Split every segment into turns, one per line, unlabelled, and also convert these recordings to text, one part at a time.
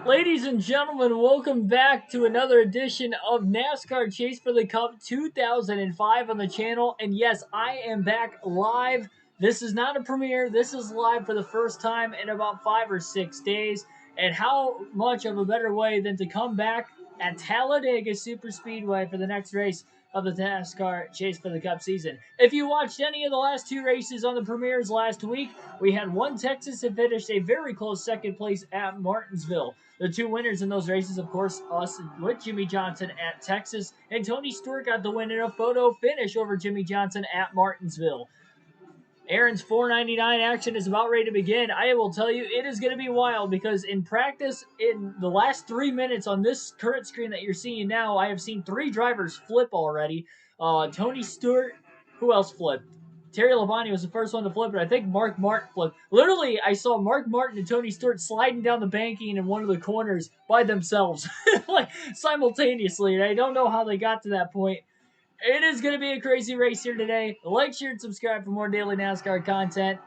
Ladies and gentlemen, welcome back to another edition of NASCAR Chase for the Cup 2005 on the channel. And yes, I am back live. This is not a premiere. This is live for the first time in about 5 or 6 days. And how much of a better way than to come back at Talladega Super Speedway for the next race of the NASCAR Chase for the Cup season. If you watched any of the last two races on the premieres last week, we had one Texas that finished a very close second place at Martinsville. The two winners in those races, of course, us with Jimmy Johnson at Texas, and Tony Stewart got the win in a photo finish over Jimmy Johnson at Martinsville. Aaron's 499 action is about ready to begin. I will tell you, it is going to be wild because in practice, in the last 3 minutes on this current screen that you're seeing now, I have seen three drivers flip already. Tony Stewart, who else flipped? Terry Labonte was the first one to flip, but I think Mark Martin flipped. Literally, I saw Mark Martin and Tony Stewart sliding down the banking in one of the corners by themselves, like simultaneously, and I don't know how they got to that point. It is going to be a crazy race here today. Like, share, and subscribe for more daily NASCAR content.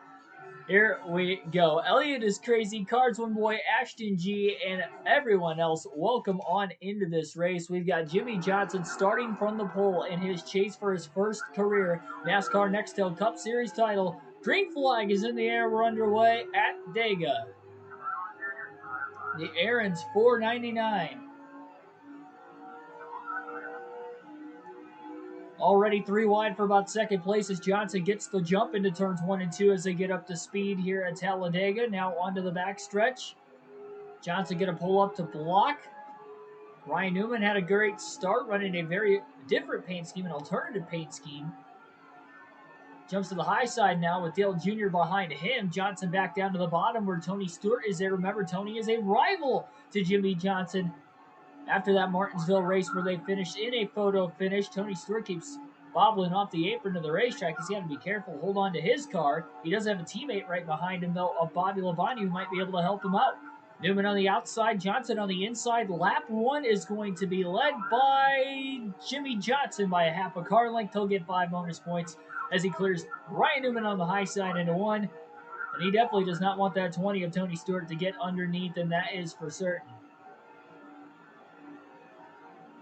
Here we go. Elliot is crazy. Cards One Boy, Ashton G, and everyone else, welcome on into this race. We've got Jimmy Johnson starting from the pole in his chase for his first career NASCAR Nextel Cup Series title. Green flag is in the air. We're underway at Dega. The Aaron's 499. Already three wide for about second place as Johnson gets the jump into turns 1 and 2 as they get up to speed here at Talladega. Now onto the backstretch. Johnson going to pull up to block. Ryan Newman had a great start running a very different paint scheme, an alternative paint scheme. Jumps to the high side now with Dale Jr. behind him. Johnson back down to the bottom where Tony Stewart is there. Remember, Tony is a rival to Jimmy Johnson. After that Martinsville race where they finished in a photo finish, Tony Stewart keeps bobbling off the apron of the racetrack. He's got to be careful, hold on to his car. He does have a teammate right behind him, though, of Bobby Labonte, who might be able to help him out. Newman on the outside, Johnson on the inside. Lap 1 is going to be led by Jimmy Johnson by a half a car length. He'll get 5 bonus points as he clears Ryan Newman on the high side into 1. And he definitely does not want that 20 of Tony Stewart to get underneath, and that is for certain.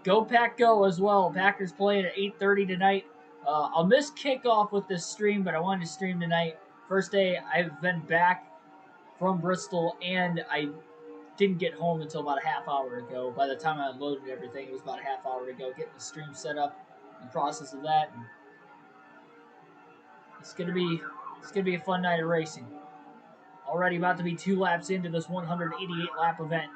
Go Pack Go as well. Packers playing at 8:30 tonight. I'll miss kickoff with this stream, but I wanted to stream tonight. First day I've been back from Bristol, and I didn't get home until about a half hour ago. By the time I unloaded everything, it was about a half hour ago. Getting the stream set up, the process of that. And it's gonna be a fun night of racing. Already about to be 2 laps into this 188 lap event.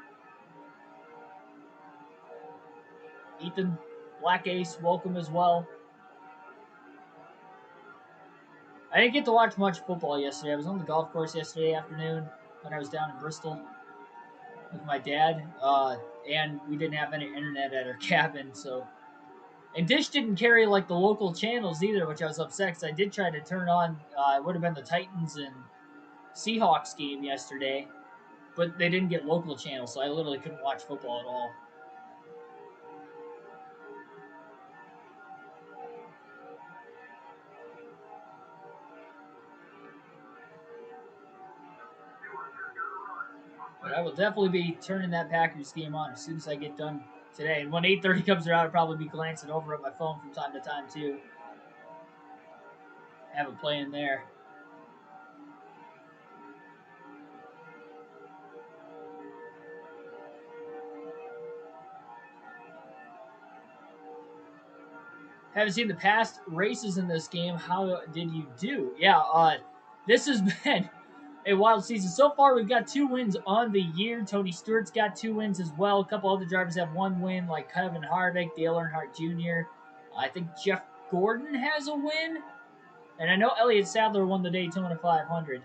Ethan, Black Ace, welcome as well. I didn't get to watch much football yesterday. I was on the golf course yesterday afternoon when I was down in Bristol with my dad, and we didn't have any internet at our cabin, so. And Dish didn't carry like the local channels either, which I was upset because I did try to turn on. It would have been the Titans and Seahawks game yesterday, but they didn't get local channels, so I literally couldn't watch football at all. But I will definitely be turning that Packers game on as soon as I get done today. And when 8:30 comes around, I'll probably be glancing over at my phone from time to time, too. Have it playing there. Haven't seen the past races in this game. How did you do? Yeah, this has been a wild season. So far, we've got 2 wins on the year. Tony Stewart's got 2 wins as well. A couple other drivers have 1 win, like Kevin Harvick, Dale Earnhardt Jr. I think Jeff Gordon has a win. And I know Elliot Sadler won the Daytona 500.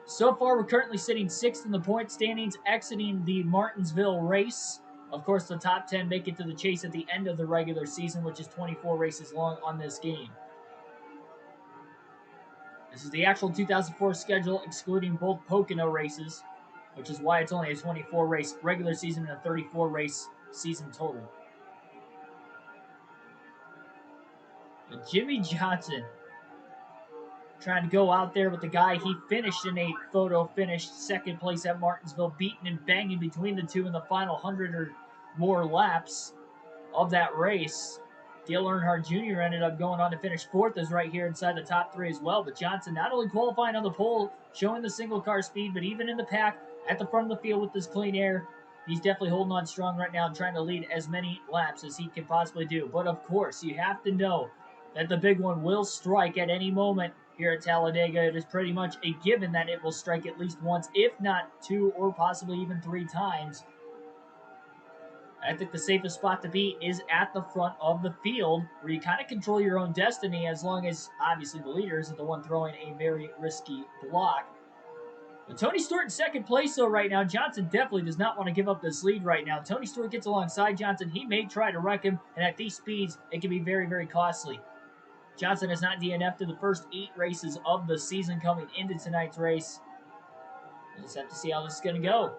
So far, we're currently sitting 6th in the point standings, exiting the Martinsville race. Of course, the top 10 make it to the chase at the end of the regular season, which is 24 races long on this game. This is the actual 2004 schedule, excluding both Pocono races, which is why it's only a 24-race regular season and a 34-race season total. But Jimmy Johnson trying to go out there with the guy he finished in a photo finish, second place at Martinsville, beating and banging between the two in the final 100 or more laps of that race. Dale Earnhardt Jr. ended up going on to finish fourth, is right here inside the top three as well. But Johnson not only qualifying on the pole, showing the single car speed, but even in the pack at the front of the field with this clean air, he's definitely holding on strong right now, trying to lead as many laps as he can possibly do. But of course, you have to know that the big one will strike at any moment here at Talladega. It is pretty much a given that it will strike at least once, if not two or possibly even three times. I think the safest spot to be is at the front of the field, where you kind of control your own destiny, as long as obviously the leader isn't the one throwing a very risky block. But Tony Stewart in second place, though, right now. Johnson definitely does not want to give up this lead right now. Tony Stewart gets alongside Johnson. He may try to wreck him, and at these speeds, it can be very, very costly. Johnson has not DNF'd in the first 8 races of the season coming into tonight's race. We'll just have to see how this is going to go.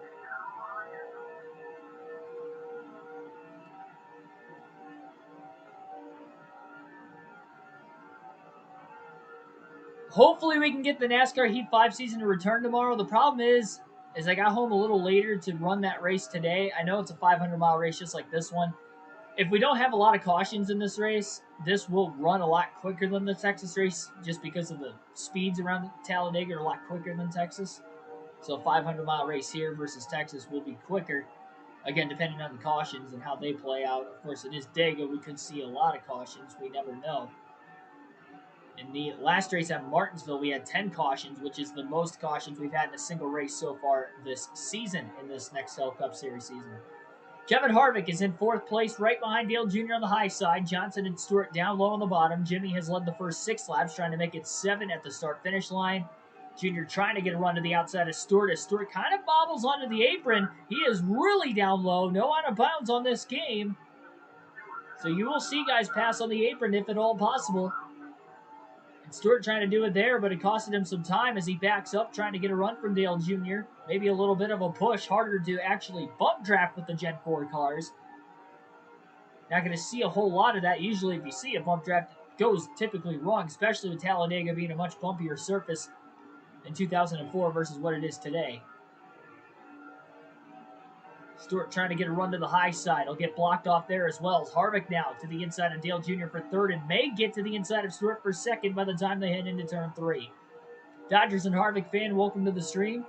Hopefully we can get the NASCAR Heat 5 season to return tomorrow. The problem is I got home a little later to run that race today. I know it's a 500-mile race just like this one. If we don't have a lot of cautions in this race, this will run a lot quicker than the Texas race, just because of the speeds around Talladega are a lot quicker than Texas. So a 500-mile race here versus Texas will be quicker. Again, depending on the cautions and how they play out. Of course, it is Dega. We could see a lot of cautions. We never know. In the last race at Martinsville, we had 10 cautions, which is the most cautions we've had in a single race so far this season in this Nextel Cup Series season. Kevin Harvick is in 4th place, right behind Dale Jr. on the high side. Johnson and Stewart down low on the bottom. Jimmy has led the first 6 laps, trying to make it 7 at the start-finish line. Jr. trying to get a run to the outside of Stewart, as Stewart kind of bobbles onto the apron. He is really down low, no out of bounds on this game. So you will see guys pass on the apron if at all possible. Stewart trying to do it there, but it costed him some time as he backs up, trying to get a run from Dale Jr. Maybe a little bit of a push, harder to actually bump draft with the Gen 4 cars. Not going to see a whole lot of that. Usually if you see a bump draft, it goes typically wrong, especially with Talladega being a much bumpier surface in 2004 versus what it is today. Stewart trying to get a run to the high side. He'll get blocked off there as well. As Harvick now to the inside of Dale Jr. for 3rd and may get to the inside of Stewart for 2nd by the time they head into turn 3. Dodgers and Harvick fan, welcome to the stream.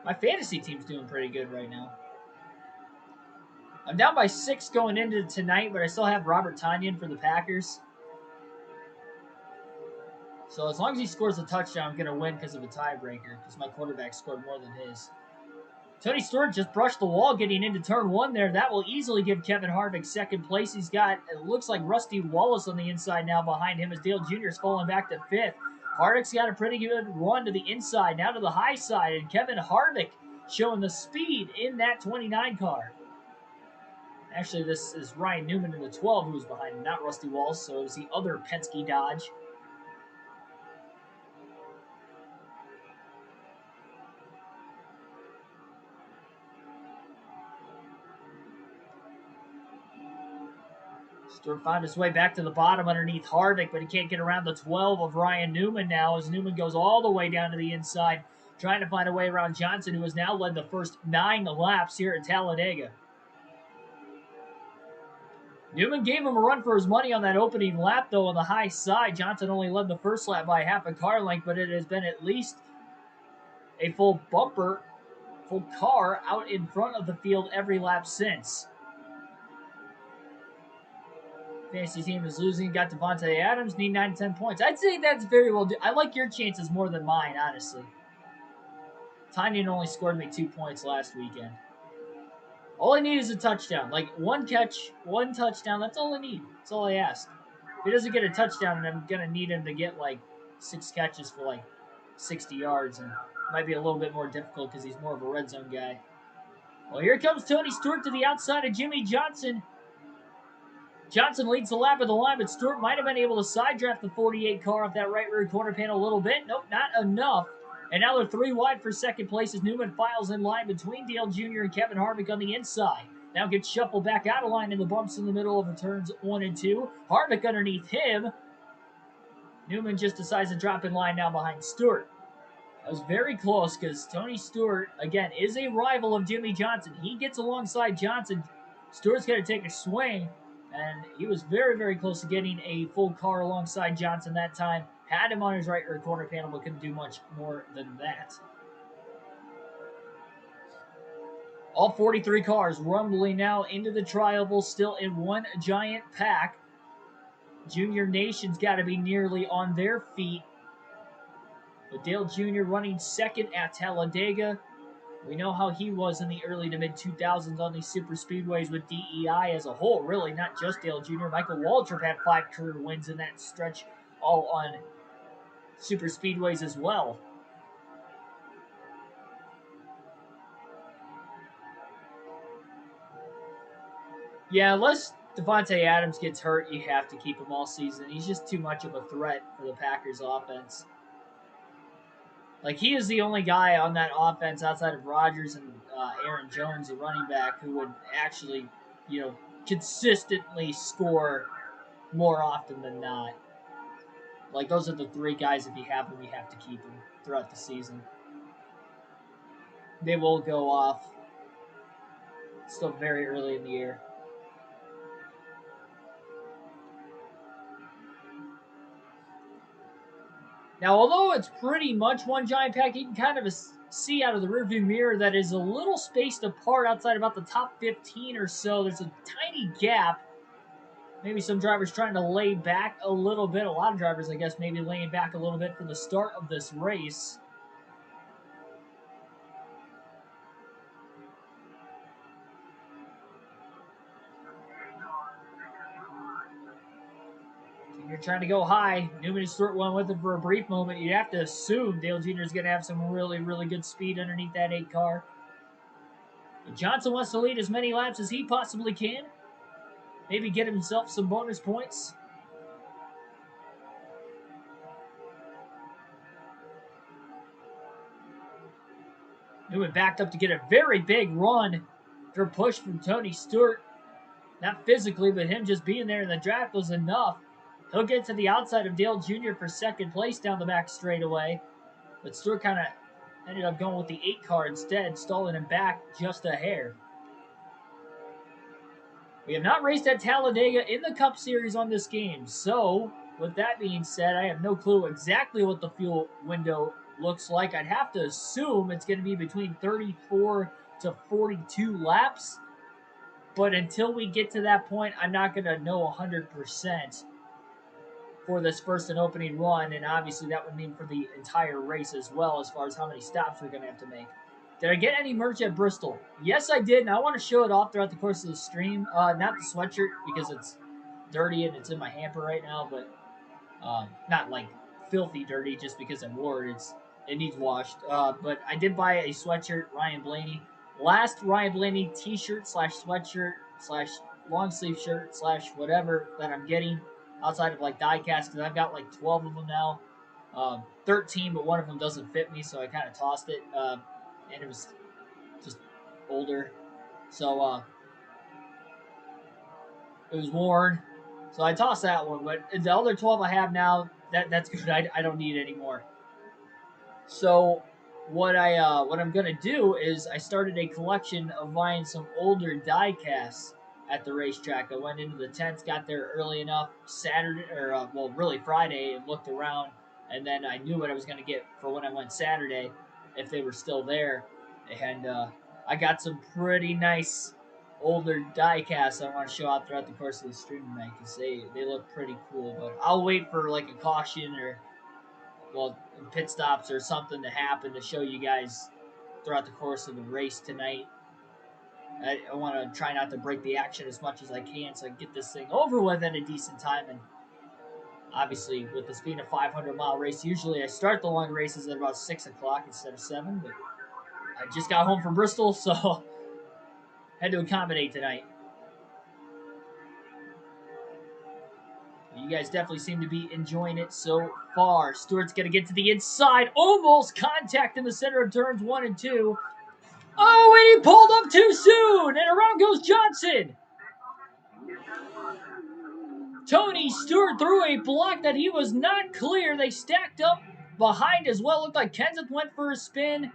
My fantasy team's doing pretty good right now. I'm down by 6 going into tonight, but I still have Robert Tonyan for the Packers. So as long as he scores a touchdown, I'm going to win because of a tiebreaker, because my quarterback scored more than his. Tony Stewart just brushed the wall getting into turn 1 there. That will easily give Kevin Harvick 2nd place. He's got, it looks like Rusty Wallace on the inside now behind him as Dale Jr. is falling back to 5th. Harvick's got a pretty good run to the inside, now to the high side, and Kevin Harvick showing the speed in that 29 car. Actually, this is Ryan Newman in the 12 who was behind him, not Rusty Wallace, so it was the other Penske Dodge. Stewart found his way back to the bottom underneath Harvick, but he can't get around the 12 of Ryan Newman now, as Newman goes all the way down to the inside, trying to find a way around Johnson, who has now led the first 9 laps here at Talladega. Newman gave him a run for his money on that opening lap, though, on the high side. Johnson only led the first lap by half a car length, but it has been at least a full car out in front of the field every lap since. Fantasy team is losing. Got Devontae Adams. Need 9 to 10 points. I'd say that's very well. I like your chances more than mine, honestly. Tonyan only scored me 2 points last weekend. All I need is a touchdown. Like, 1 catch, 1 touchdown. That's all I need. That's all I ask. If he doesn't get a touchdown, then I'm going to need him to get, like, 6 catches for, like, 60 yards. And it might be a little bit more difficult because he's more of a red zone guy. Well, here comes Tony Stewart to the outside of Jimmy Johnson. Johnson leads the lap of the line, but Stewart might have been able to side draft the 48 car off that right rear corner panel a little bit. Nope, not enough. And now they're 3 wide for 2nd place as Newman files in line between Dale Jr. and Kevin Harvick on the inside. Now gets shuffled back out of line in the bumps in the middle of turns 1 and 2. Harvick underneath him. Newman just decides to drop in line now behind Stewart. That was very close because Tony Stewart, again, is a rival of Jimmy Johnson. He gets alongside Johnson. Stewart's going to take a swing, and he was very, very close to getting a full car alongside Johnson that time. Had him on his right rear corner panel, but couldn't do much more than that. All 43 cars rumbling now into the tri-oval, still in one giant pack. Junior Nation's got to be nearly on their feet. With Dale Jr. running second at Talladega. We know how he was in the early to mid-2000s on these super speedways with DEI as a whole, really, not just Dale Jr. Michael Waltrip had 5 career wins in that stretch, all on super speedways as well. Yeah, unless Devontae Adams gets hurt, you have to keep him all season. He's just too much of a threat for the Packers offense. Like, he is the only guy on that offense outside of Rodgers and Aaron Jones, the running back, who would actually, consistently score more often than not. Like, those are the 3 guys, if you have them, you have to keep them throughout the season. They will go off. Still very early in the year. Now, although it's pretty much one giant pack, you can kind of see out of the rearview mirror that is a little spaced apart outside about the top 15 or so. There's a tiny gap. Maybe some drivers trying to lay back a little bit. A lot of drivers, I guess, maybe laying back a little bit for the start of this race. You're trying to go high. Newman and Stewart went with it for a brief moment. You have to assume Dale Jr. is going to have some really, really good speed underneath that 8 car. But Johnson wants to lead as many laps as he possibly can. Maybe get himself some bonus points. Newman backed up to get a very big run for a push from Tony Stewart. Not physically, but him just being there in the draft was enough. He'll get to the outside of Dale Jr. for second place down the back straightaway. But Stewart kind of ended up going with the 8 car instead, stalling him back just a hair. We have not raced at Talladega in the Cup Series on this game. So, with that being said, I have no clue exactly what the fuel window looks like. I'd have to assume it's going to be between 34 to 42 laps. But until we get to that point, I'm not going to know 100% for this first and opening run, and obviously that would mean for the entire race as well, as far as how many stops we're going to have to make. Did I get any merch at Bristol? Yes, I did, and I want to show it off throughout the course of the stream. Not the sweatshirt, because it's dirty and it's in my hamper right now, but not like filthy dirty just because I wore it. It needs washed. But I did buy a sweatshirt, Ryan Blaney. Last Ryan Blaney t-shirt / sweatshirt / long sleeve shirt / whatever that I'm getting outside of like diecast, because I've got like 12 of them now. 13, but one of them doesn't fit me, so I kind of tossed it. And it was just older. So it was worn. So I tossed that one, but the other 12 I have now, that's good. I don't need any more. So what I'm gonna do is I started a collection of buying some older die casts at the racetrack. I went into the tents, got there early enough Saturday, or really Friday, and looked around, and then I knew what I was gonna get for when I went Saturday, if they were still there, and I got some pretty nice older die casts I want to show out throughout the course of the stream tonight, because they look pretty cool. But I'll wait for like a caution or pit stops or something to happen to show you guys throughout the course of the race tonight. I want to try not to break the action as much as I can, so I can get this thing over with at a decent time. And obviously, with this being a 500-mile race, usually I start the long races at about 6 o'clock instead of 7. But I just got home from Bristol, so had to accommodate tonight. You guys definitely seem to be enjoying it so far. Stewart's going to get to the inside. Almost contact in the center of turns 1 and 2. Oh, and he pulled up too soon, and around goes Johnson. Tony Stewart threw a block that he was not clear. They stacked up behind as well. Looked like Kenseth went for a spin.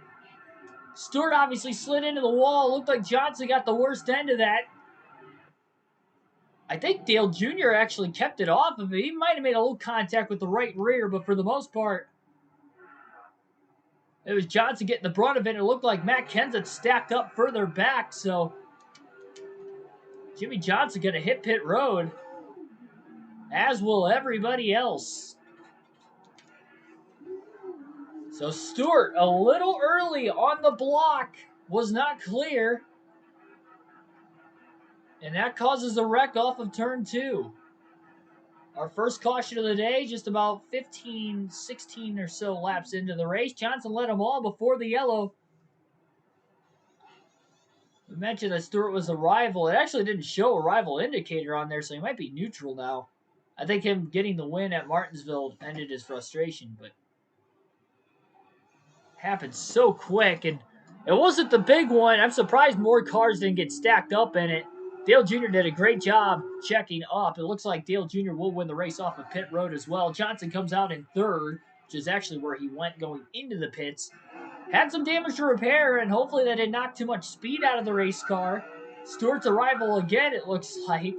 Stewart obviously slid into the wall. Looked like Johnson got the worst end of that. I think Dale Jr. actually kept it off of it. He might have made a little contact with the right rear, but for the most part, it was Johnson getting the brunt of it. It looked like Matt Kenseth stacked up further back, so Jimmy Johnson going to hit pit road, as will everybody else. So Stewart, a little early on the block, was not clear, and that causes a wreck off of turn 2. Our first caution of the day, just about 15, 16 or so laps into the race. Johnson led them all before the yellow. We mentioned that Stewart was a rival. It actually didn't show a rival indicator on there, so he might be neutral now. I think him getting the win at Martinsville ended his frustration, but happened so quick, and it wasn't the big one. I'm surprised more cars didn't get stacked up in it. Dale Jr. did a great job checking up. It looks like Dale Jr. will win the race off of pit road as well. Johnson comes out in third, which is actually where he went going into the pits. Had some damage to repair, and hopefully that didn't knock too much speed out of the race car. Stewart's arrival again, it looks like.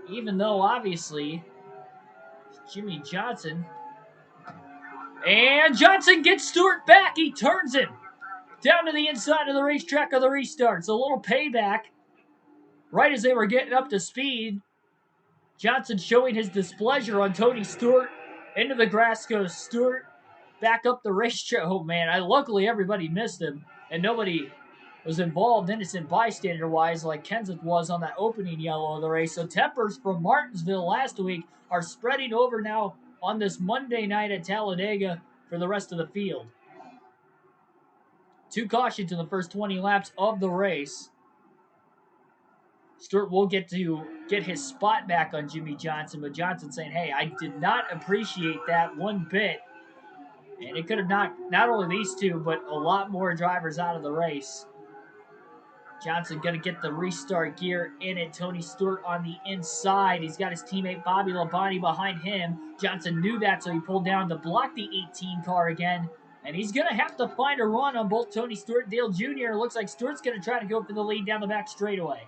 Even though, obviously, Jimmy Johnson. And Johnson gets Stewart back. He turns him down to the inside of the racetrack of the restart. So a little payback. Right as they were getting up to speed, Johnson showing his displeasure on Tony Stewart. Into the grass goes Stewart. Back up the racetrack. Oh, man. Luckily, everybody missed him. And nobody was involved innocent bystander-wise like Kenseth was on that opening yellow of the race. So tempers from Martinsville last week are spreading over now on this Monday night at Talladega for the rest of the field. 2 cautions in the first 20 laps of the race. Stewart will get his spot back on Jimmy Johnson, but Johnson saying, hey, I did not appreciate that one bit. And it could have knocked not only these two, but a lot more drivers out of the race. Johnson going to get the restart gear in it. Tony Stewart on the inside. He's got his teammate Bobby Labonte behind him. Johnson knew that, so he pulled down to block the 18 car again. And he's going to have to find a run on both Tony Stewart and Dale Jr. It looks like Stewart's going to try to go for the lead down the back straightaway.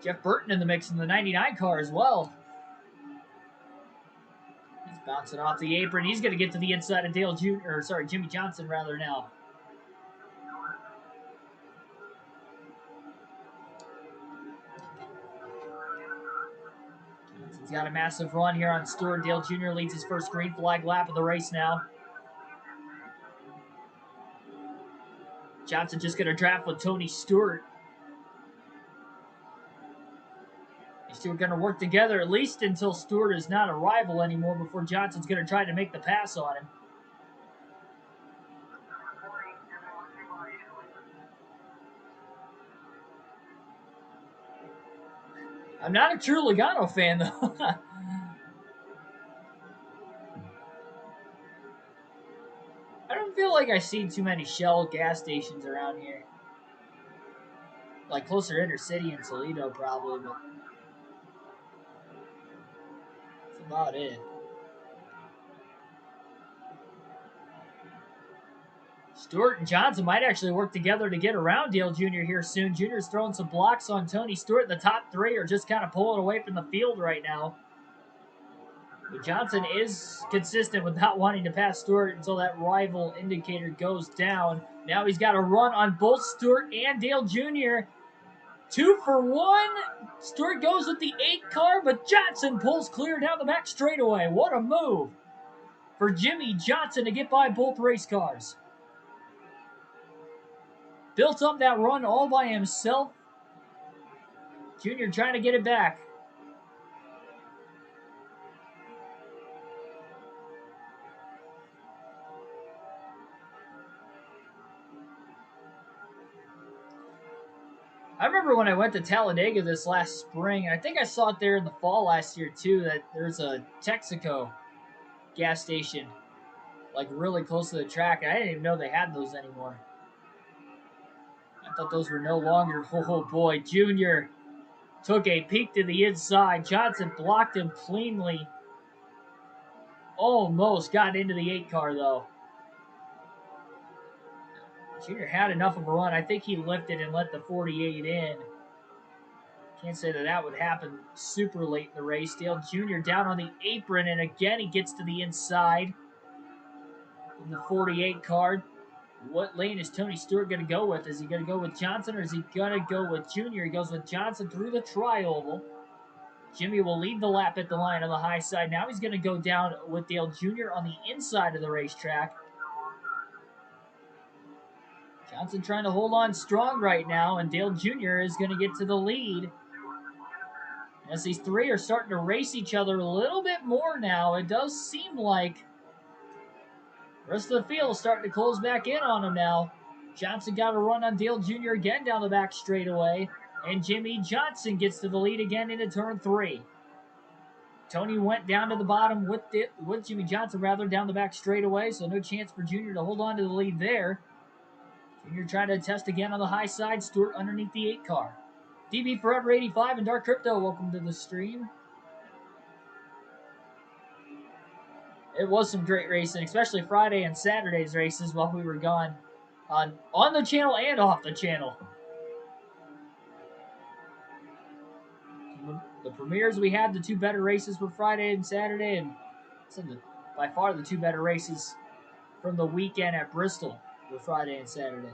Jeff Burton in the mix in the 99 car as well. He's bouncing off the apron. He's going to get to the inside of Jimmy Johnson rather now. Johnson's got a massive run here on Stewart. Dale Jr. leads his first green flag lap of the race now. Johnson just going to draft with Tony Stewart. These two are going to work together at least until Stewart is not a rival anymore before Johnson's going to try to make the pass on him. I'm not a true Logano fan, though. I don't feel like I've seen too many Shell gas stations around here. Like closer inner city in Toledo, probably, but that's about it. Stewart and Johnson might actually work together to get around Dale Jr. here soon. Jr.'s throwing some blocks on Tony Stewart. The top 3 are just kind of pulling away from the field right now. But Johnson is consistent with not wanting to pass Stewart until that rival indicator goes down. Now he's got a run on both Stewart and Dale Jr. 2 for 1. Stewart goes with the 8 car, but Johnson pulls clear down the back straightaway. What a move for Jimmy Johnson to get by both race cars. Built up that run all by himself. Jr. trying to get it back. I remember when I went to Talladega this last spring. I think I saw it there in the fall last year too. That there's a Texaco gas station, like really close to the track. And I didn't even know they had those anymore. I thought those were no longer. Oh boy, Junior took a peek to the inside. Johnson blocked him cleanly. Almost got into the 8 car though. Junior had enough of a run. I think he lifted and let the 48 in. Can't say that that would happen super late in the race. Dale Jr. down on the apron, and again he gets to the inside in the 48 car. What lane is Tony Stewart going to go with? Is he going to go with Johnson, or is he going to go with Jr.? He goes with Johnson through the tri-oval. Jimmy will lead the lap at the line on the high side. Now he's going to go down with Dale Jr. on the inside of the racetrack. Johnson trying to hold on strong right now, and Dale Jr. is going to get to the lead. As these three are starting to race each other a little bit more now, it does seem like the rest of the field is starting to close back in on him now. Johnson got a run on Dale Jr. again down the back straightaway, and Jimmy Johnson gets to the lead again into turn 3. Tony went down to the bottom with Jimmy Johnson down the back straightaway, so no chance for Jr. to hold on to the lead there. Jr. trying to test again on the high side. Stewart underneath the 8 car. DB Forever 85 and Dark Crypto, welcome to the stream. It was some great racing, especially Friday and Saturday's races while we were gone on the channel and off the channel. The premieres we had, the 2 better races were Friday and Saturday, and by far the 2 better races from the weekend at Bristol were Friday and Saturday.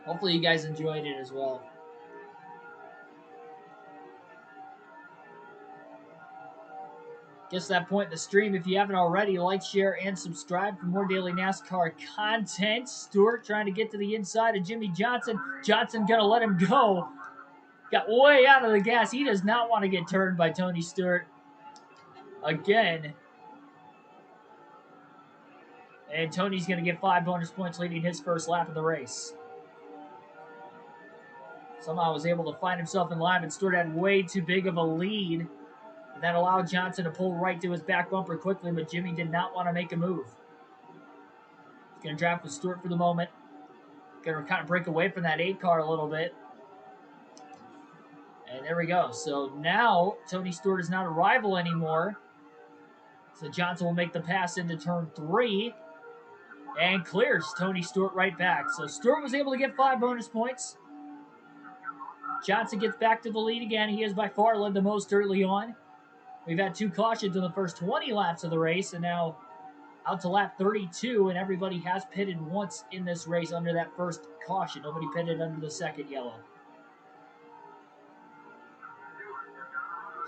Hopefully you guys enjoyed it as well. Gets to that point in the stream. If you haven't already, like, share, and subscribe for more daily NASCAR content. Stewart trying to get to the inside of Jimmy Johnson. Johnson gonna let him go. Got way out of the gas. He does not want to get turned by Tony Stewart again. And Tony's gonna get 5 bonus points leading his first lap of the race. Somehow was able to find himself in line, but Stewart had way too big of a lead. That allowed Johnson to pull right to his back bumper quickly, but Jimmy did not want to make a move. He's going to draft with Stewart for the moment. Going to kind of break away from that 8 car a little bit. And there we go. So now Tony Stewart is not a rival anymore. So Johnson will make the pass into turn 3 and clears Tony Stewart right back. So Stewart was able to get 5 bonus points. Johnson gets back to the lead again. He has by far led the most early on. We've had 2 cautions in the first 20 laps of the race, and now out to lap 32, and everybody has pitted once in this race under that first caution. Nobody pitted under the second yellow.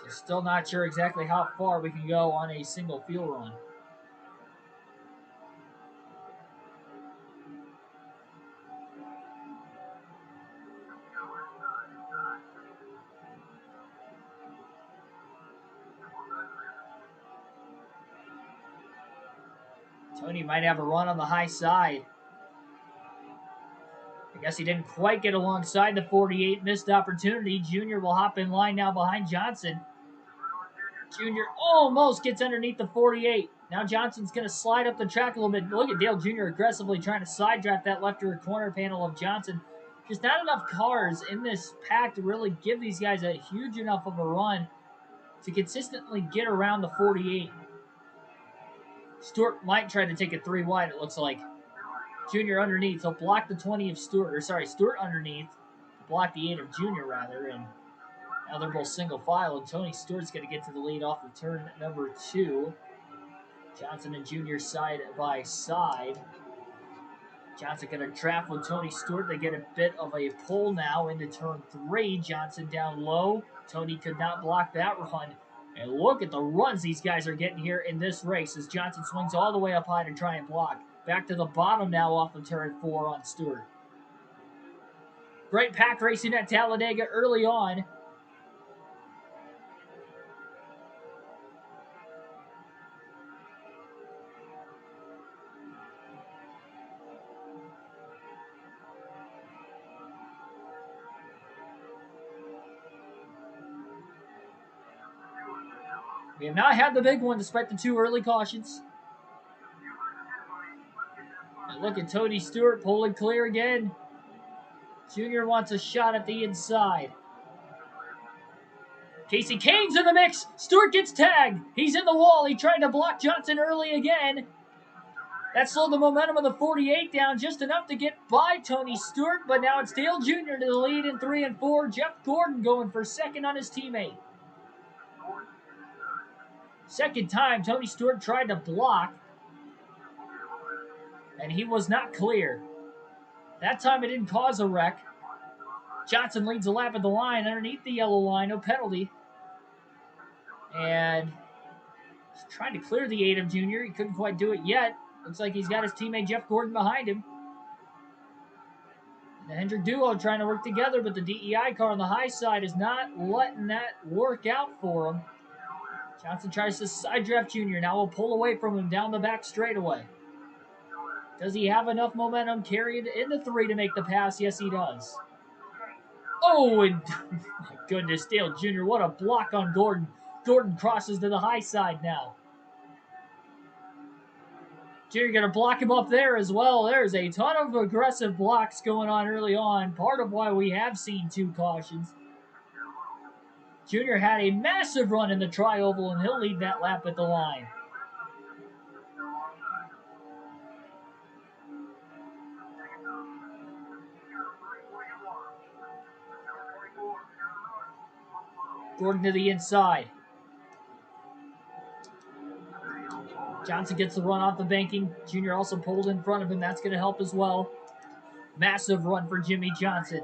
So still not sure exactly how far we can go on a single fuel run. Tony might have a run on the high side. I guess he didn't quite get alongside the 48. Missed opportunity. Junior will hop in line now behind Johnson. Junior almost gets underneath the 48. Now Johnson's going to slide up the track a little bit. Look at Dale Jr. aggressively trying to side draft that left rear corner panel of Johnson. There's not enough cars in this pack to really give these guys a huge enough of a run to consistently get around the 48. Stewart might try to take it 3 wide, it looks like. Junior underneath. He'll block the 20 of Stewart. Stewart underneath. Block the 8 of Junior, rather. And now they're both single file, and Tony Stewart's going to get to the lead off of turn number 2. Johnson and Junior side by side. Johnson going to trap with Tony Stewart. They get a bit of a pull now into turn 3. Johnson down low. Tony could not block that run. And look at the runs these guys are getting here in this race as Johnson swings all the way up high to try and block. Back to the bottom now off of turn 4 on Stewart. Great pack racing at Talladega early on. We have not had the big one despite the 2 early cautions. And look at Tony Stewart pulling clear again. Junior wants a shot at the inside. Casey Kane's in the mix. Stewart gets tagged. He's in the wall. He tried to block Johnson early again. That slowed the momentum of the 48 down just enough to get by Tony Stewart, but now it's Dale Jr. to the lead in 3 and 4. Jeff Gordon going for second on his teammate. Second time, Tony Stewart tried to block, and he was not clear. That time it didn't cause a wreck. Johnson leads the lap at the line underneath the yellow line, no penalty. And he's trying to clear the 8 of Junior. He couldn't quite do it yet. Looks like he's got his teammate Jeff Gordon behind him. The Hendrick duo trying to work together, but the DEI car on the high side is not letting that work out for him. Johnson tries to side draft Junior. Now will pull away from him down the back straightaway. Does he have enough momentum carried into 3 to make the pass? Yes, he does. Oh, and my goodness, Dale Jr., what a block on Gordon. Gordon crosses to the high side now. Jr. going to block him up there as well. There's a ton of aggressive blocks going on early on. Part of why we have seen 2 cautions. Jr. had a massive run in the tri-oval, and he'll lead that lap at the line. Gordon to the inside. Johnson gets the run off the banking. Jr. also pulled in front of him. That's going to help as well. Massive run for Jimmy Johnson.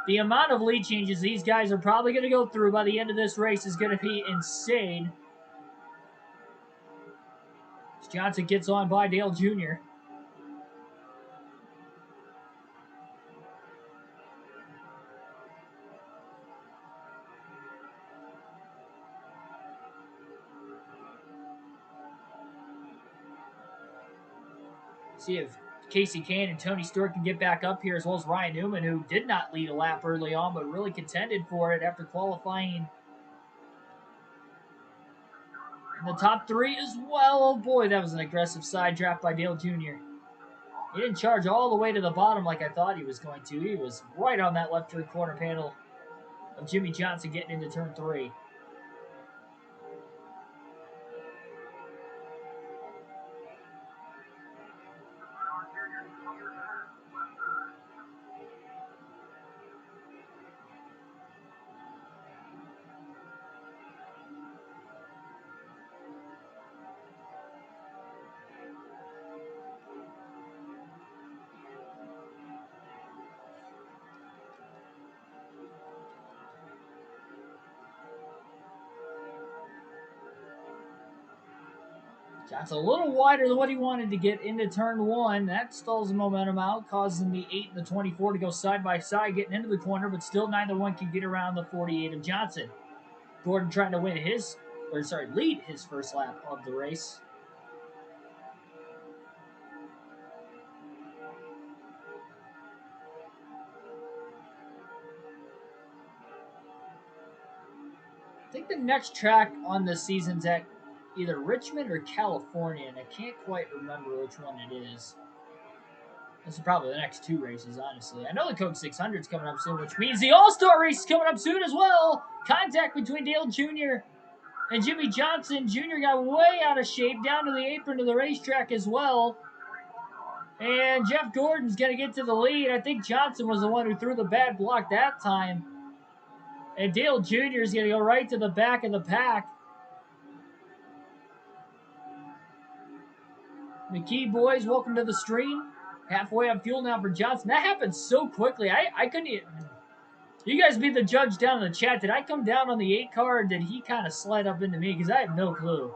The amount of lead changes these guys are probably going to go through by the end of this race is going to be insane. As Johnson gets on by Dale Jr. See if Casey Kane and Tony Stewart can get back up here, as well as Ryan Newman, who did not lead a lap early on, but really contended for it after qualifying in the top 3 as well. Oh boy, that was an aggressive side draft by Dale Jr. He didn't charge all the way to the bottom like I thought he was going to. He was right on that left rear corner panel of Jimmy Johnson getting into turn 3. Johnson a little wider than what he wanted to get into turn 1. That stalls the momentum out, causing the 8 and the 24 to go side by side, getting into the corner, but still neither one can get around the 48 of Johnson. Gordon trying to lead his first lap of the race. I think the next track on the season's at either Richmond or California, and I can't quite remember which one it is. This is probably the next 2 races, honestly. I know the Coke 600 is coming up soon, which means the All-Star race is coming up soon as well. Contact between Dale Jr. and Jimmy Johnson. Jr. got way out of shape, down to the apron of the racetrack as well. And Jeff Gordon's going to get to the lead. I think Johnson was the one who threw the bad block that time. And Dale Jr. is going to go right to the back of the pack. McKee boys, welcome to the stream. Halfway on fuel now for Johnson. That happened so quickly. I couldn't even... You guys be the judge down in the chat. Did I come down on the 8 car, or did he kind of slide up into me? Because I have no clue.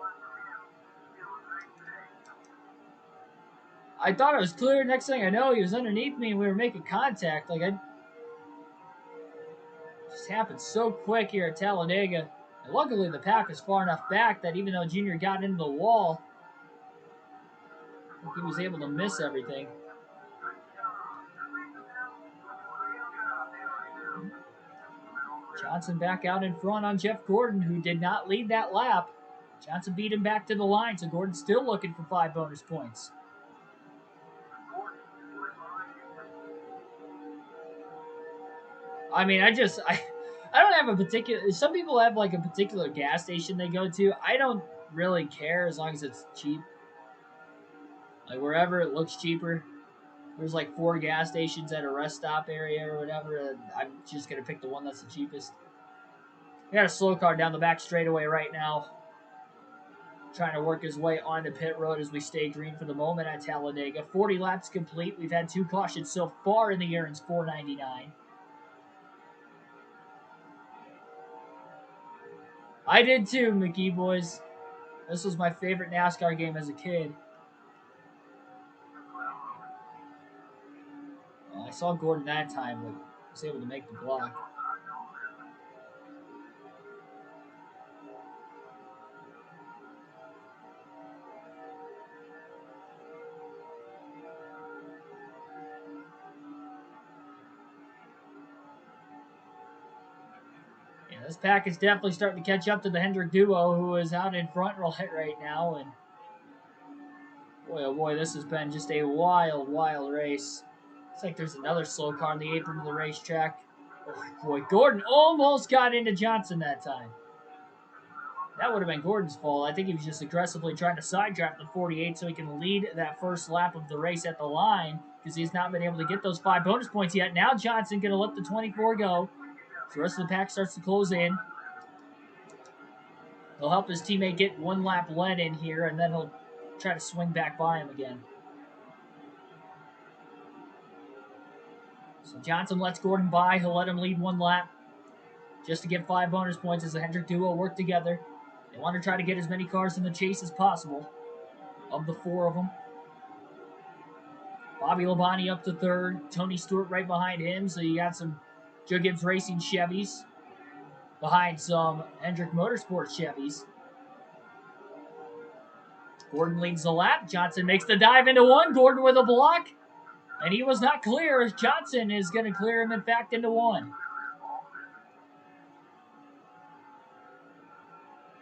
I thought it was clear. Next thing I know, he was underneath me and we were making contact. Like, it just happened so quick here at Talladega. And luckily, the pack is far enough back that even though Junior got into the wall, I think he was able to miss everything. Johnson back out in front on Jeff Gordon, who did not lead that lap. Johnson beat him back to the line, so Gordon's still looking for 5 bonus points. I mean, I don't have a particular... Some people have, like, a particular gas station they go to. I don't really care as long as it's cheap. Like, wherever it looks cheaper. There's, like, 4 gas stations at a rest stop area or whatever, and I'm just going to pick the one that's the cheapest. We got a slow car down the back straightaway right now. Trying to work his way onto pit road as we stay green for the moment at Talladega. 40 laps complete. We've had 2 cautions so far in the Aaron's 499. I did too, McGee boys. This was my favorite NASCAR game as a kid. Well, I saw Gordon that time, but was able to make the block. Yeah, this pack is definitely starting to catch up to the Hendrick duo, who is out in front right now. And boy, oh boy, this has been just a wild, wild race. Looks like there's another slow car on the apron of the racetrack. Oh boy, Gordon almost got into Johnson that time. That would have been Gordon's fault. I think he was just aggressively trying to side draft the 48 so he can lead that first lap of the race at the line because he's not been able to get those 5 bonus points yet. Now Johnson going to let the 24 go. So the rest of the pack starts to close in. He'll help his teammate get 1 lap led in here, and then he'll try to swing back by him again. So Johnson lets Gordon by. He'll let him lead 1 lap just to get 5 bonus points as the Hendrick duo work together. They want to try to get as many cars in the chase as possible of the 4 of them. Bobby Labonte up to 3rd. Tony Stewart right behind him. So you got some Joe Gibbs Racing Chevys behind some Hendrick Motorsports Chevys. Gordon leads the lap. Johnson makes the dive into 1. Gordon with a block. And he was not clear as Johnson is going to clear him, in fact, into 1.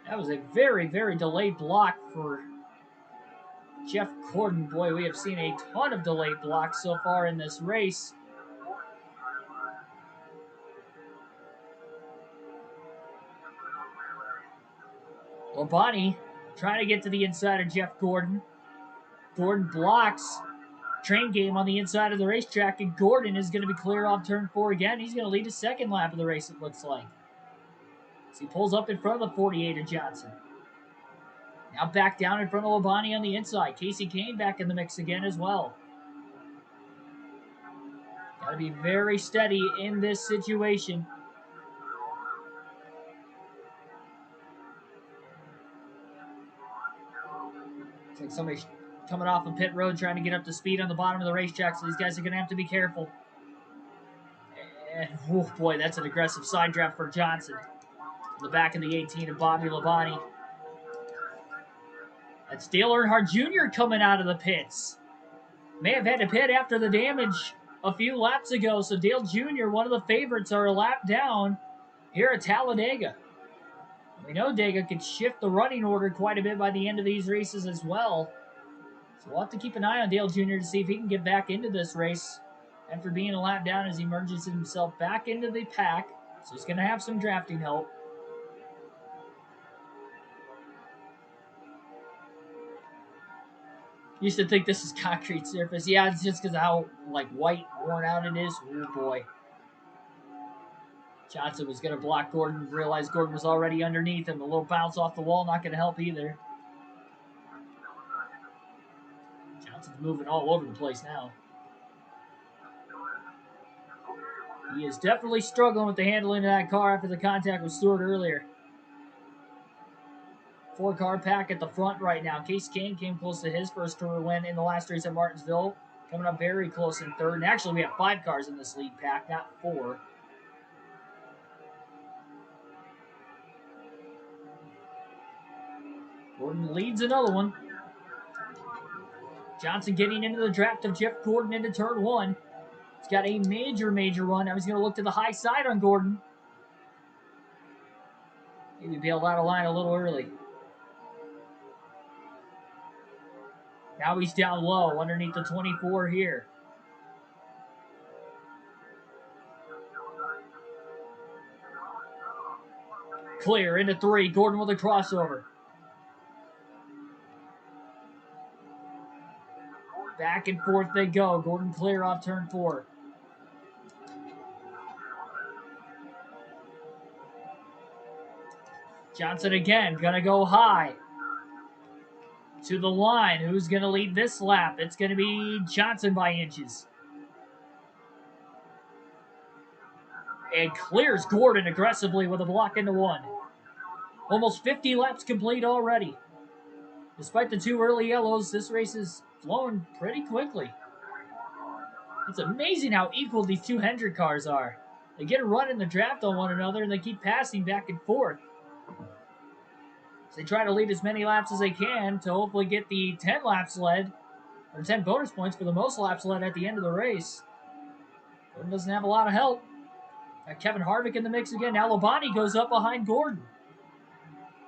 That was a very, very delayed block for Jeff Gordon. Boy, we have seen a ton of delayed blocks so far in this race. Labonte trying to get to the inside of Jeff Gordon. Gordon blocks train game on the inside of the racetrack, and Gordon is going to be clear off turn 4 again. He's going to lead his 2nd lap of the race, it looks like. So he pulls up in front of the 48 of Johnson. Now back down in front of Labonte on the inside. Casey Kane back in the mix again as well. Got to be very steady in this situation. Looks like somebody's coming off of pit road trying to get up to speed on the bottom of the racetrack, so these guys are going to have to be careful. And, oh boy, that's an aggressive side draft for Johnson. The back of the 18 of Bobby Labonte. That's Dale Earnhardt Jr. coming out of the pits. May have had to pit after the damage a few laps ago, so Dale Jr., one of the favorites, are a lap down here at Talladega. We know Dega can shift the running order quite a bit by the end of these races as well. So we'll have to keep an eye on Dale Jr. to see if he can get back into this race after being a lap down as he merges himself back into the pack. So he's going to have some drafting help. Used to think this is concrete surface. Yeah, it's just because of how white, worn out it is. Oh boy. Johnson was going to block Gordon. Realized Gordon was already underneath him. A little bounce off the wall, not going to help either. Johnson's moving all over the place now. He is definitely struggling with the handling of that car after the contact with Stewart earlier. 4-car pack at the front right now. Case Kane came close to his first career win in the last race at Martinsville. Coming up very close in 3rd. And actually, we have 5 cars in this lead pack, not 4. Gordon leads another one. Johnson getting into the draft of Jeff Gordon into turn 1. He's got a major, major run. Now he's going to look to the high side on Gordon. Maybe bailed out of line a little early. Now he's down low underneath the 24 here. Clear into 3. Gordon with a crossover. Back and forth they go. Gordon clear off turn 4. Johnson again, gonna go high. To the line. Who's gonna lead this lap? It's gonna be Johnson by inches. And clears Gordon aggressively with a block into 1. Almost 50 laps complete already. Despite the 2 early yellows, this race is flowing pretty quickly. It's amazing how equal these 2 Hendrick cars are. They get a run in the draft on one another and they keep passing back and forth. So they try to lead as many laps as they can to hopefully get the 10 laps led, or 10 bonus points for the most laps led at the end of the race. Gordon doesn't have a lot of help. Got Kevin Harvick in the mix again. Now Labonte goes up behind Gordon.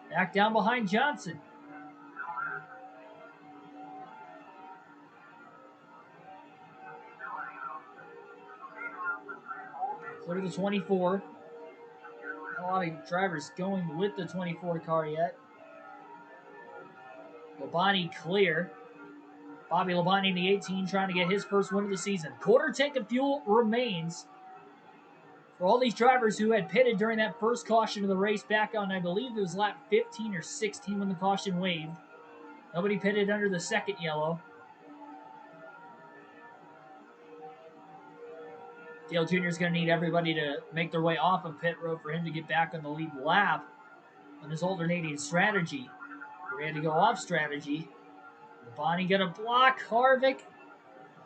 Back down behind Johnson. Clear the 24. Not a lot of drivers going with the 24 car yet. Labonte clear. Bobby Labonte in the 18 trying to get his first win of the season. Quarter tank of fuel remains for all these drivers who had pitted during that first caution of the race back on, I believe it was lap 15 or 16 when the caution waved. Nobody pitted under the second yellow. Dale Jr. is going to need everybody to make their way off of pit road for him to get back on the lead lap on his alternating strategy. We had to go off strategy. Labonte going to block Harvick,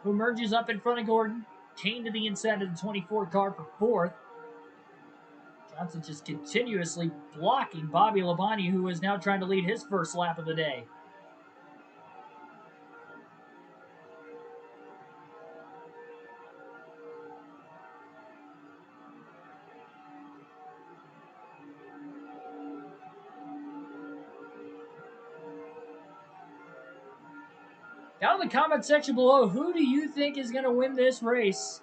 who merges up in front of Gordon. Kane to the inside of the 24 car for 4th. Johnson just continuously blocking Bobby Labonte, who is now trying to lead his first lap of the day. Down in the comment section below, who do you think is going to win this race?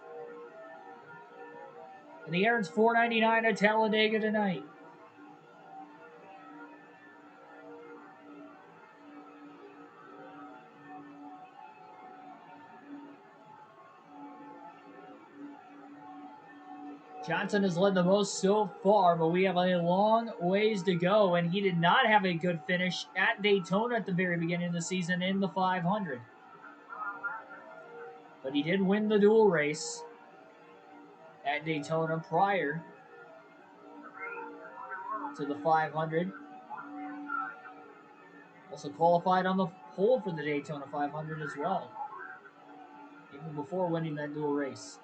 And the Aaron's $4.99 at Talladega tonight. Johnson has led the most so far, but we have a long ways to go, and he did not have a good finish at Daytona at the very beginning of the season in the 500. But he did win the dual race at Daytona prior to the 500. Also qualified on the pole for the Daytona 500 as well, even before winning that dual race.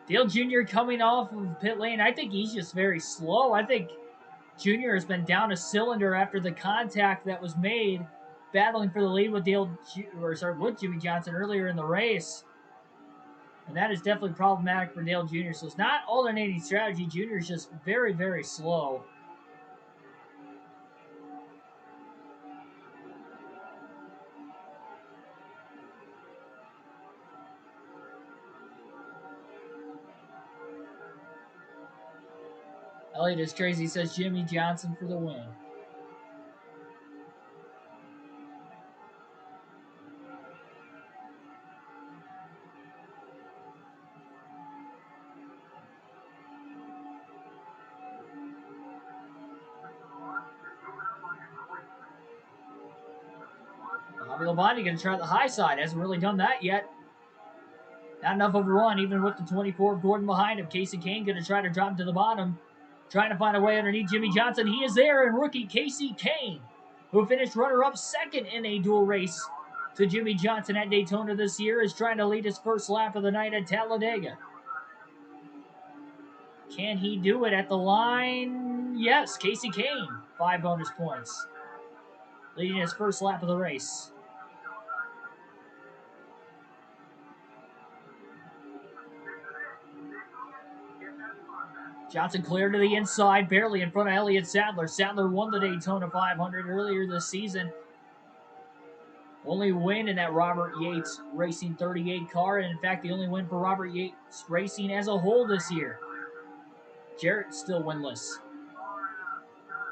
Dale Jr. coming off of pit lane. I think he's just very slow. I think Jr. has been down a cylinder after the contact that was made battling for the lead with with Jimmy Johnson earlier in the race. And that is definitely problematic for Dale Jr. So it's not alternating strategy. Jr. is just very, very slow. Elliot is crazy, says Jimmy Johnson for the win. Bobby Labonte going to try the high side. Hasn't really done that yet. Not enough of a run, even with the 24 of Gordon behind him. Casey Kane going to try to drop him to the bottom. Trying to find a way underneath Jimmy Johnson. He is there, and rookie Casey Kane, who finished runner-up second in a dual race to Jimmy Johnson at Daytona this year, is trying to lead his first lap of the night at Talladega. Can he do it at the line? Yes, Casey Kane, 5 bonus points. Leading his first lap of the race. Johnson cleared to the inside, barely in front of Elliot Sadler. Sadler won the Daytona 500 earlier this season. Only win in that Robert Yates Racing 38 car, and in fact, the only win for Robert Yates Racing as a whole this year. Jarrett's still winless.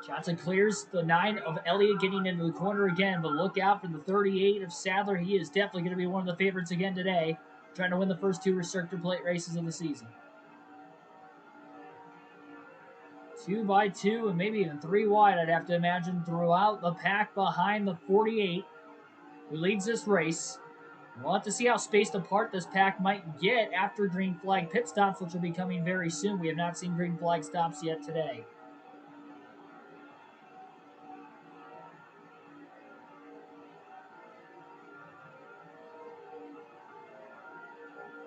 Johnson clears the 9 of Elliott, getting into the corner again, but look out for the 38 of Sadler. He is definitely going to be one of the favorites again today, trying to win the first 2 restrictor plate races of the season. 2 by 2 and maybe even 3 wide, I'd have to imagine, throughout the pack behind the 48 who leads this race. We'll have to see how spaced apart this pack might get after green flag pit stops, which will be coming very soon. We have not seen green flag stops yet today.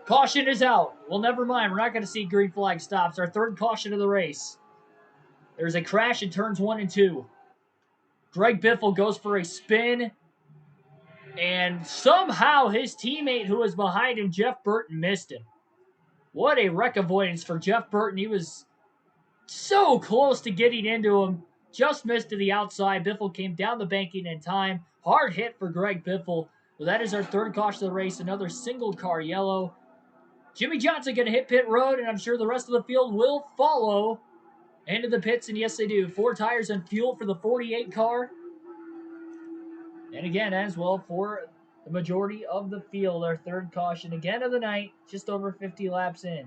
Caution is out. Well, never mind. We're not going to see green flag stops. Our third caution of the race. There's a crash in turns 1 and 2. Greg Biffle goes for a spin, and somehow his teammate who was behind him, Jeff Burton, missed him. What a wreck avoidance for Jeff Burton. He was so close to getting into him. Just missed to the outside. Biffle came down the banking in time. Hard hit for Greg Biffle. Well, that is our third caution of the race. Another single car yellow. Jimmy Johnson going to hit pit road, and I'm sure the rest of the field will follow into the pits, and yes, they do. 4 tires and fuel for the 48 car. And again, as well, for the majority of the field, our third caution again of the night, just over 50 laps in.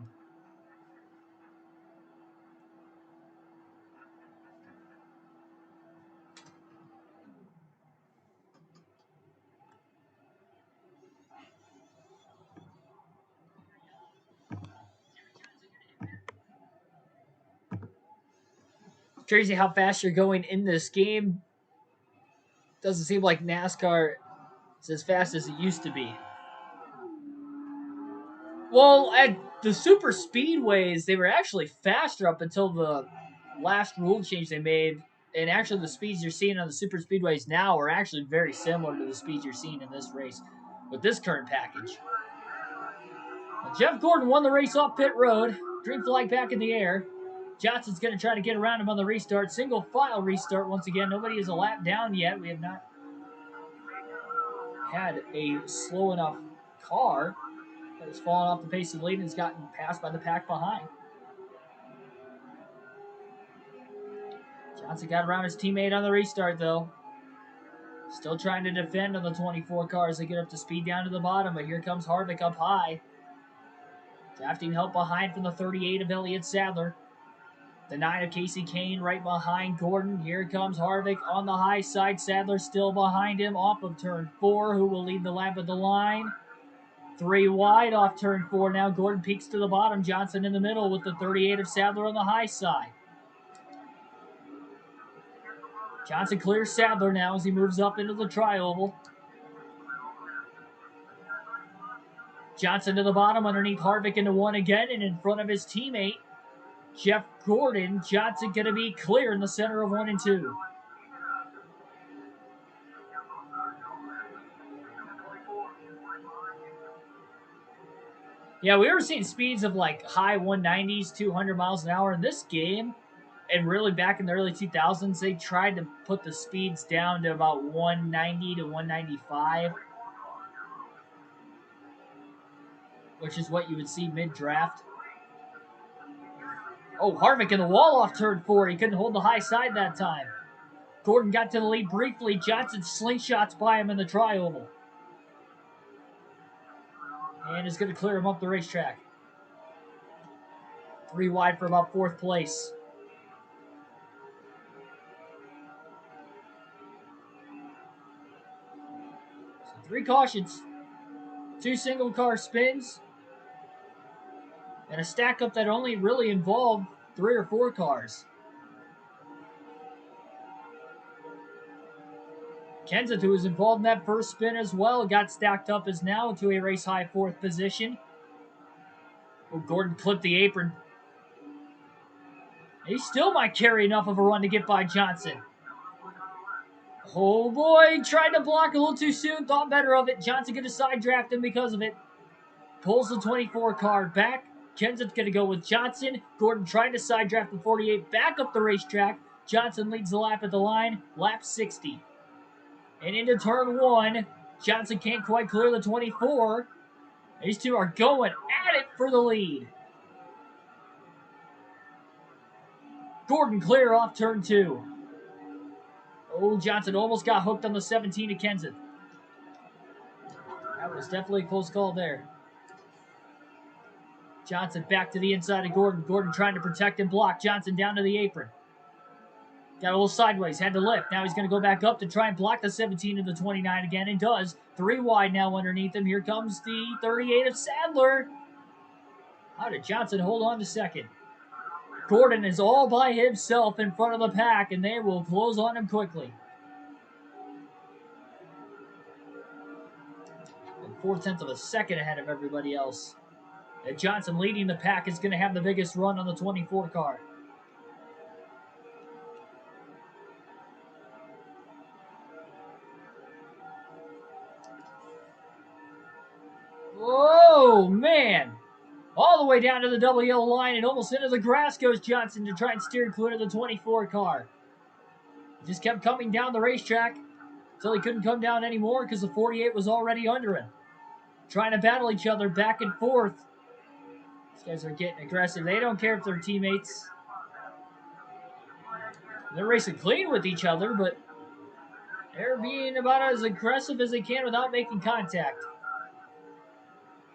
Crazy how fast you're going in this game. Doesn't seem like NASCAR is as fast as it used to be. Well, at the super speedways, they were actually faster up until the last rule change they made. And actually, the speeds you're seeing on the super speedways now are actually very similar to the speeds you're seeing in this race with this current package. Well, Jeff Gordon won the race off pit road. Green flag back in the air. Johnson's going to try to get around him on the restart. Single file restart once again. Nobody is a lap down yet. We have not had a slow enough car that has fallen off the pace of the lead and has gotten passed by the pack behind. Johnson got around his teammate on the restart, though. Still trying to defend on the 24 car as they get up to speed down to the bottom, but here comes Harvick up high. Drafting help behind from the 38 of Elliot Sadler. The 9 of Casey Kane right behind Gordon. Here comes Harvick on the high side. Sadler still behind him off of turn 4. Who will lead the lap at the line? 3 wide off turn 4. Now Gordon peeks to the bottom. Johnson in the middle with the 38 of Sadler on the high side. Johnson clears Sadler now as he moves up into the tri-oval. Johnson to the bottom underneath Harvick into 1 again and in front of his teammate, Jeff Gordon. Johnson going to be clear in the center of 1 and 2. Yeah, we were seeing speeds of like high 190s, 200 miles an hour in this game. And really back in the early 2000s, they tried to put the speeds down to about 190 to 195. Which is what you would see mid-draft. Oh, Harvick in the wall off turn 4. He couldn't hold the high side that time. Gordon got to the lead briefly. Johnson slingshots by him in the tri-oval. And is going to clear him up the racetrack. 3 wide for about 4th place. So 3 cautions. 2 single car spins. And a stack up that only really involved 3 or 4 cars. Kenseth, who was involved in that first spin as well, got stacked up as now to a race high 4th position. Oh, Gordon clipped the apron. He still might carry enough of a run to get by Johnson. Oh boy, tried to block a little too soon, thought better of it. Johnson going to side draft him because of it. Pulls the 24 car back. Kenseth going to go with Johnson. Gordon trying to side draft the 48 back up the racetrack. Johnson leads the lap at the line, lap 60. And into turn 1, Johnson can't quite clear the 24. These two are going at it for the lead. Gordon clear off turn 2. Oh, Johnson almost got hooked on the 17 to Kenseth. That was definitely a close call there. Johnson back to the inside of Gordon. Gordon trying to protect and block. Johnson down to the apron. Got a little sideways, had to lift. Now he's going to go back up to try and block the 17 and the 29 again, and does. 3 wide now underneath him. Here comes the 38 of Sadler. How did Johnson hold on to second? Gordon is all by himself in front of the pack, and they will close on him quickly. And 4/10 of a second ahead of everybody else. And Johnson leading the pack is going to have the biggest run on the 24 car. Oh, man. All the way down to the double yellow line and almost into the grass goes Johnson to try and steer clear to the 24 car. He just kept coming down the racetrack until he couldn't come down anymore because the 48 was already under him. Trying to battle each other back and forth. These guys are getting aggressive. They don't care if they're teammates. They're racing clean with each other, but they're being about as aggressive as they can without making contact.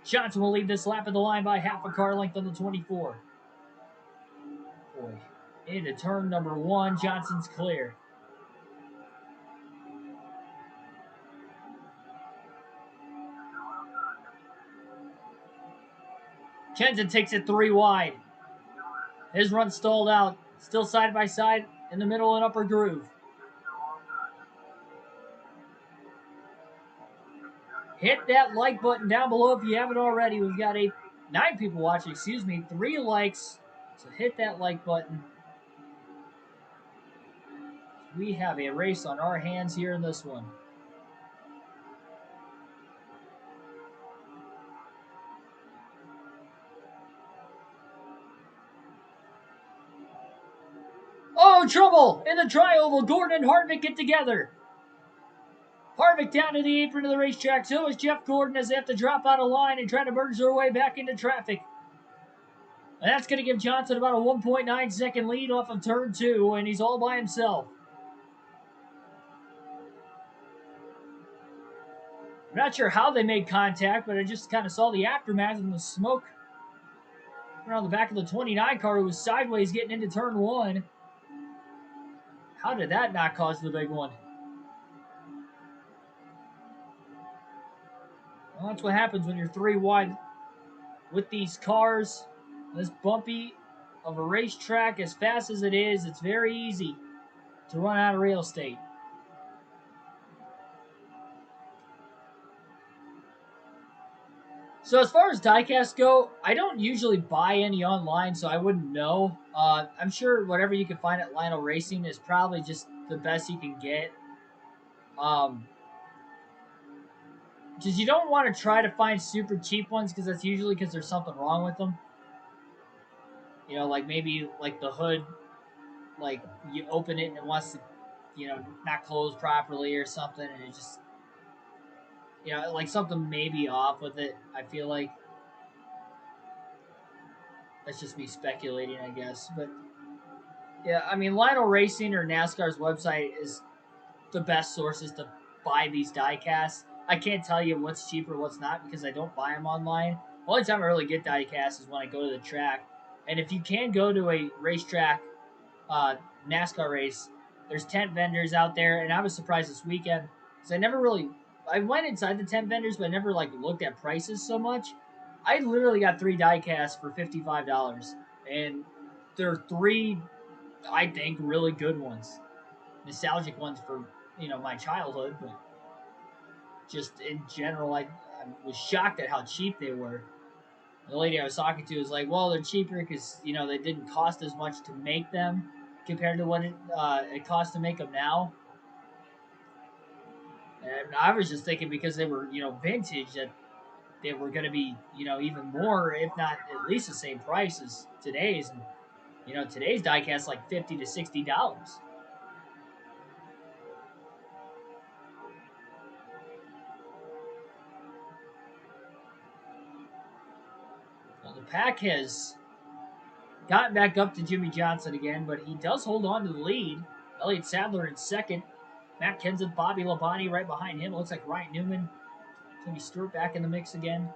Johnson will lead this lap of the line by half a car length on the 24. Boy, into turn number 1, Johnson's clear. Kenseth takes it 3 wide. His run stalled out. Still side by side in the middle and upper groove. Hit that like button down below if you haven't already. We've got 9 people watching, 3 likes. So hit that like button. We have a race on our hands here in this one. Oh, trouble! In the tri-oval, Gordon and Harvick get together. Harvick down to the apron of the racetrack. So is Jeff Gordon as they have to drop out of line and try to merge their way back into traffic. And that's going to give Johnson about a 1.9 second lead off of turn 2, and he's all by himself. I'm not sure how they made contact, but I just kind of saw the aftermath and the smoke around the back of the 29 car who was sideways getting into turn 1. How did that not cause the big one? Well, that's what happens when you're 3 wide with these cars. This bumpy of a racetrack, as fast as it is, it's very easy to run out of real estate. So as far as diecasts go, I don't usually buy any online, so I wouldn't know. I'm sure whatever you can find at Lionel Racing is probably just the best you can get. Because you don't want to try to find super cheap ones, because that's usually because there's something wrong with them. You know, like maybe like the hood, like you open it and it wants to, you know, not close properly or something, and it just, you know, like something may be off with it, I feel like. That's just me speculating, I guess. But, yeah, I mean, Lionel Racing or NASCAR's website is the best sources to buy these diecasts. I can't tell you what's cheap or what's not because I don't buy them online. The only time I really get diecasts is when I go to the track. And if you can go to a racetrack NASCAR race, there's tent vendors out there. And I was surprised this weekend because I went inside the tent vendors, but I never like looked at prices so much. I literally got 3 diecasts for $55, and they're 3, I think, really good ones, nostalgic ones for, you know, my childhood, but just in general, I was shocked at how cheap they were. The lady I was talking to was like, well, they're cheaper because, you know, they didn't cost as much to make them compared to what it costs to make them now. And I was just thinking because they were, you know, vintage, that they were going to be, you know, even more, if not at least the same price as today's. And, you know, today's diecast like $50 to $60. The pack has gotten back up to Jimmy Johnson again, but he does hold on to the lead. Elliot Sadler in second. Matt Kenseth, Bobby Labonte right behind him. It looks like Ryan Newman. Jimmy Stewart back in the mix again.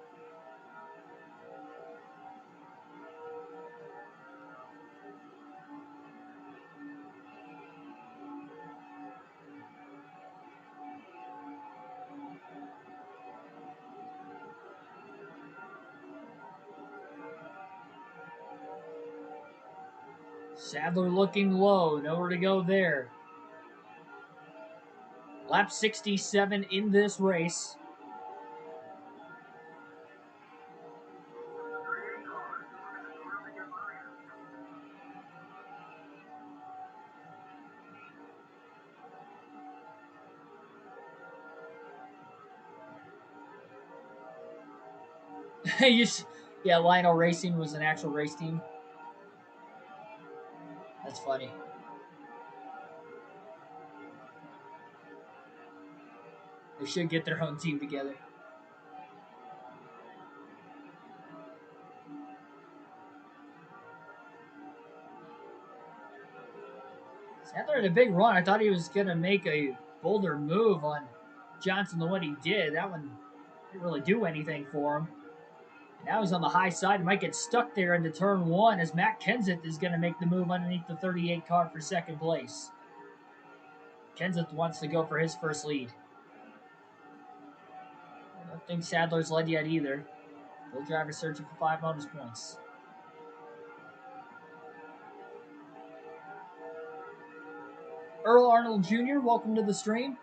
Sadler looking low. Nowhere to go there. Lap 67 in this race. Yeah, Lionel Racing was an actual race team. That's funny. They should get their own team together. Sadler had a big run. I thought he was going to make a bolder move on Johnson than what he did. That one didn't really do anything for him. And now he's on the high side. He might get stuck there into turn one as Matt Kenseth is going to make the move underneath the 38 car for second place. Kenseth wants to go for his first lead. I don't think Sadler's led yet either. Both drivers searching for 5 bonus points. Earnhardt Jr., welcome to the stream.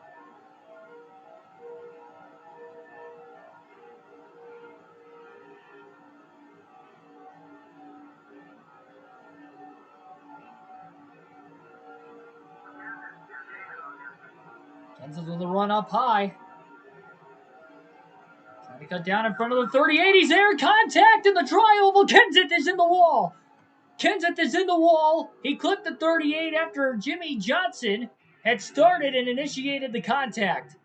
Kenseth with a run up high. Trying to cut down in front of the 38. He's there. Contact in the tri-oval. Kenseth is in the wall. Kenseth is in the wall. He clipped the 38 after Jimmy Johnson had started and initiated the contact.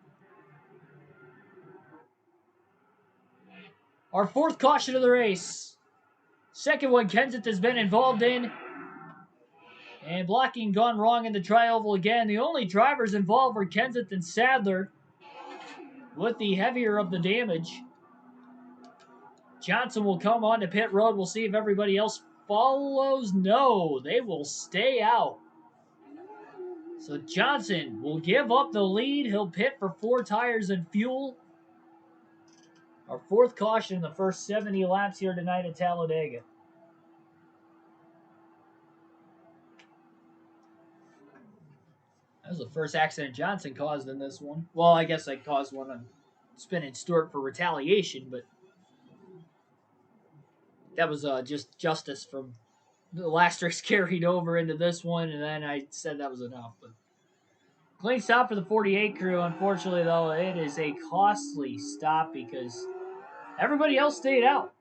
Our fourth caution of the race. Second one Kenseth has been involved in. And blocking gone wrong in the tri-oval again. The only drivers involved were Kenseth and Sadler, with the heavier of the damage. Johnson will come on to pit road. We'll see if everybody else follows. No, they will stay out. So Johnson will give up the lead. He'll pit for 4 tires and fuel. Our fourth caution in the first 70 laps here tonight at Talladega. That was the first accident Johnson caused in this one. Well, I guess I caused one on spinning Stewart for retaliation, but that was just justice from the last race carried over into this one, and then I said that was enough. But clean stop for the 48 crew. Unfortunately, though, it is a costly stop because everybody else stayed out.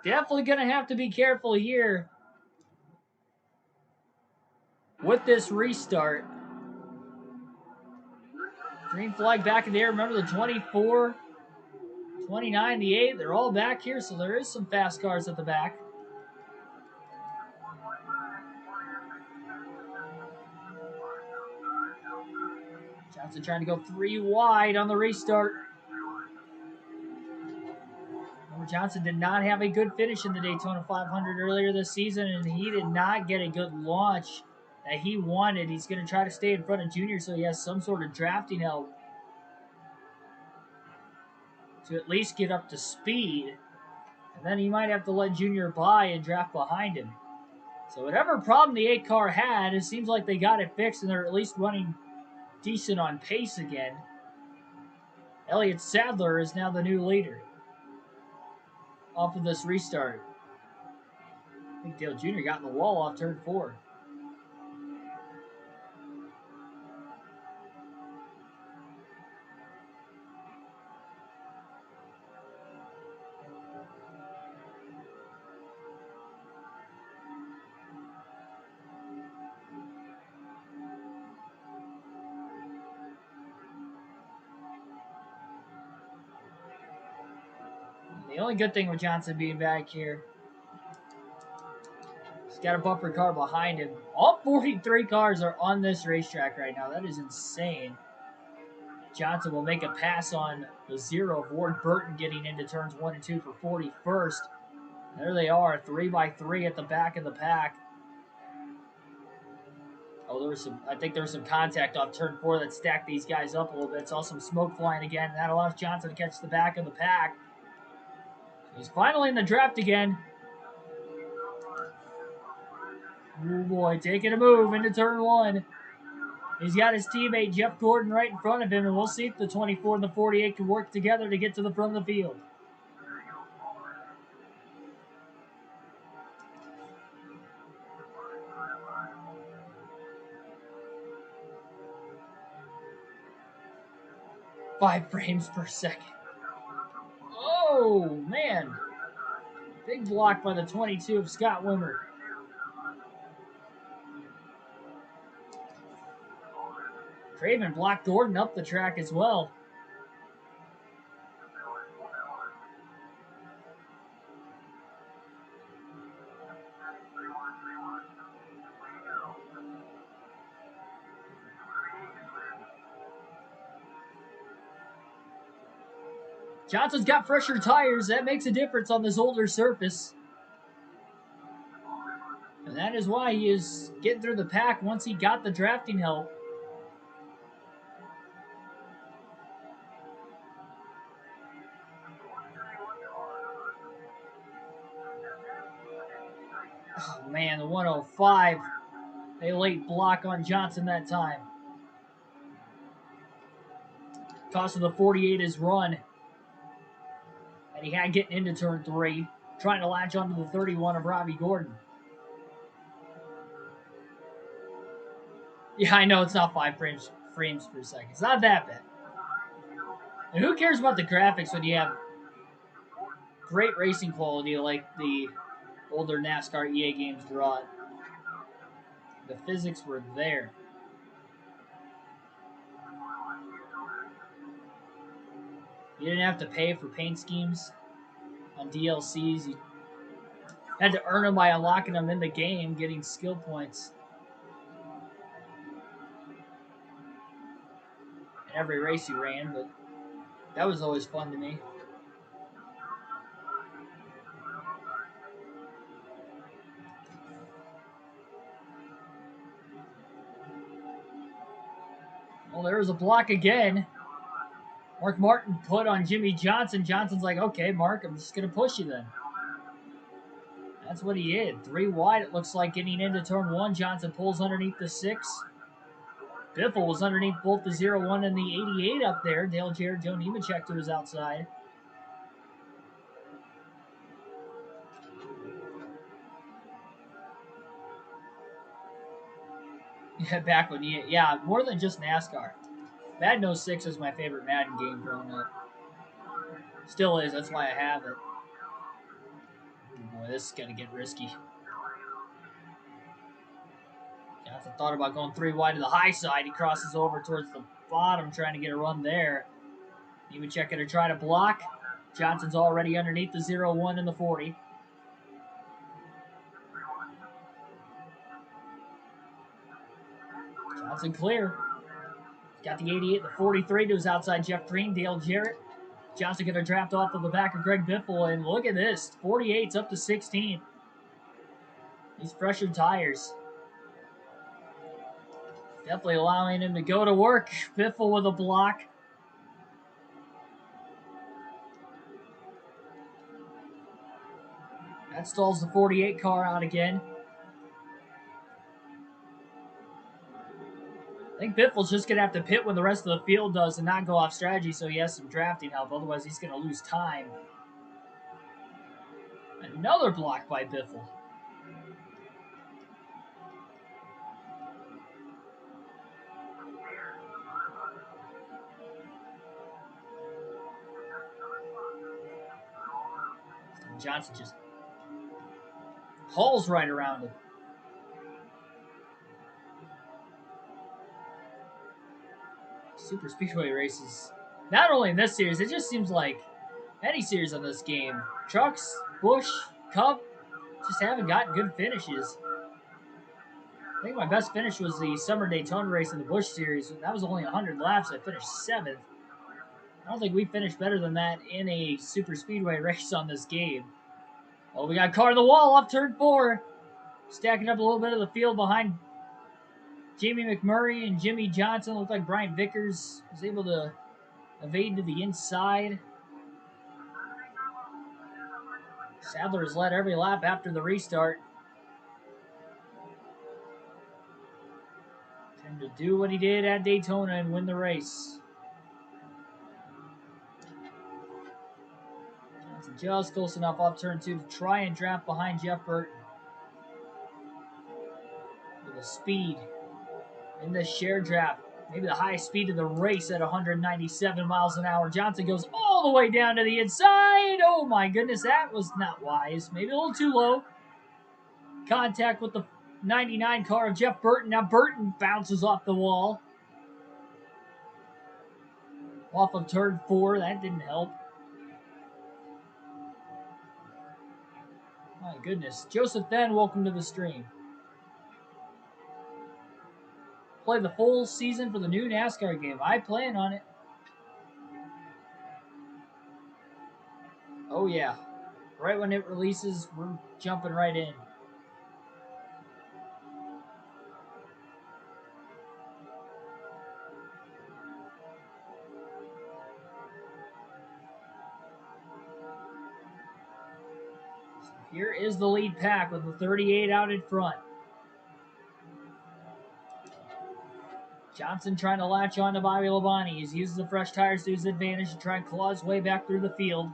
Definitely going to have to be careful here with this restart. Green flag back in the air. Remember the 24, 29, the 8. They're all back here, so there is some fast cars at the back. Johnson trying to go 3 wide on the restart. Remember, Johnson did not have a good finish in the Daytona 500 earlier this season, and he did not get a good launch that he wanted. He's going to try to stay in front of Junior so he has some sort of drafting help to at least get up to speed. And then he might have to let Junior by and draft behind him. So whatever problem the 8 car had, it seems like they got it fixed and they're at least running decent on pace again. Elliot Sadler is now the new leader off of this restart. I think Dale Jr. got in the wall off turn 4. only good thing with Johnson being back here, he's got a bumper car behind him. All 43 cars are on this racetrack right now. That is insane. Johnson will make a pass on the 0 of Ward Burton getting into turns 1 and 2 for 41st. There they are, 3 by 3 at the back of the pack. Oh, I think there was some contact off turn 4 that stacked these guys up a little bit. Saw some smoke flying again. That allows Johnson to catch the back of the pack. He's finally in the draft again. Oh boy, taking a move into turn 1. He's got his teammate Jeff Gordon right in front of him, and we'll see if the 24 and the 48 can work together to get to the front of the field. Five frames per second. Oh, man. Big block by the 22 of Scott Wimmer. Craven blocked Gordon up the track as well. Johnson's got fresher tires. That makes a difference on this older surface. And that is why he is getting through the pack once he got the drafting help. Oh, man, the 105. A late block on Johnson that time. Cost of the 48 is run. And he had getting into turn 3, trying to latch onto the 31 of Robbie Gordon. Yeah, I know it's not 5 frames per second. It's not that bad. And who cares about the graphics when you have great racing quality like the older NASCAR EA games brought? The physics were there. You didn't have to pay for paint schemes on DLCs. You had to earn them by unlocking them in the game, getting skill points. In every race you ran, but that was always fun to me. Well, there was a block again. Mark Martin put on Jimmy Johnson. Johnson's like, okay, Mark, I'm just going to push you then. That's what he did. 3 wide, it looks like, getting into turn 1. Johnson pulls underneath the 6. Biffle was underneath both the 0-1 and the 88 up there. Dale Jarrett, Joe Nemechek to his outside. Yeah, back when yeah, more than just NASCAR. Madden 06 is my favorite Madden game growing up. Still is, that's why I have it. Oh boy, this is going to get risky. Johnson thought about going 3 wide to the high side. He crosses over towards the bottom, trying to get a run there. Nemechek going to try to block. Johnson's already underneath the 0-1 and the 40. Johnson clear. Got the 88, the 43 to his outside Jeff Green, Dale Jarrett. Johnson going to draft off of the back of Greg Biffle, and look at this. 48's up to 16. These fresher tires. Definitely allowing him to go to work. Biffle with a block. That stalls the 48 car out again. I think Biffle's just going to have to pit when the rest of the field does and not go off strategy so he has some drafting help. Otherwise, he's going to lose time. Another block by Biffle. Johnson just hauls right around him. Super Speedway races, not only in this series, it just seems like any series on this game. Trucks, Busch, Cup, just haven't gotten good finishes. I think my best finish was the Summer Daytona race in the Busch Series. That was only 100 laps. I finished 7th. I don't think we finished better than that in a Super Speedway race on this game. Oh, we got car in the wall off turn 4. Stacking up a little bit of the field behind Jamie McMurray and Jimmy Johnson. Looked like Brian Vickers was able to evade to the inside. Sadler has led every lap after the restart. Time to do what he did at Daytona and win the race. Johnson just close enough off turn 2 to try and draft behind Jeff Burton. With a speed in the share draft. Maybe the highest speed of the race at 197 miles an hour. Johnson goes all the way down to the inside. Oh my goodness, that was not wise. Maybe a little too low. Contact with the 99 car of Jeff Burton. Now Burton bounces off the wall. Off of turn 4. That didn't help. My goodness. Joseph Then, welcome to the stream. Play the full season for the new NASCAR game. I plan on it. Oh yeah. Right when it releases, we're jumping right in. Here is the lead pack with the 38 out in front. Johnson trying to latch on to Bobby Labonte. He's using the fresh tires to his advantage to try and claw his way back through the field.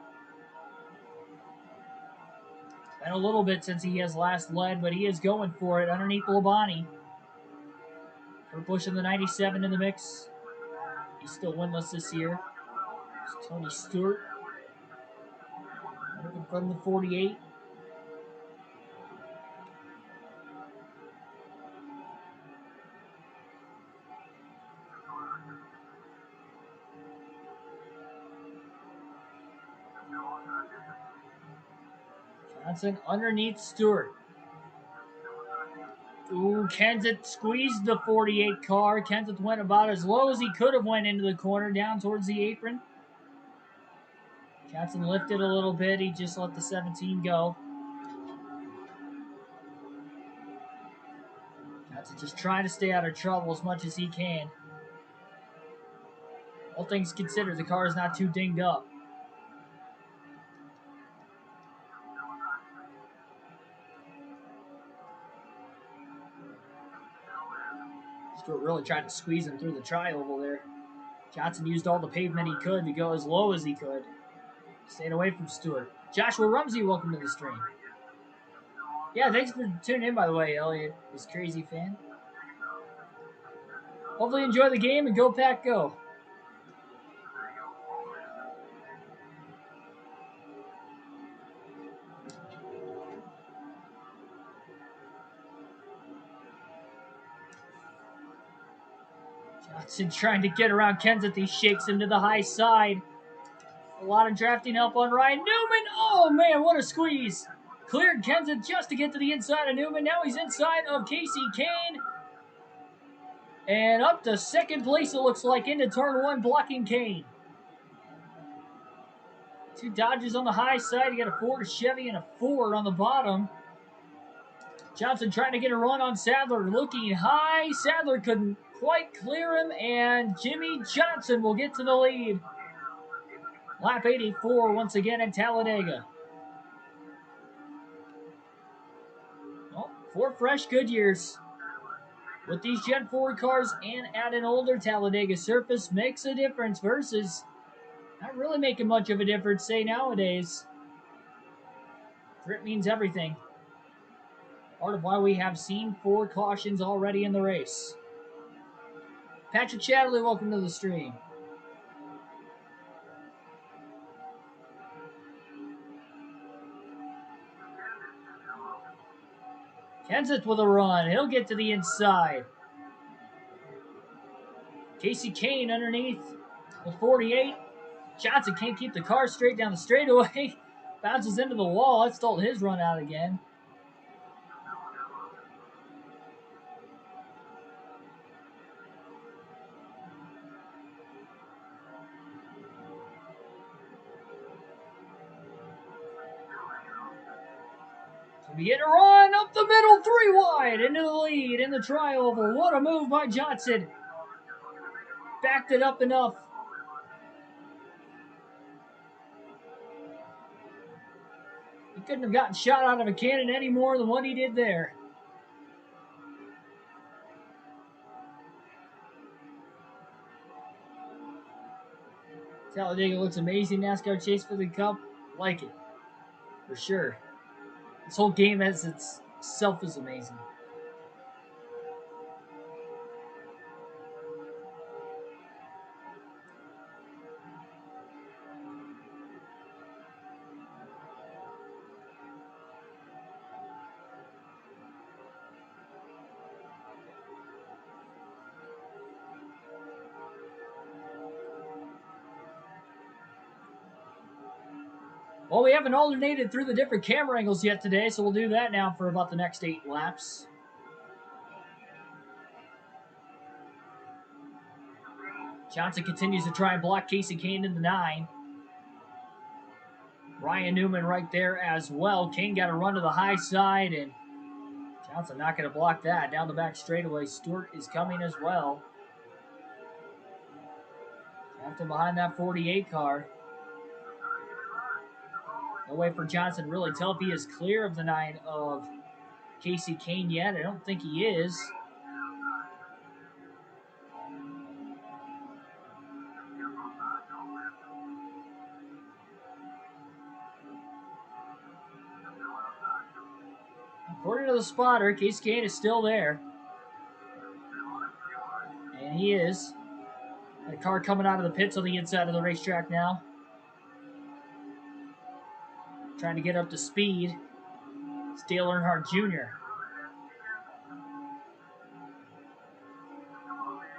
Been a little bit since he has last led, but he is going for it underneath Labonte. We're pushing the 97 in the mix. He's still winless this year. It's Tony Stewart. Looking from the 48. Johnson underneath Stewart. Ooh, Kenseth squeezed the 48 car. Kenseth went about as low as he could have went into the corner, down towards the apron. Johnson lifted a little bit. He just let the 17 go. Johnson just trying to stay out of trouble as much as he can. All things considered, the car is not too dinged up. Stewart really tried to squeeze him through the tri-oval there. Johnson used all the pavement he could to go as low as he could. Staying away from Stewart. Joshua Rumsey, welcome to the stream. Yeah, thanks for tuning in, by the way, Elliot, this crazy fan. Hopefully enjoy the game and go Pack Go. Johnson trying to get around Kenseth. He shakes him to the high side. A lot of drafting help on Ryan Newman. Oh, man, what a squeeze. Cleared Kenseth just to get to the inside of Newman. Now he's inside of Casey Kane. And up to second place, it looks like, into turn 1, blocking Kane. Two Dodges on the high side. You got a Ford, a Chevy, and a Ford on the bottom. Johnson trying to get a run on Sadler. Looking high. Sadler couldn't quite clear him, and Jimmy Johnson will get to the lead. Lap 84 once again at Talladega. Well, 4 fresh Goodyears. With these Gen 4 cars and at an older Talladega surface makes a difference versus not really making much of a difference, say, nowadays. Grip means everything. Part of why we have seen 4 cautions already in the race. Patrick Chatterley, welcome to the stream. Kenseth with a run. He'll get to the inside. Casey Kane underneath the 48. Johnson can't keep the car straight down the straightaway. Bounces into the wall. That stalled his run out again. So we get a run up the middle, 3 wide, into the lead in the tri-oval. What a move by Johnson. Backed it up enough. He couldn't have gotten shot out of a cannon any more than what he did there. Talladega looks amazing. NASCAR chase for the cup. Like it. For sure. This whole game as itself is amazing. Well, we haven't alternated through the different camera angles yet today, so we'll do that now for about the next 8 laps. Johnson continues to try and block Casey Kane in the 9. Ryan Newman right there as well. Kane got a run to the high side, and Johnson not going to block that. Down the back straightaway, Stewart is coming as well. After behind that 48 car. No way for Johnson to really tell if he is clear of the 9 of Casey Kane yet. I don't think he is. According to the spotter, Casey Kane is still there. And he is. A car coming out of the pits on the inside of the racetrack now. Trying to get up to speed. It's Dale Earnhardt Jr.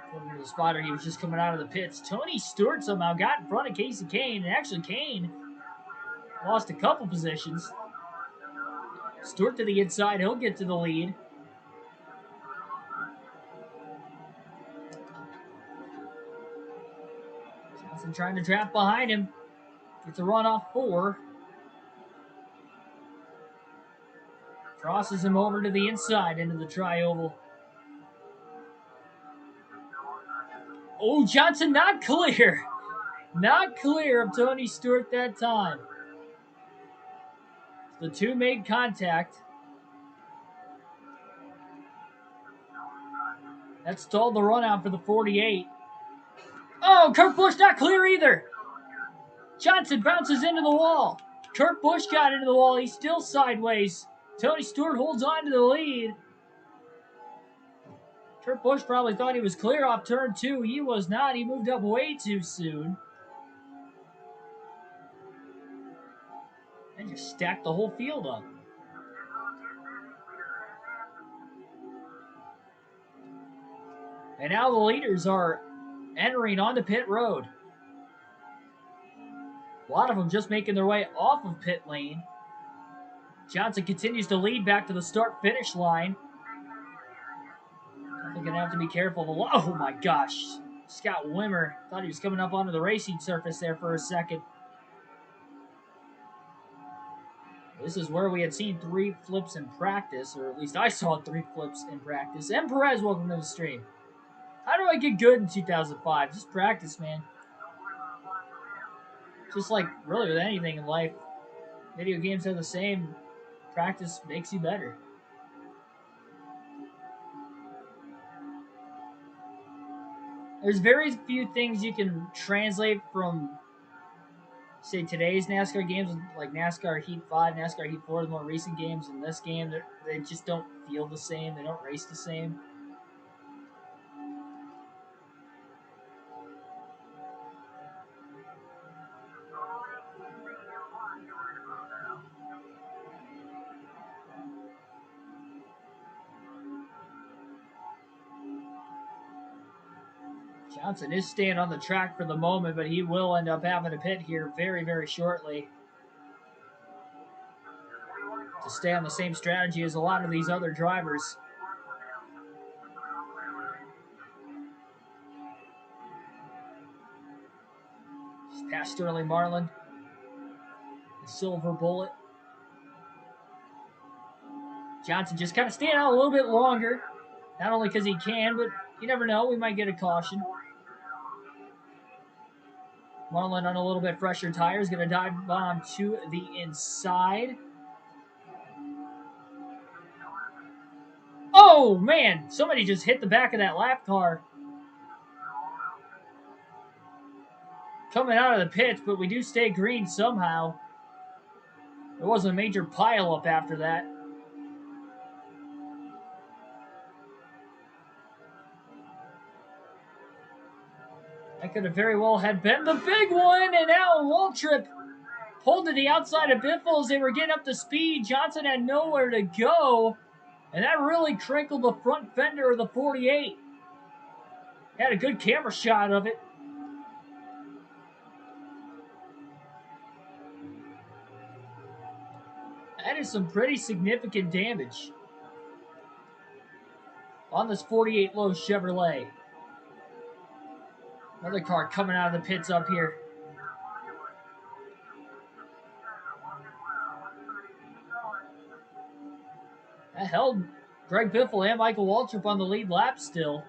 According to the spotter, he was just coming out of the pits. Tony Stewart somehow got in front of Casey Kane, and actually Kane lost a couple positions. Stewart to the inside, he'll get to the lead. Johnson trying to draft behind him. Gets a run off 4. Crosses him over to the inside into the tri-oval. Oh, Johnson not clear. Not clear of Tony Stewart that time. The 2 made contact. That stalled the run out for the 48. Oh, Kurt Busch not clear either. Johnson bounces into the wall. Kurt Busch got into the wall. He's still sideways. Tony Stewart holds on to the lead. Kurt Busch probably thought he was clear off turn 2. He was not. He moved up way too soon. And just stacked the whole field up. And now the leaders are entering onto pit road. A lot of them just making their way off of pit lane. Johnson continues to lead back to the start-finish line. They're going to have to be careful. Oh my gosh. Scott Wimmer thought he was coming up onto the racing surface there for a second. This is where we had seen 3 flips in practice, or at least I saw 3 flips in practice. And Perez, welcome to the stream. How do I get good in 2005? Just practice, man. Just like really with anything in life, video games are the same. Practice makes you better. There's very few things you can translate from, say, today's NASCAR games, like NASCAR Heat 5, NASCAR Heat 4, the more recent games. In this game, they just don't feel the same. They don't race the same. Johnson is staying on the track for the moment, but he will end up having to pit here very, very shortly to stay on the same strategy as a lot of these other drivers. Just past Sterling Marlin, the silver bullet. Johnson just kind of staying out a little bit longer, not only because he can, but you never know, we might get a caution. Marlin on a little bit fresher tires, going to dive bomb to the inside. Oh, man, somebody just hit the back of that lap car. Coming out of the pits, but we do stay green somehow. There wasn't a major pileup after that. That could have very well had been the big one, and now Waltrip pulled to the outside of Biffle as they were getting up to speed. Johnson had nowhere to go, and that really crinkled the front fender of the 48. Had a good camera shot of it. That is some pretty significant damage on this 48 low Chevrolet. Another car coming out of the pits up here. That held Greg Biffle and Michael Waltrip on the lead lap still.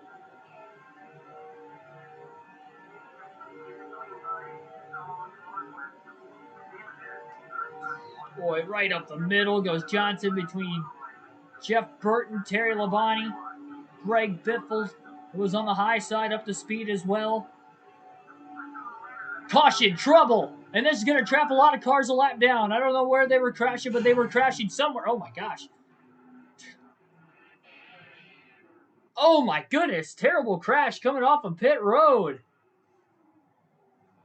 Boy, right up the middle goes Johnson between Jeff Burton, Terry Labonte, Greg Biffle, who was on the high side, up to speed as well. Caution, trouble! And this is going to trap a lot of cars a lap down. I don't know where they were crashing, but they were crashing somewhere. Oh my gosh. Oh my goodness, terrible crash coming off of pit road.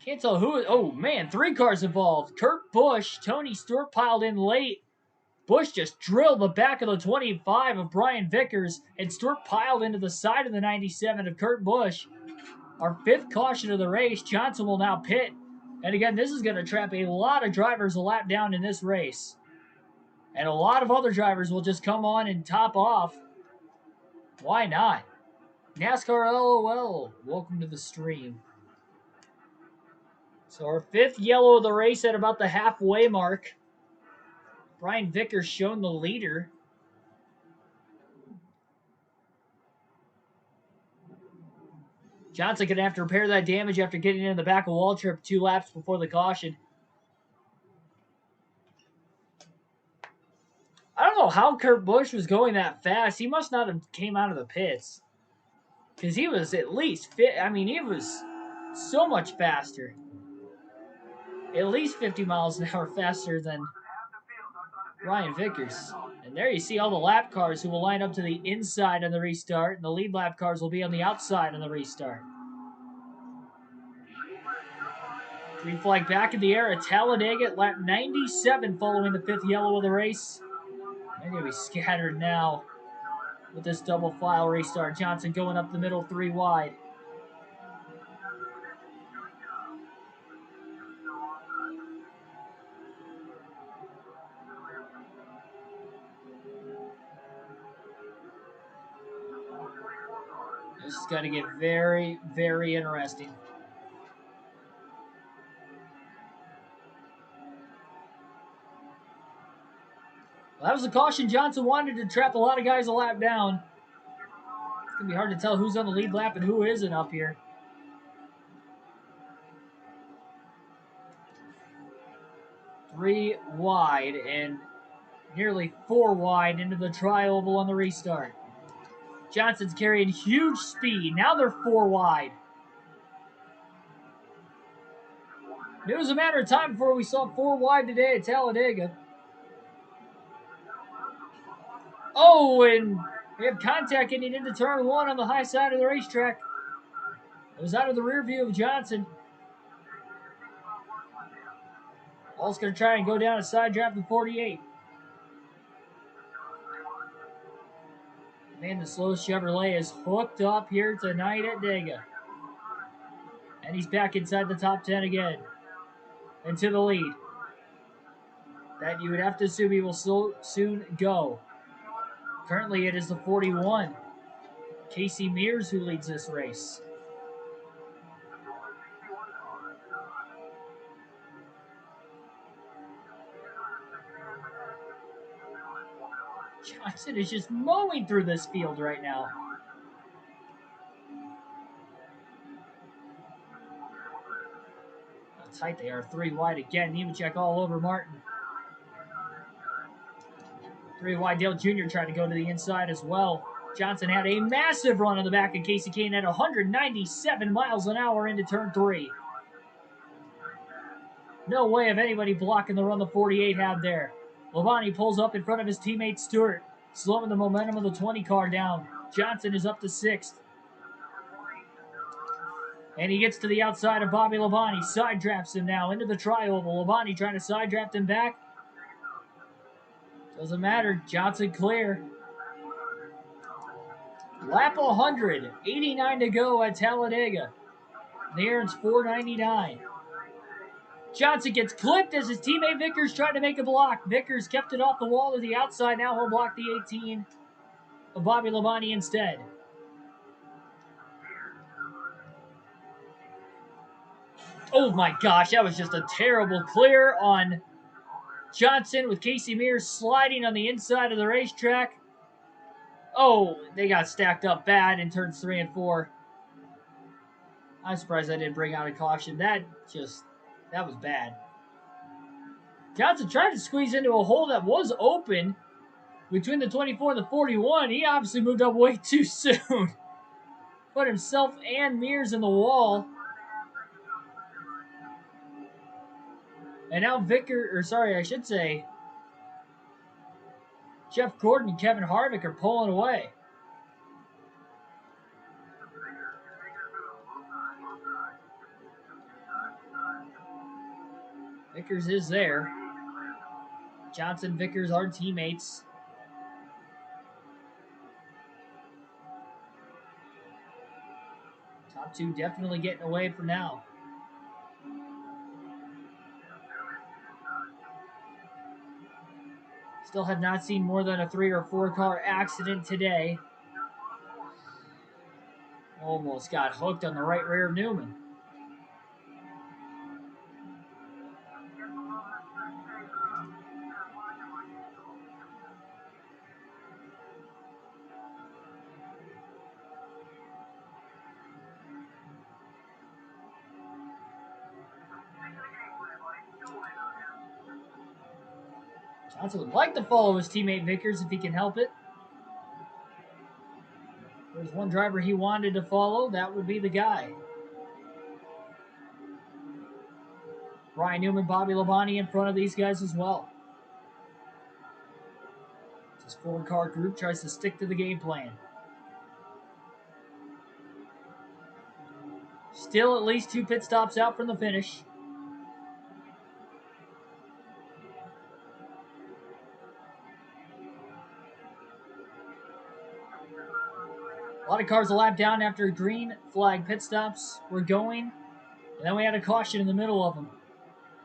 Can't tell who. Oh man, 3 cars involved. Kurt Busch, Tony Stewart piled in late. Busch just drilled the back of the 25 of Brian Vickers, and Stewart piled into the side of the 97 of Kurt Busch. Our 5th caution of the race. Johnson will now pit. And again, this is going to trap a lot of drivers a lap down in this race. And a lot of other drivers will just come on and top off. Why not? NASCAR LOL, welcome to the stream. So our 5th yellow of the race at about the halfway mark. Brian Vickers shown the leader. Johnson going to have to repair that damage after getting in the back of Waltrip 2 laps before the caution. I don't know how Kurt Busch was going that fast. He must not have came out of the pits. Because he was at least fit. I mean, he was so much faster. At least 50 miles an hour faster than Ryan Vickers. And there you see all the lap cars who will line up to the inside on the restart, and the lead lap cars will be on the outside on the restart. Green flag back in the air at Talladega at lap 97 following the 5th yellow of the race. They're going to be scattered now with this double file restart. Johnson going up the middle 3 wide. This is going to get very, very interesting. Well, that was the caution Johnson wanted to trap a lot of guys a lap down. It's going to be hard to tell who's on the lead lap and who isn't up here. Three wide and nearly 4 wide into the tri-oval on the restart. Johnson's carrying huge speed. Now they're 4 wide. It was a matter of time before we saw 4 wide today at Talladega. Oh, and we have contact getting into turn 1 on the high side of the racetrack. It was out of the rear view of Johnson. All's going to try and go down a side draft of 48. Man, the slow Chevrolet is hooked up here tonight at Dega. And he's back inside the top 10 again. Into the lead. That you would have to assume he will soon go. Currently, it is the 41. Casey Mears who leads this race. Johnson is just mowing through this field right now. How tight they are. 3 wide again. Nemechek all over Martin. 3 wide. Dale Jr. trying to go to the inside as well. Johnson had a massive run on the back of Casey Kane at 197 miles an hour into turn 3. No way of anybody blocking the run the 48 had there. Labonte pulls up in front of his teammate Stewart, slowing the momentum of the 20 car down. Johnson is up to 6th. And he gets to the outside of Bobby Labonte. Side drafts him now into the tri-oval. Labonte trying to side draft him back. Doesn't matter. Johnson clear. Lap 100. 89 to go at Talladega. The Aaron's 499. Johnson gets clipped as his teammate Vickers tried to make a block. Vickers kept it off the wall to the outside. Now he'll block the 18 of Bobby Labonte instead. Oh my gosh, that was just a terrible clear on Johnson with Casey Mears sliding on the inside of the racetrack. Oh, they got stacked up bad in turns 3 and 4. I'm surprised I didn't bring out a caution. That was bad. Johnson tried to squeeze into a hole that was open between the 24 and the 41. He obviously moved up way too soon. Put himself and Mears in the wall. And now Jeff Gordon and Kevin Harvick are pulling away. Vickers is there. Johnson, Vickers are teammates. Top 2 definitely getting away for now. Still have not seen more than a 3 or 4 car accident today. Almost got hooked on the right rear of Newman. Johnson would like to follow his teammate Vickers if he can help it. There's one driver he wanted to follow, that would be the guy. Ryan Newman, Bobby Labonte in front of these guys as well. This 4-car group tries to stick to the game plan. Still at least 2 pit stops out from the finish. A lot of cars a lap down after green flag pit stops were going. And then we had a caution in the middle of them.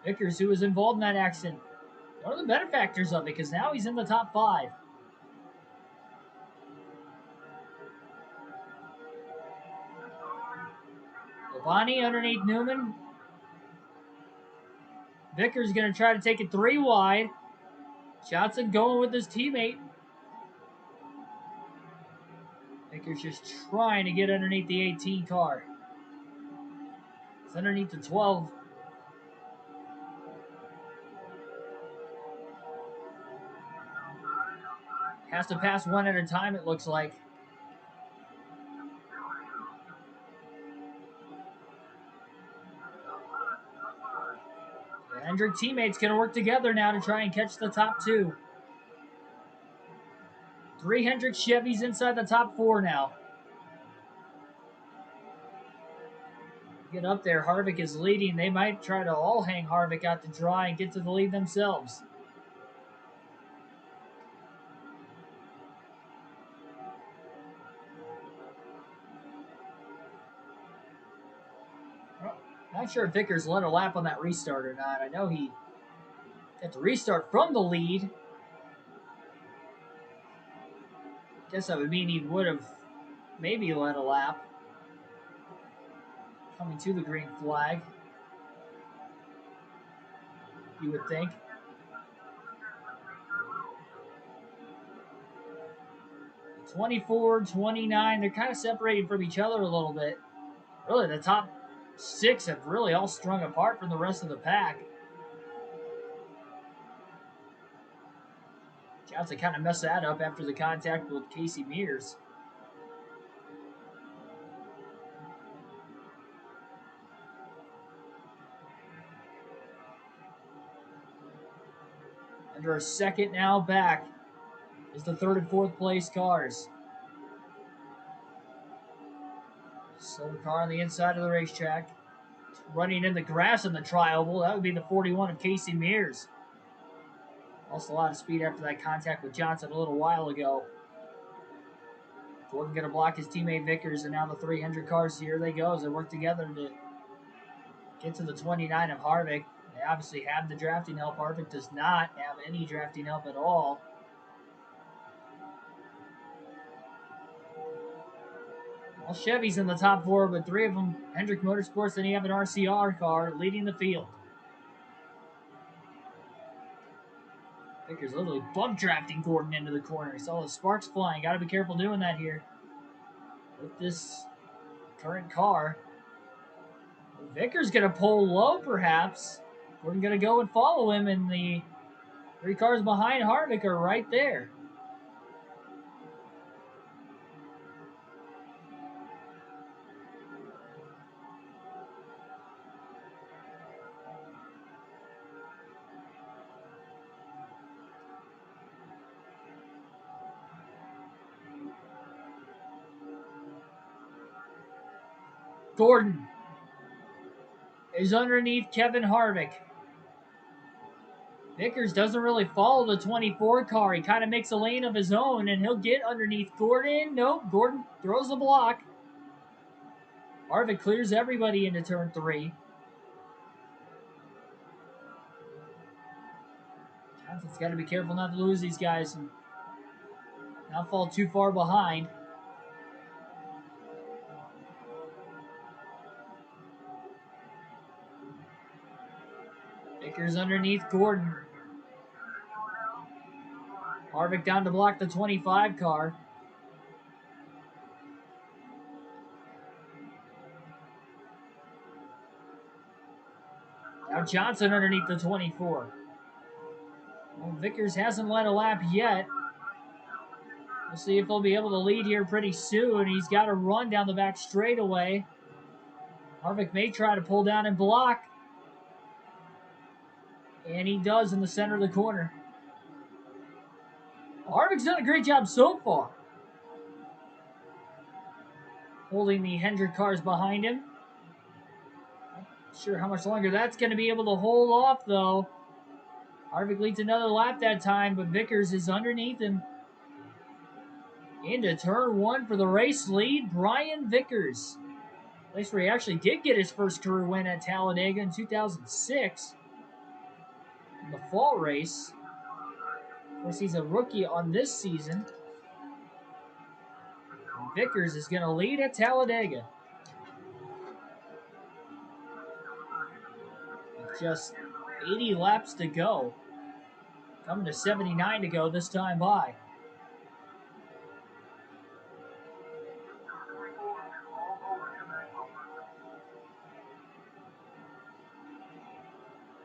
Vickers, who was involved in that accident, one of the benefactors of it, because now he's in the top 5. Labonte underneath Newman. Vickers going to try to take it 3 wide. Johnson going with his teammate. Vickers just trying to get underneath the 18 car. It's underneath the 12. Has to pass one at a time, it looks like. The Hendrick teammates going to work together now to try and catch the top 2. 3 Hendrick Chevys inside the top 4 now. Get up there. Harvick is leading. They might try to all hang Harvick out to dry and get to the lead themselves. Well, not sure if Vickers led a lap on that restart or not. I know he got the restart from the lead. Guess that would mean he would have maybe led a lap. Coming to the green flag, you would think. 24, 29, they're kind of separating from each other a little bit. Really, the top 6 have really all strung apart from the rest of the pack. Johnson kind of messed that up after the contact with Casey Mears. Under a second now back is the 3rd and 4th place cars. Slow car on the inside of the racetrack. Running in the grass in the tri-oval. That would be the 41 of Casey Mears. Lost a lot of speed after that contact with Johnson a little while ago. Gordon going to block his teammate Vickers, and now the 300 cars, here they go as they work together to get to the 29 of Harvick. They obviously have the drafting help. Harvick does not have any drafting help at all. All Chevys in the top 4, but 3 of them Hendrick Motorsports, then you have an RCR car leading the field. Vickers literally bump drafting Gordon into the corner. He saw the sparks flying. Got to be careful doing that here with this current car. Vickers going to pull low, perhaps. Gordon going to go and follow him, and the 3 cars behind Harvick are right there. Gordon is underneath Kevin Harvick. Vickers doesn't really follow the 24 car. He kind of makes a lane of his own, and he'll get underneath Gordon. Nope, Gordon throws the block. Harvick clears everybody into turn 3. Johnson's got to be careful not to lose these guys and not fall too far behind. Vickers underneath Gordon. Harvick down to block the 25 car. Now Johnson underneath the 24. Well, Vickers hasn't led a lap yet. We'll see if he'll be able to lead here pretty soon. He's got to run down the back straightaway. Harvick may try to pull down and block. And he does in the center of the corner. Harvick's done a great job so far. Holding the Hendrick cars behind him. Not sure how much longer that's going to be able to hold off, though. Harvick leads another lap that time, but Vickers is underneath him. Into turn 1 for the race lead, Brian Vickers. Place where he actually did get his first career win at Talladega in 2006. In the fall race. Of course, he's a rookie on this season. And Vickers is going to lead at Talladega. With just 80 laps to go. Coming to 79 to go this time by.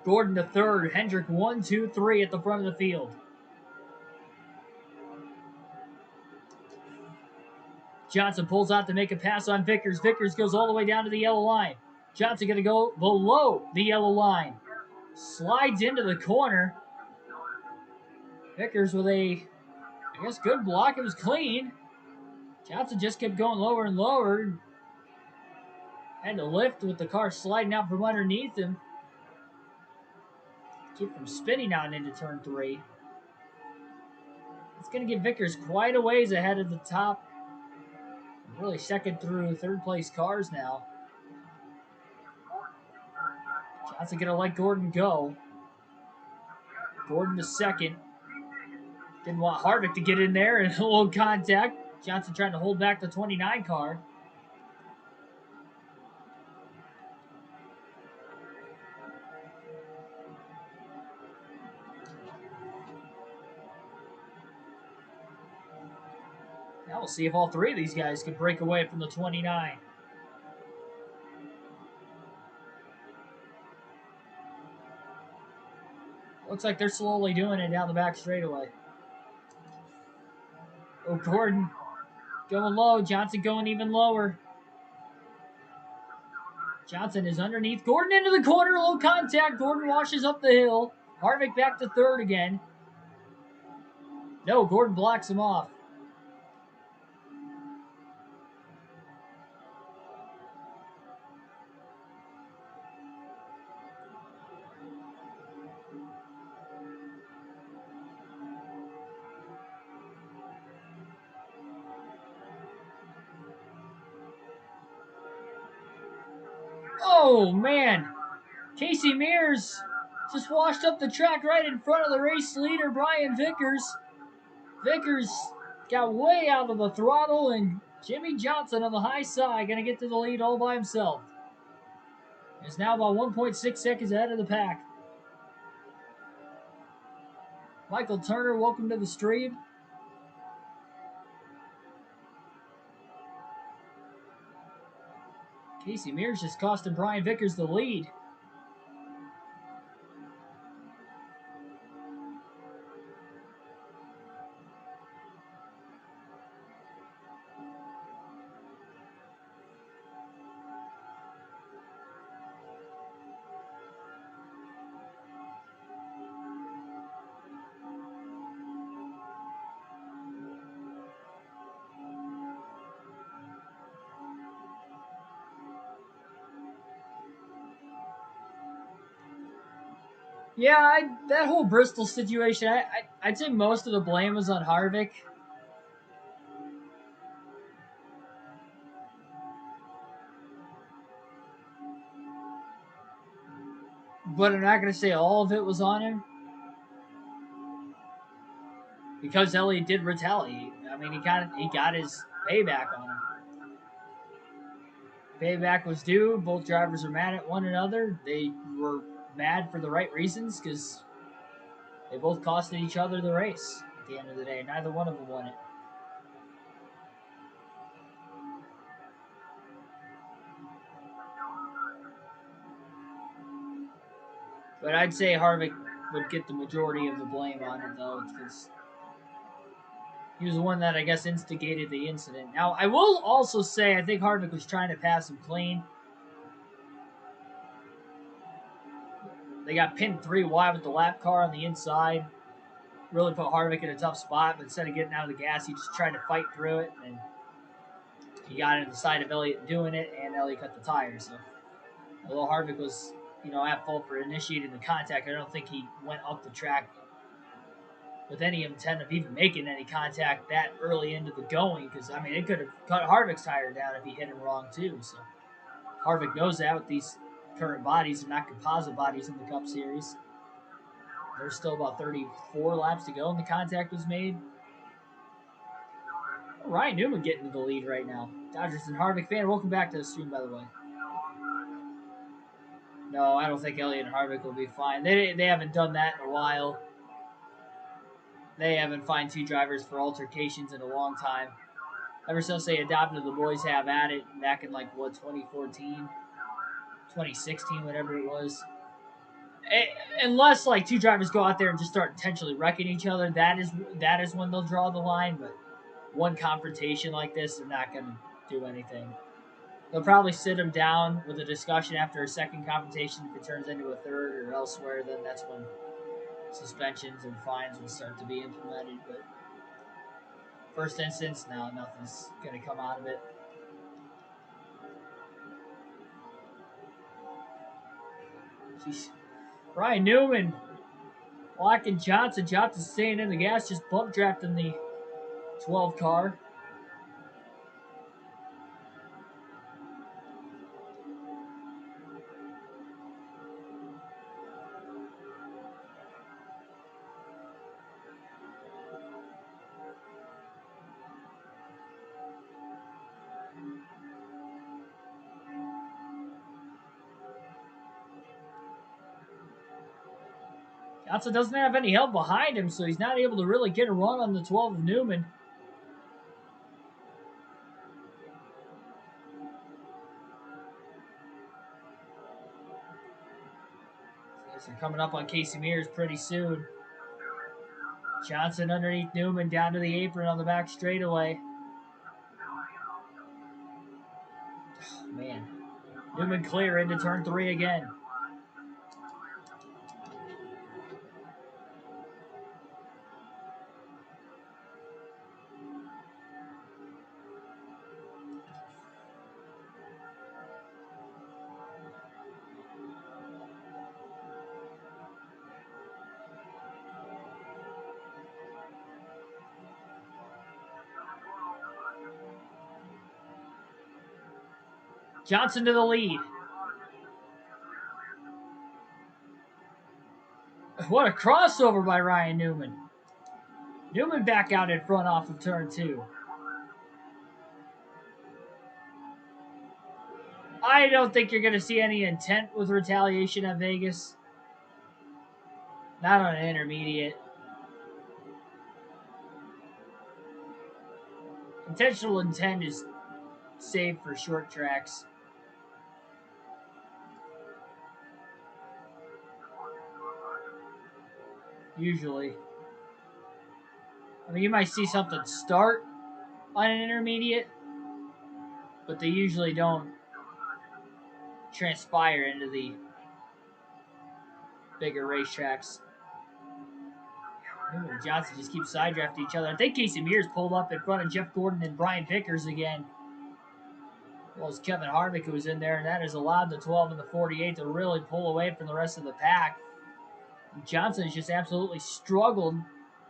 Gordon to 3rd. Hendrick 1, 2, 3 at the front of the field. Johnson pulls out to make a pass on Vickers. Vickers goes all the way down to the yellow line. Johnson going to go below the yellow line. Slides into the corner. Vickers with a, I guess, good block. It was clean. Johnson just kept going lower and lower. Had to lift with the car sliding out from underneath him. Keep from spinning out into turn 3. It's going to get Vickers quite a ways ahead of the top. Really 2nd through 3rd place cars now. Johnson going to let Gordon go. Gordon to second. Didn't want Harvick to get in there and a little contact. Johnson trying to hold back the 29 car. Now we'll see if all three of these guys can break away from the 29. Looks like they're slowly doing it down the back straightaway. Oh, Gordon going low. Johnson going even lower. Johnson is underneath. Gordon into the corner. Low contact. Gordon washes up the hill. Harvick back to third again. No, Gordon blocks him off. Oh, man. Casey Mears just washed up the track right in front of the race leader, Brian Vickers. Vickers got way out of the throttle, and Jimmy Johnson on the high side going to get to the lead all by himself. He's now about 1.6 seconds ahead of the pack. Michael Turner, welcome to the stream. Casey Mears just costing Brian Vickers the lead. Yeah, that whole Bristol situation, I'd say most of the blame was on Harvick. But I'm not going to say all of it was on him. Because Elliot did retaliate. I mean, he got his payback on him. Payback was due. Both drivers were mad at one another. They were mad for the right reasons because they both costed each other the race at the end of the day. Neither one of them won it. But I'd say Harvick would get the majority of the blame on it, though, because he was the one that, I guess, instigated the incident. Now, I will also say I think Harvick was trying to pass him clean. They got pinned 3 wide with the lap car on the inside. Really put Harvick in a tough spot, but instead of getting out of the gas, he just tried to fight through it, and he got into the side of Elliott doing it, and Elliott cut the tire. So, although Harvick was, at fault for initiating the contact, I don't think he went up the track with any intent of even making any contact that early into the going, because, I mean, it could have cut Harvick's tire down if he hit him wrong, too. So, Harvick knows that with these current bodies and not composite bodies in the Cup Series. There's still about 34 laps to go, and the contact was made. Ryan Newman getting to the lead right now. Dodgers and Harvick fan, welcome back to the stream, by the way. No, I don't think Elliott and Harvick will be fine. They haven't done that in a while. They haven't fined 2 drivers for altercations in a long time. Ever since they adopted the boys have at it back in 2014, 2016, whatever it was. Unless 2 drivers go out there and just start intentionally wrecking each other, that is when they'll draw the line. But one confrontation like this, they're not going to do anything. They'll probably sit them down with a discussion after a second confrontation. If it turns into a third or elsewhere, then that's when suspensions and fines will start to be implemented. But first instance, no, nothing's going to come out of it. Jeez. Ryan Newman blocking Johnson. Johnson staying in the gas, just bump drafting the 12 car. Johnson doesn't have any help behind him, so he's not able to really get a run on the 12 of Newman. So coming up on Casey Mears pretty soon. Johnson underneath Newman, down to the apron on the back straightaway. Oh, man. Newman clear into turn 3 again. Johnson to the lead. What a crossover by Ryan Newman. Newman back out in front off of turn 2. I don't think you're going to see any intent with retaliation at Vegas. Not on an intermediate. Intentional intent is saved for short tracks. Usually. I mean, you might see something start on an intermediate, but they usually don't transpire into the bigger racetracks. Newman and Johnson just keep side drafting each other. I think Casey Mears pulled up in front of Jeff Gordon and Brian Vickers again. Well, it's Kevin Harvick who was in there, and that has allowed the 12 and the 48 to really pull away from the rest of the pack. Johnson has just absolutely struggled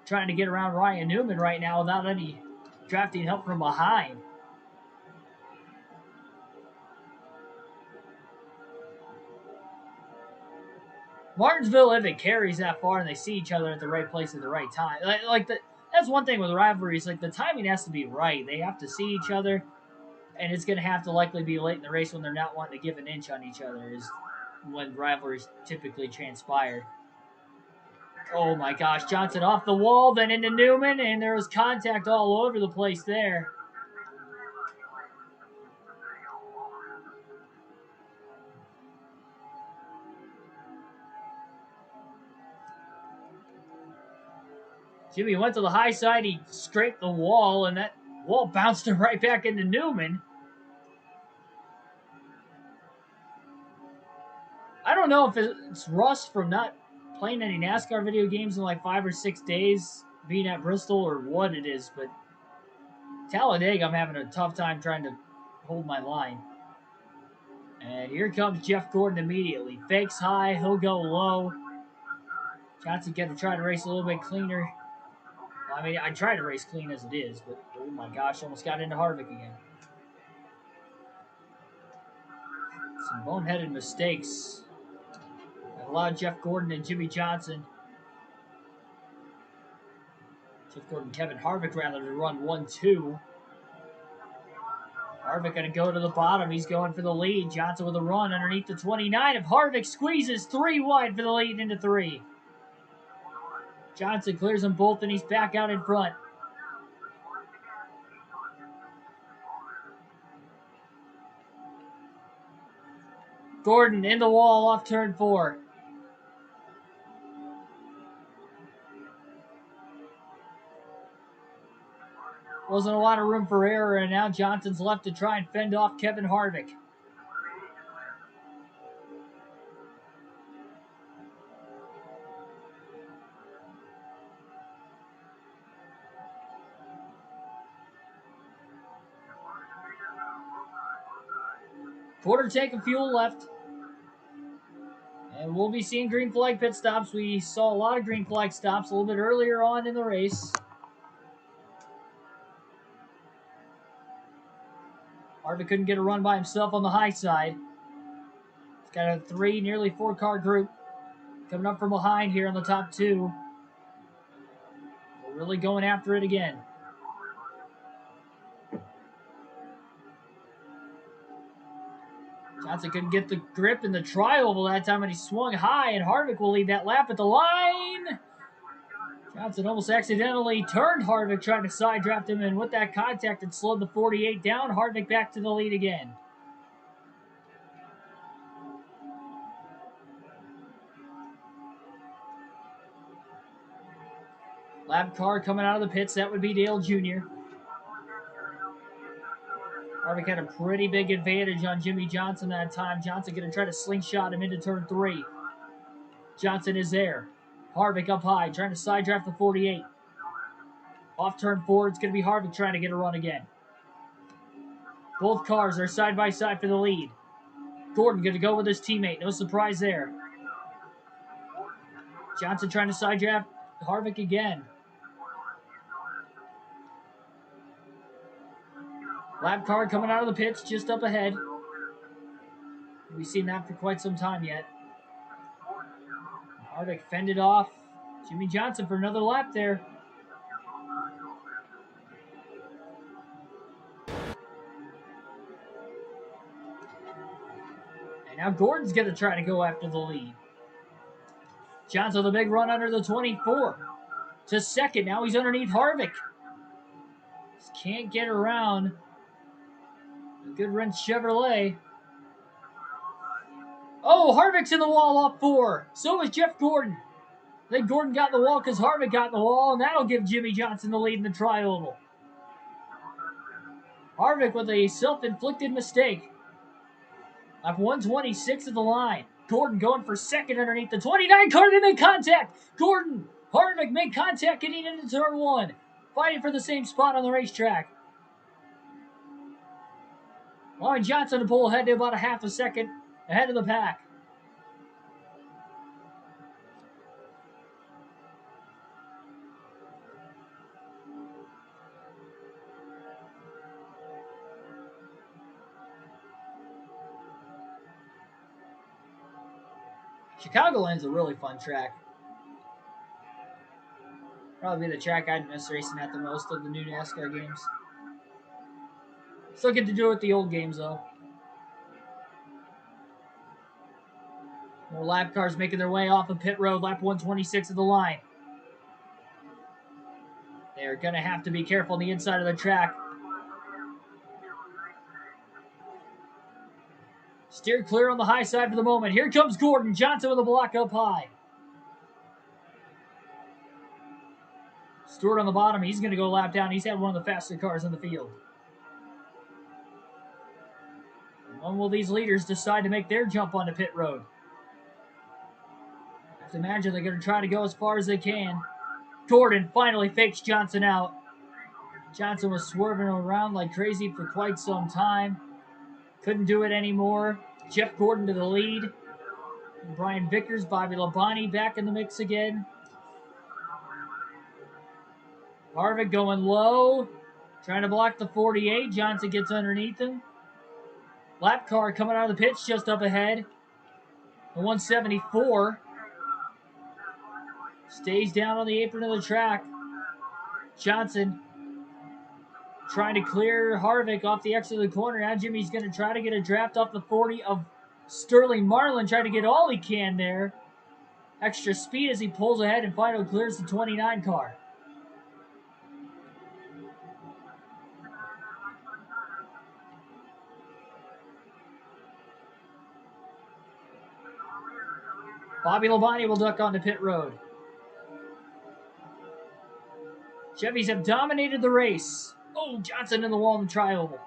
trying to get around Ryan Newman right now without any drafting help from behind. Martinsville, if it carries that far and they see each other at the right place at the right time, that's one thing with rivalries. Like, the timing has to be right. They have to see each other, and it's going to have to likely be late in the race when they're not wanting to give an inch on each other, is when rivalries typically transpire. Oh my gosh, Johnson off the wall, then into Newman, and there was contact all over the place there. Jimmy went to the high side, he scraped the wall, and that wall bounced him right back into Newman. I don't know if it's rust from not playing any NASCAR video games in like 5 or 6 days, being at Bristol, or what it is, but Talladega, I'm having a tough time trying to hold my line. And here comes Jeff Gordon immediately. Fakes high, he'll go low. Johnson got to try to race a little bit cleaner. Well, I mean, I try to race clean as it is, but oh my gosh, almost got into Harvick again. Some boneheaded mistakes that allowed Jeff Gordon and Jimmy Johnson, Jeff Gordon, Kevin Harvick rather, to run 1-2. Harvick going to go to the bottom. He's going for the lead. Johnson with a run underneath the 29 of Harvick. Squeezes 3 wide for the lead into 3. Johnson clears them both, and he's back out in front. Gordon in the wall off turn 4. Wasn't a lot of room for error, and now Johnson's left to try and fend off Kevin Harvick. Quarter tank of fuel left. And we'll be seeing green flag pit stops. We saw a lot of green flag stops a little bit earlier on in the race. Harvick couldn't get a run by himself on the high side. He's got a 3, nearly 4-car group coming up from behind here on the top 2. We're really going after it again. Johnson couldn't get the grip in the tri-oval that time, and he swung high, and Harvick will lead that lap at the line. Johnson almost accidentally turned Harvick, trying to side draft him, and with that contact, it slowed the 48 down. Harvick back to the lead again. Lap car coming out of the pits, that would be Dale Jr. Harvick had a pretty big advantage on Jimmy Johnson that time. Johnson going to try to slingshot him into turn 3. Johnson is there. Harvick up high, trying to side draft the 48. Off turn 4, it's going to be Harvick trying to get a run again. Both cars are side by side for the lead. Gordon going to go with his teammate. No surprise there. Johnson trying to side draft Harvick again. Lap car coming out of the pits just up ahead. We've seen that for quite some time yet. Harvick fended off Jimmy Johnson for another lap there. And now Gordon's going to try to go after the lead. Johnson with a big run under the 24 to second. Now he's underneath Harvick. Just can't get around a good wrench Chevrolet. Oh, Harvick's in the wall off 4. So is Jeff Gordon. I think Gordon got in the wall because Harvick got in the wall, and that'll give Jimmy Johnson the lead in the tri-oval. Harvick with a self-inflicted mistake. Lap 126 at the line. Gordon going for second underneath the 29 car to make contact. Gordon, Harvick make contact getting into turn 1. Fighting for the same spot on the racetrack. Allowing Johnson to pull ahead to about a half a second ahead of the pack. Chicagoland's a really fun track. Probably the track I'd miss racing at the most of the new NASCAR games. Still get to do it with the old games, though. More lap cars making their way off of pit road, lap 126 of the line. They're going to have to be careful on the inside of the track. Steer clear on the high side for the moment. Here comes Gordon. Johnson with a block up high. Stewart on the bottom. He's going to go lap down. He's had one of the faster cars in the field. When will these leaders decide to make their jump onto pit road? I have to imagine they're going to try to go as far as they can. Gordon finally fakes Johnson out. Johnson was swerving around like crazy for quite some time. Couldn't do it anymore. Jeff Gordon to the lead. Brian Vickers, Bobby Labonte back in the mix again. Harvick going low. Trying to block the 48. Johnson gets underneath him. Lap car coming out of the pits just up ahead. The 174. Stays down on the apron of the track. Johnson trying to clear Harvick off the exit of the corner. Now Jimmy's going to try to get a draft off the 40 of Sterling Marlin. Trying to get all he can there. Extra speed as he pulls ahead and finally clears the 29 car. Bobby Labonte will duck onto pit road. Chevys have dominated the race. Oh, Johnson in the wall in the tri-oval.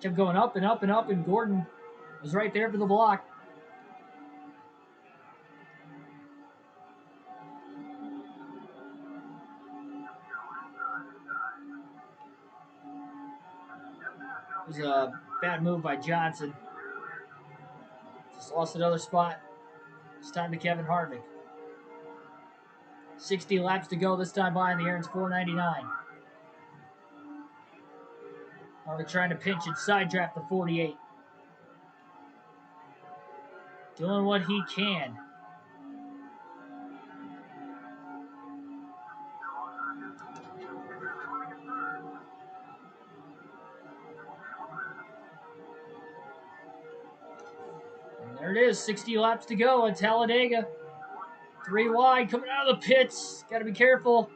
Kept going up and up and up, and Gordon was right there for the block. It was a bad move by Johnson. Just lost another spot. It's time to Kevin Harvick. 60 laps to go this time by in the Aaron's 499. Harvick trying to pinch and side draft the 48. Doing what he can. There it is, 60 laps to go at Talladega. 3 wide coming out of the pits. Got to be careful.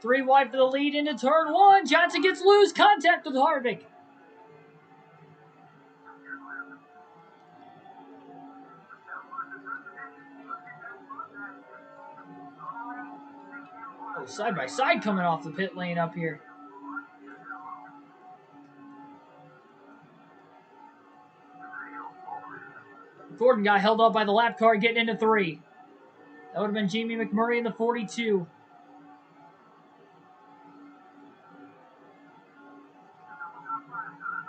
3 wide for the lead into turn 1. Johnson gets loose. Contact with Harvick. Oh, side by side coming off the pit lane up here. Gordon got held up by the lap car getting into 3. That would have been Jamie McMurray in the 42.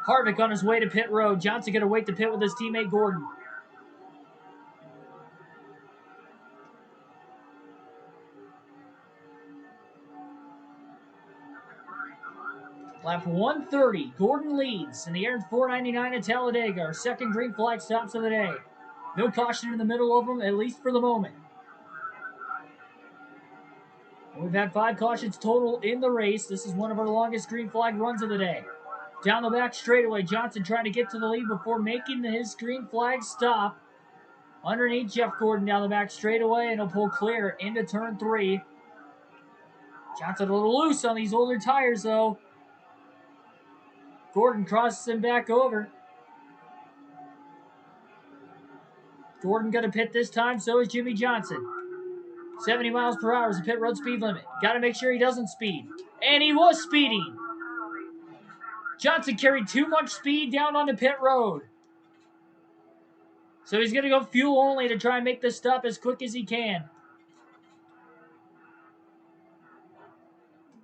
Harvick on his way to pit road. Johnson going to wait to pit with his teammate Gordon. Lap 130. Gordon leads in the air 499 at Talladega. Our second green flag stops of the day. No caution in the middle of them, at least for the moment. We've had 5 cautions total in the race. This is one of our longest green flag runs of the day. Down the back straightaway, Johnson trying to get to the lead before making his green flag stop. Underneath Jeff Gordon down the back straightaway, and he'll pull clear into turn 3. Johnson a little loose on these older tires, though. Gordon crosses him back over. Gordon going to pit this time, so is Jimmy Johnson. 70 miles per hour is the pit road speed limit. Got to make sure he doesn't speed. And he was speeding. Johnson carried too much speed down on the pit road. So he's going to go fuel only to try and make this stop as quick as he can.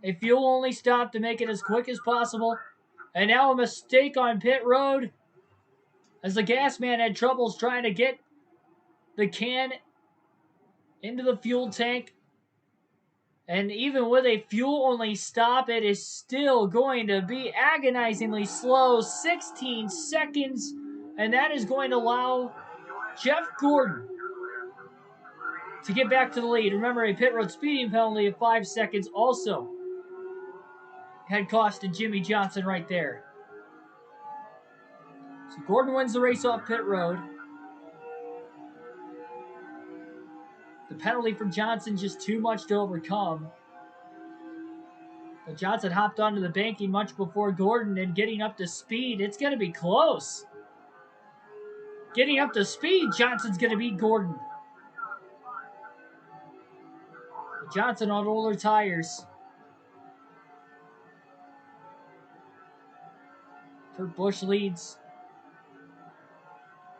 A fuel only stop to make it as quick as possible. And now a mistake on pit road as the gas man had troubles trying to get the can into the fuel tank. And even with a fuel-only stop, it is still going to be agonizingly slow. 16 seconds. And that is going to allow Jeff Gordon to get back to the lead. Remember, a pit road speeding penalty of 5 seconds also had costed Jimmy Johnson right there. So Gordon wins the race off pit road. The penalty for Johnson just too much to overcome. But Johnson hopped onto the banking much before Gordon, and getting up to speed, it's going to be close. Getting up to speed, Johnson's going to beat Gordon. But Johnson on older tires. Kurt Busch leads.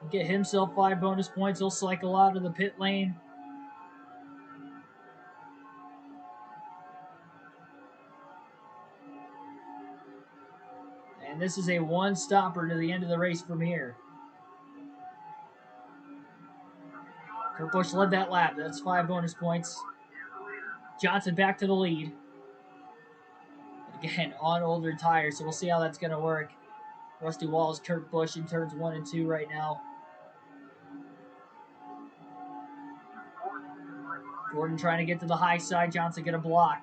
He'll get himself 5 bonus points. He'll cycle out of the pit lane. And this is a one-stopper to the end of the race from here. Kurt Busch led that lap. That's 5 bonus points. Johnson back to the lead. Again, on older tires, so we'll see how that's going to work. Rusty Wallace, Kurt Busch in turns 1 and 2 right now. Gordon trying to get to the high side. Johnson going to block.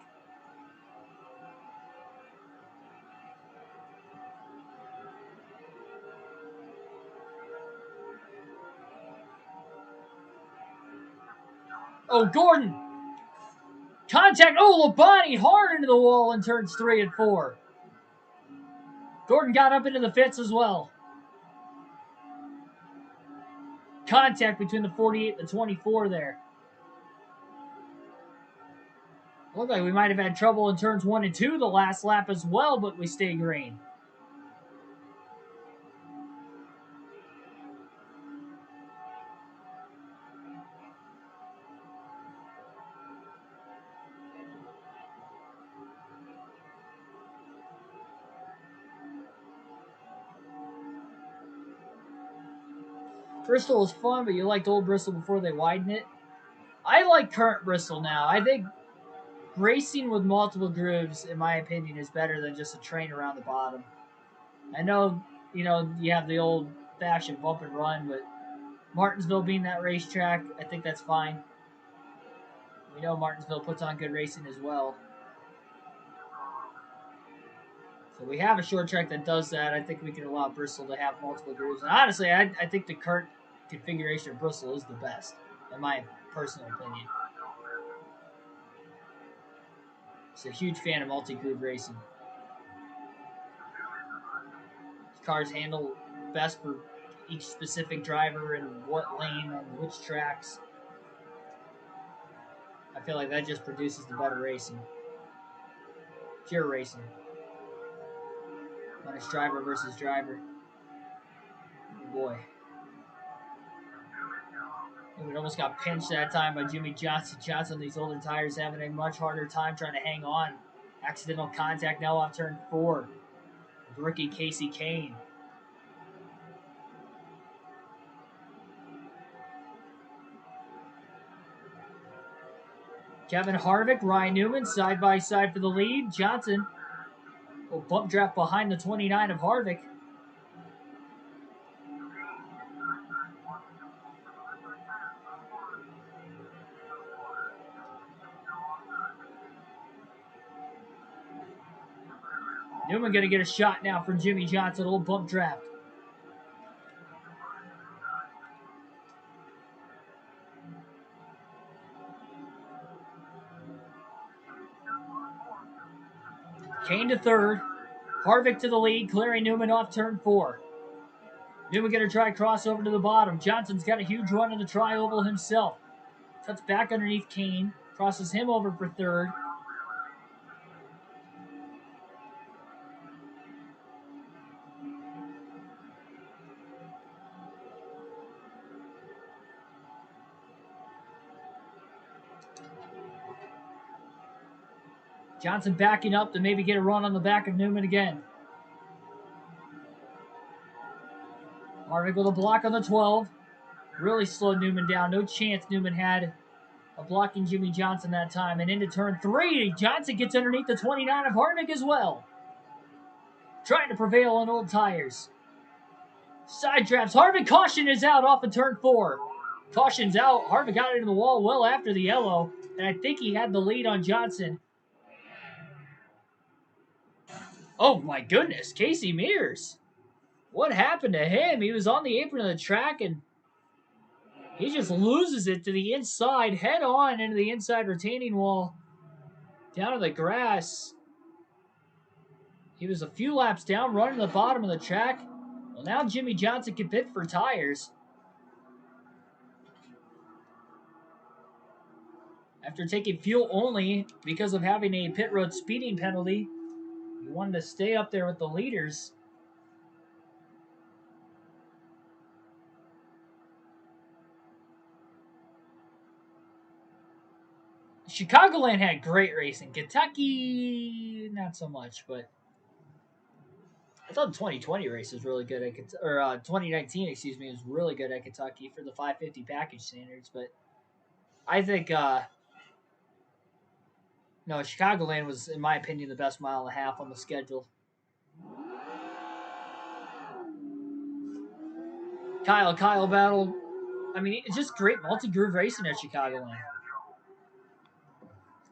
Oh, Gordon! Contact! Oh, Labonte hard into the wall in turns 3 and 4. Gordon got up into the fence as well. Contact between the 48 and the 24 there. Looked like we might have had trouble in turns 1 and 2 the last lap as well, but we stay green. Bristol was fun, but you liked old Bristol before they widened it. I like current Bristol now. I think racing with multiple grooves, in my opinion, is better than just a train around the bottom. I know, you have the old-fashioned bump and run, but Martinsville being that racetrack, I think that's fine. We know Martinsville puts on good racing as well. So we have a short track that does that. I think we can allow Bristol to have multiple grooves. And honestly, I think the current configuration of Bristol is the best, in my personal opinion. Just a huge fan of multi-groove racing. Cars handle best for each specific driver and what lane and which tracks. I feel like that just produces the better racing. Pure racing. When it's driver versus driver. Oh boy. It almost got pinched that time by Jimmy Johnson. Johnson, these older tires having a much harder time trying to hang on. Accidental contact now off turn 4. With rookie Casey Kane. Kevin Harvick, Ryan Newman, side by side for the lead. Johnson will bump draft behind the 29 of Harvick. Newman going to get a shot now from Jimmy Johnson. A little bump draft. Kane to third. Harvick to the lead, clearing Newman off turn 4. Newman going to try crossover to the bottom. Johnson's got a huge run in the tri-oval himself. Cuts back underneath Kane. Crosses him over for third. Johnson backing up to maybe get a run on the back of Newman again. Harvick with a block on the 12. Really slowed Newman down. No chance Newman had of blocking Jimmy Johnson that time. And into turn 3, Johnson gets underneath the 29 of Harvick as well. Trying to prevail on old tires. Side drafts. Harvick, caution is out off of turn 4. Caution's out. Harvick got into the wall well after the yellow. And I think he had the lead on Johnson. Oh my goodness, Casey Mears. What happened to him? He was on the apron of the track and he just loses it to the inside, head on into the inside retaining wall. Down to the grass. He was a few laps down, running the bottom of the track. Well, now Jimmy Johnson can pit for tires. After taking fuel only because of having a pit road speeding penalty, he wanted to stay up there with the leaders. Chicagoland had great racing. Kentucky, not so much, but I thought the 2020 race was really good at 2019, excuse me, was really good at Kentucky for the 550 package standards. But I think no, Chicagoland was, in my opinion, the best mile and a half on the schedule. Kyle battle. I mean, it's just great multi-groove racing at Chicagoland.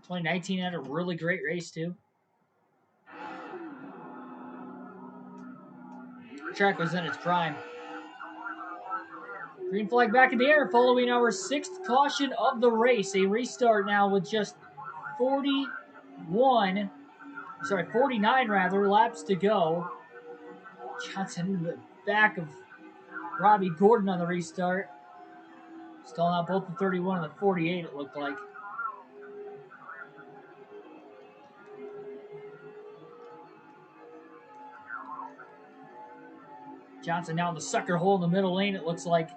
2019 had a really great race too. The track was in its prime. Green flag back in the air following our 6th caution of the race. A restart now with just 49 laps to go. Johnson in the back of Robbie Gordon on the restart. Stalling out both the 31 and the 48, it looked like. Johnson now in the sucker hole in the middle lane, it looks like. I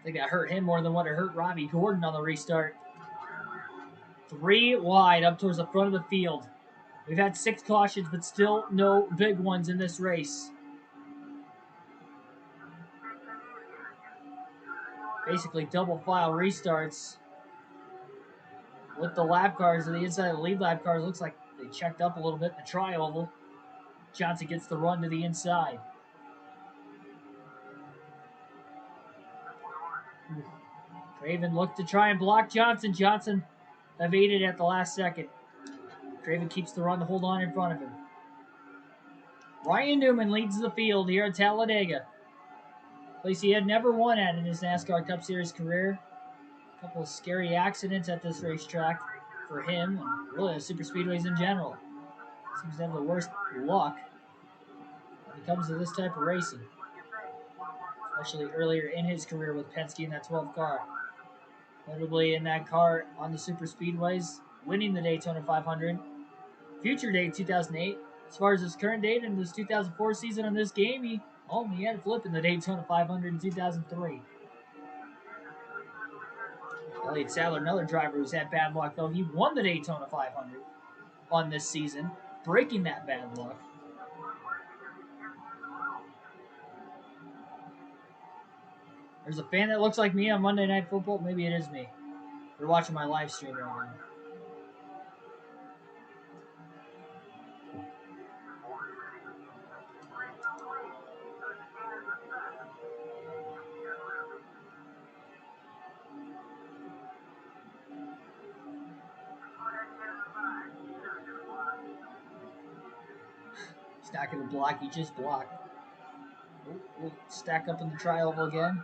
think that hurt him more than what it hurt Robbie Gordon on the restart. 3 wide up towards the front of the field. We've had 6 cautions, but still no big ones in this race. Basically double file restarts with the lap cars to the inside of the lead lap cars. Looks like they checked up a little bit in the tri-oval. Johnson gets the run to the inside. Craven looked to try and block Johnson. Johnson evaded at the last second. Craven keeps the run to hold on in front of him. Ryan Newman leads the field here at Talladega. Place he had never won at in his NASCAR Cup Series career. A couple of scary accidents at this racetrack for him, and really the super speedways in general. Seems to have the worst luck when it comes to this type of racing. Especially earlier in his career with Penske in that 12 car. Notably in that car on the super speedways, winning the Daytona 500. Future date 2008. As far as his current date in this 2004 season on this game, he had a flip in the Daytona 500 in 2003. Elliot Sadler, another driver who's had bad luck, though. He won the Daytona 500 on this season, breaking that bad luck. There's a fan that looks like me on Monday Night Football. Maybe it is me. They're watching my live stream right now. He's not going to block. He just blocked. We'll stack up in the tri-oval again.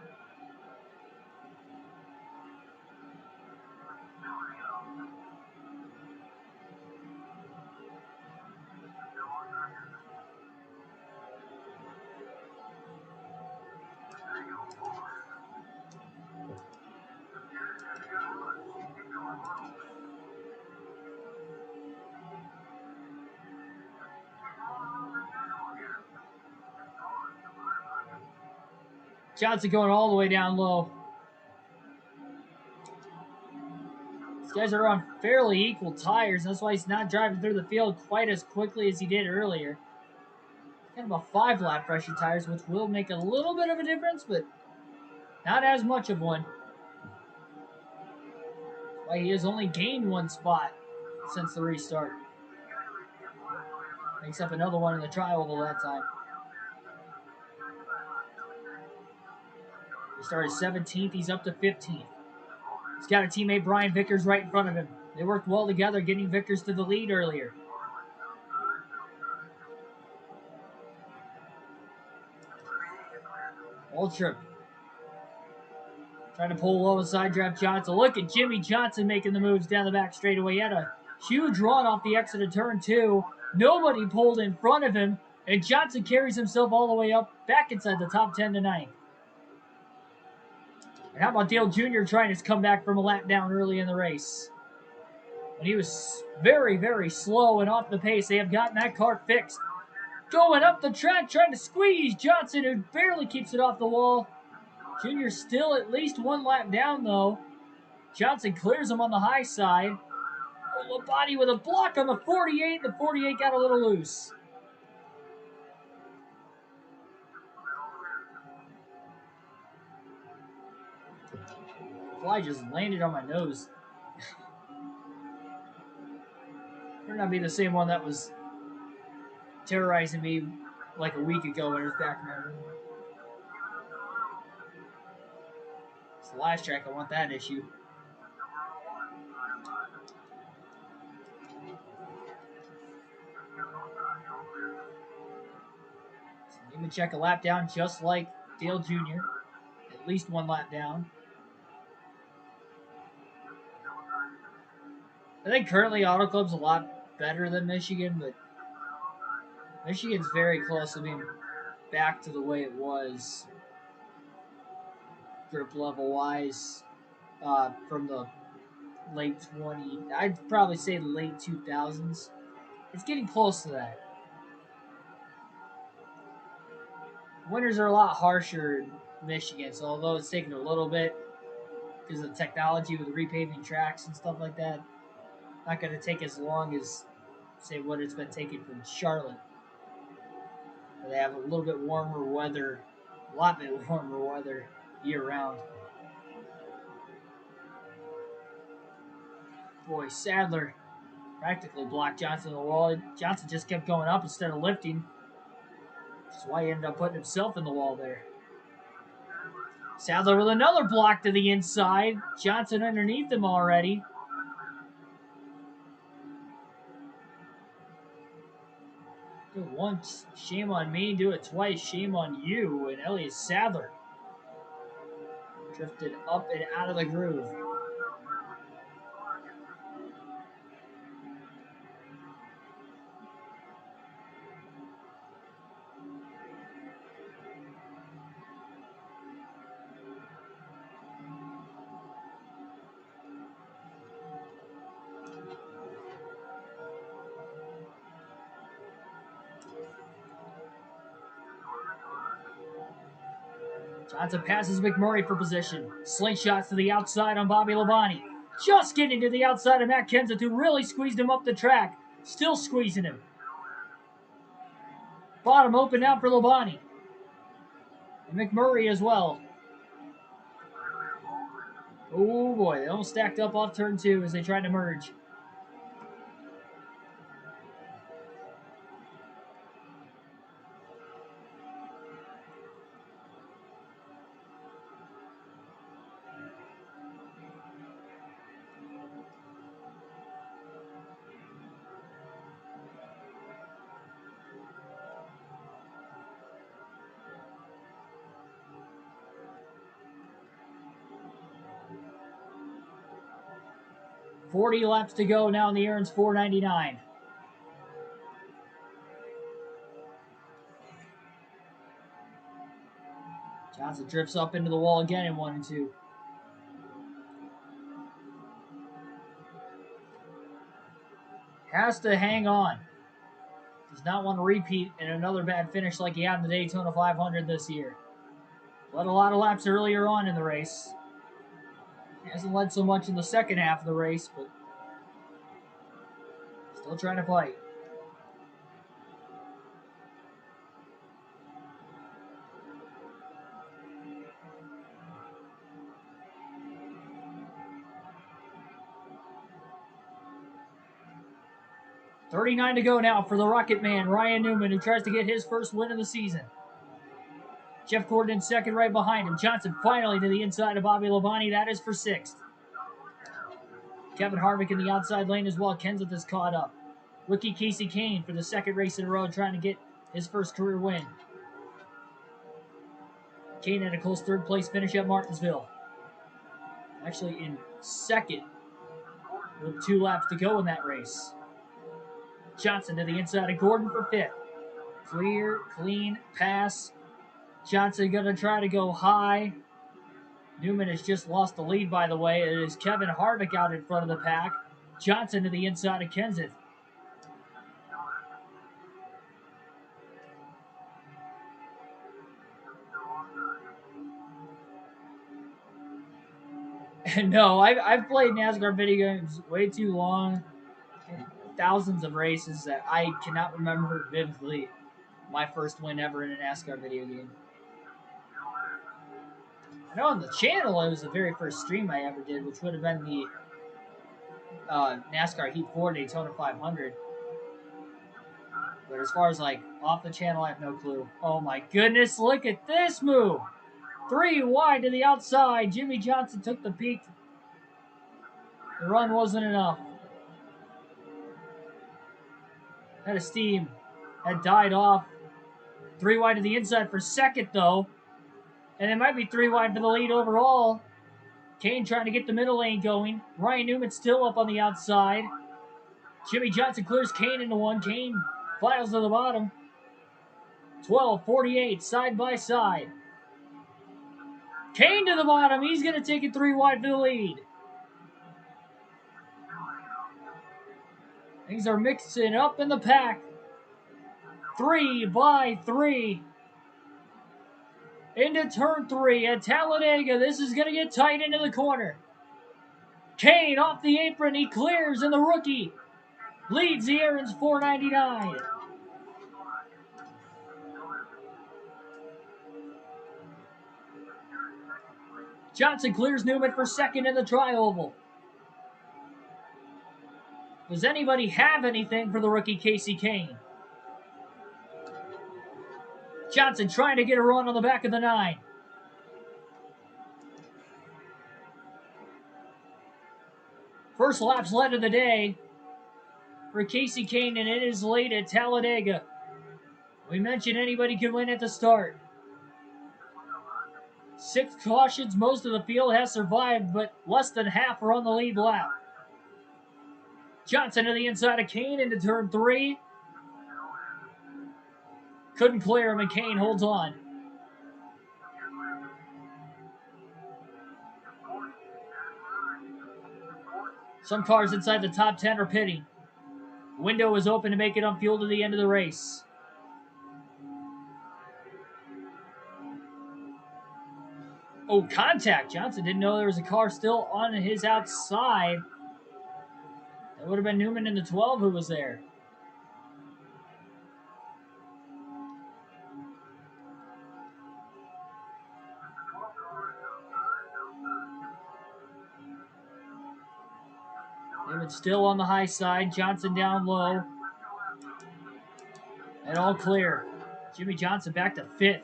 Johnson going all the way down low. These guys are on fairly equal tires. That's why he's not driving through the field quite as quickly as he did earlier. Kind of a 5-lap fresher tires, which will make a little bit of a difference, but not as much of one. That's why he has only gained one spot since the restart. Makes up another one in the tri-oval that time. He started 17th. He's up to 15th. He's got a teammate, Brian Vickers, right in front of him. They worked well together, getting Vickers to the lead earlier. Ultra trying to pull low and side draft Johnson. Look at Jimmy Johnson making the moves down the back straightaway. He had a huge run off the exit of turn 2. Nobody pulled in front of him, and Johnson carries himself all the way up back inside the top 10 tonight. And how about Dale Jr. trying his comeback from a lap down early in the race? When he was very, very slow and off the pace, they have gotten that car fixed. Going up the track, trying to squeeze Johnson, who barely keeps it off the wall. Jr. still at least one lap down, though. Johnson clears him on the high side. Oh, Labonte with a block on the 48. The 48 got a little loose. Fly just landed on my nose. Better not be the same one that was terrorizing me like a week ago when it was back in my room. It's the last track. I want that issue. So Nemechek a lap down just like Dale Jr. At least one lap down. I think currently Auto Club's a lot better than Michigan, but Michigan's very close to being back to the way it was grip level wise from the late 20s. I'd probably say the late 2000s. It's getting close to that. Winters are a lot harsher in Michigan, so although it's taking a little bit because of the technology with repaving tracks and stuff like that, not going to take as long as, say, what it's been taking from Charlotte. Where they have a little bit warmer weather, a lot bit warmer weather year-round. Boy, Sadler practically blocked Johnson in the wall. Johnson just kept going up instead of lifting. That's why he ended up putting himself in the wall there. Sadler with another block to the inside. Johnson underneath him already. Do it once, shame on me. Do it twice, shame on you. And Elliot Sadler Drifted up and out of the groove. Johnson passes McMurray for position. Slingshots to the outside on Bobby Labonte. Just getting to the outside of Matt Kenseth, who really squeezed him up the track. Still squeezing him. Bottom open now for Labonte. And McMurray as well. Oh boy, they almost stacked up off turn 2 as they tried to merge. $40 laps to go now in the Aaron's 499. Johnson drifts up into the wall again in 1 and 2. Has to hang on. Does not want to repeat in another bad finish like he had in the Daytona 500 this year. Led a lot of laps earlier on in the race. Hasn't led so much in the second half of the race, but still trying to fight. $39 to go now for the Rocket Man, Ryan Newman, who tries to get his first win of the season. Jeff Gordon in second right behind him. Johnson finally to the inside of Bobby Labonte. That is for 6th. Kevin Harvick in the outside lane as well. Kenseth is caught up. Rookie Casey Kane for the second race in a row trying to get his first career win. Kane had a close third place finish at Martinsville. Actually in second with 2 laps to go in that race. Johnson to the inside of Gordon for 5th. Clear, clean pass. Johnson going to try to go high. Newman has just lost the lead, by the way. It is Kevin Harvick out in front of the pack. Johnson to the inside of Kenseth. And no, I've played NASCAR video games way too long. Thousands of races that I cannot remember vividly my first win ever in a NASCAR video game. I know on the channel it was the very first stream I ever did, which would have been the NASCAR Heat 4 Daytona 500. But as far as like off the channel, I have no clue. Oh my goodness, look at this move! 3 wide to the outside. Jimmy Johnson took the peak. The run wasn't enough. Head of steam had died off. 3 wide to the inside for second, though. And it might be 3 wide for the lead overall. Kane trying to get the middle lane going. Ryan Newman still up on the outside. Jimmy Johnson clears Kane into 1. Kane files to the bottom. 12:48 side by side. Kane to the bottom. He's going to take it 3 wide for the lead. Things are mixing up in the pack. 3 by 3. Into turn 3 at Talladega. This is going to get tight into the corner. Kane off the apron. He clears, and the rookie leads the Aaron's 499. Johnson clears Newman for second in the tri-oval. Does anybody have anything for the rookie Casey Kane? Johnson trying to get a run on the back of the 9. First laps led of the day for Casey Kane, and it is late at Talladega. We mentioned anybody could win at the start. 6 cautions. Most of the field has survived, but less than half are on the lead lap. Johnson to the inside of Kane into turn 3. Couldn't clear him, and Kane holds on. Some cars inside the top 10 are pitting. Window is open to make it on fuel to the end of the race. Oh, contact. Johnson didn't know there was a car still on his outside. That would have been Newman in the 12 who was there. Newman still on the high side. Johnson down low. And all clear. Jimmy Johnson back to 5th.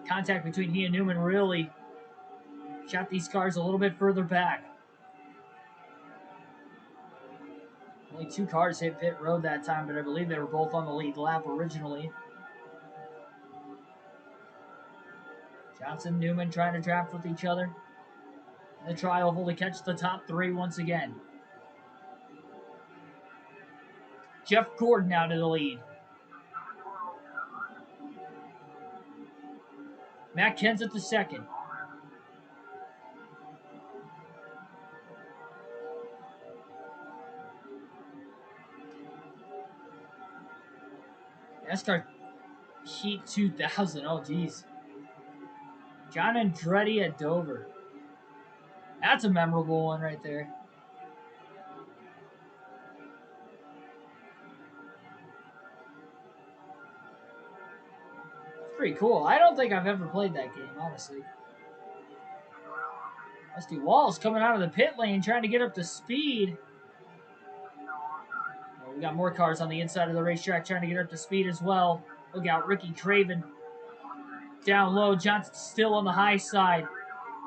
Contact between he and Newman really shot these cars a little bit further back. Only 2 cars hit pit road that time, but I believe they were both on the lead lap originally. Johnson, Newman trying to draft with each other. In the tri-oval to catch the top 3 once again. Jeff Gordon out of the lead. Matt Kenseth the second. NASCAR Heat 2000. Oh, geez. John Andretti at Dover. That's a memorable one right there. It's pretty cool. I don't think I've ever played that game, honestly. Rusty Wallace coming out of the pit lane trying to get up to speed. Oh, we got more cars on the inside of the racetrack trying to get up to speed as well. Look out, Ricky Craven. Down low, Johnson still on the high side.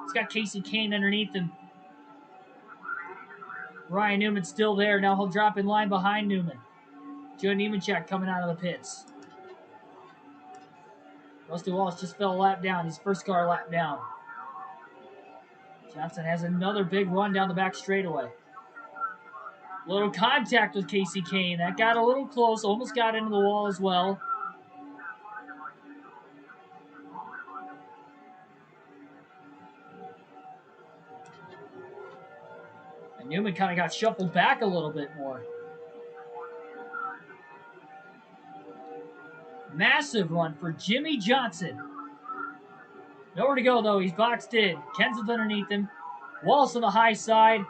He's got Casey Kane underneath him. Ryan Newman still there. Now he'll drop in line behind Newman. Joe Nemechek coming out of the pits. Rusty Wallace just fell a lap down. His first car lap down. Johnson has another big run down the back straightaway. Little contact with Casey Kane. That got a little close. Almost got into the wall as well. And Newman kind of got shuffled back a little bit more. Massive run for Jimmy Johnson. Nowhere to go, though. He's boxed in. Kenseth underneath him. Wallace on the high side.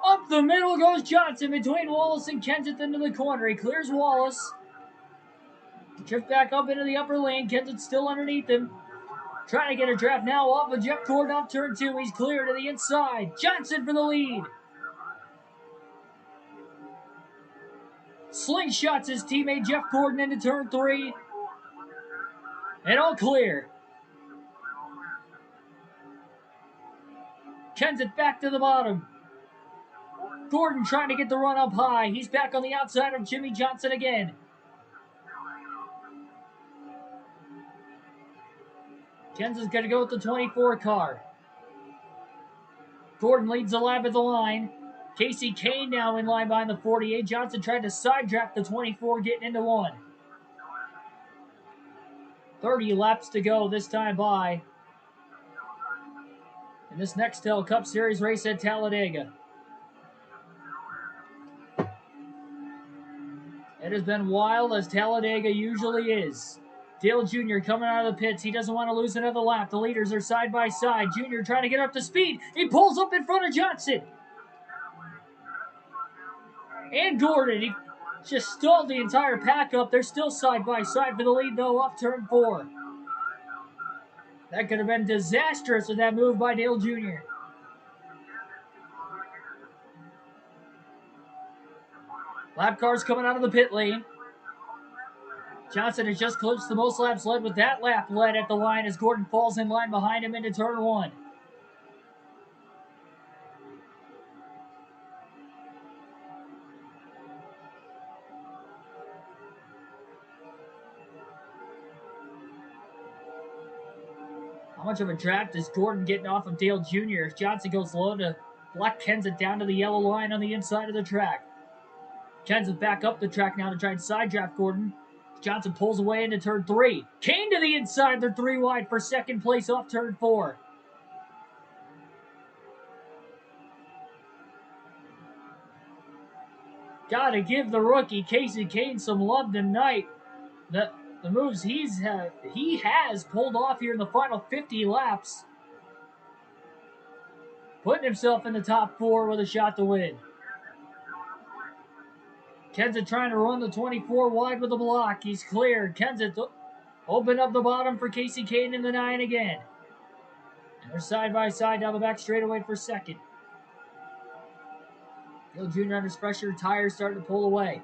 Up the middle goes Johnson between Wallace and Kenseth into the corner. He clears Wallace. Drift back up into the upper lane. Kenseth still underneath him. Trying to get a draft now off of Jeff Gordon off turn 2. He's clear to the inside. Johnson for the lead. Slingshots his teammate Jeff Gordon into turn 3. And all clear. Kenseth back to the bottom. Gordon trying to get the run up high. He's back on the outside of Jimmy Johnson again. Kenseth's going to go with the 24 car. Gordon leads the lap at the line. Casey Kane now in line behind the 48. Johnson tried to side draft the 24, getting into 1. 30 laps to go this time by in this Nextel Cup Series race at Talladega. It has been wild, as Talladega usually is. Dale Jr. coming out of the pits. He doesn't want to lose another lap. The leaders are side by side. Jr. trying to get up to speed. He pulls up in front of Johnson. And Gordon. He just stalled the entire pack up. They're still side by side for the lead, though, off turn 4. That could have been disastrous with that move by Dale Jr. Lap cars coming out of the pit lane. Johnson has just clinched the most laps led with that lap led at the line as Gordon falls in line behind him into turn 1. How much of a draft is Gordon getting off of Dale Jr. as Johnson goes low to block Kenseth down to the yellow line on the inside of the track. Kenseth back up the track now to try and side draft Gordon. Johnson pulls away into turn 3. Kane to the inside. They're 3 wide for second place off turn 4. Gotta give the rookie Kasey Kahne some love tonight. The moves he has pulled off here in the final 50 laps. Putting himself in the top 4 with a shot to win. Kenseth trying to run the 24 wide with a block. He's cleared. Kenseth open up the bottom for Kasey Kahne in the 9 again. And they're side by side down the back straightaway for second. Dale Jr. under pressure. Tires starting to pull away.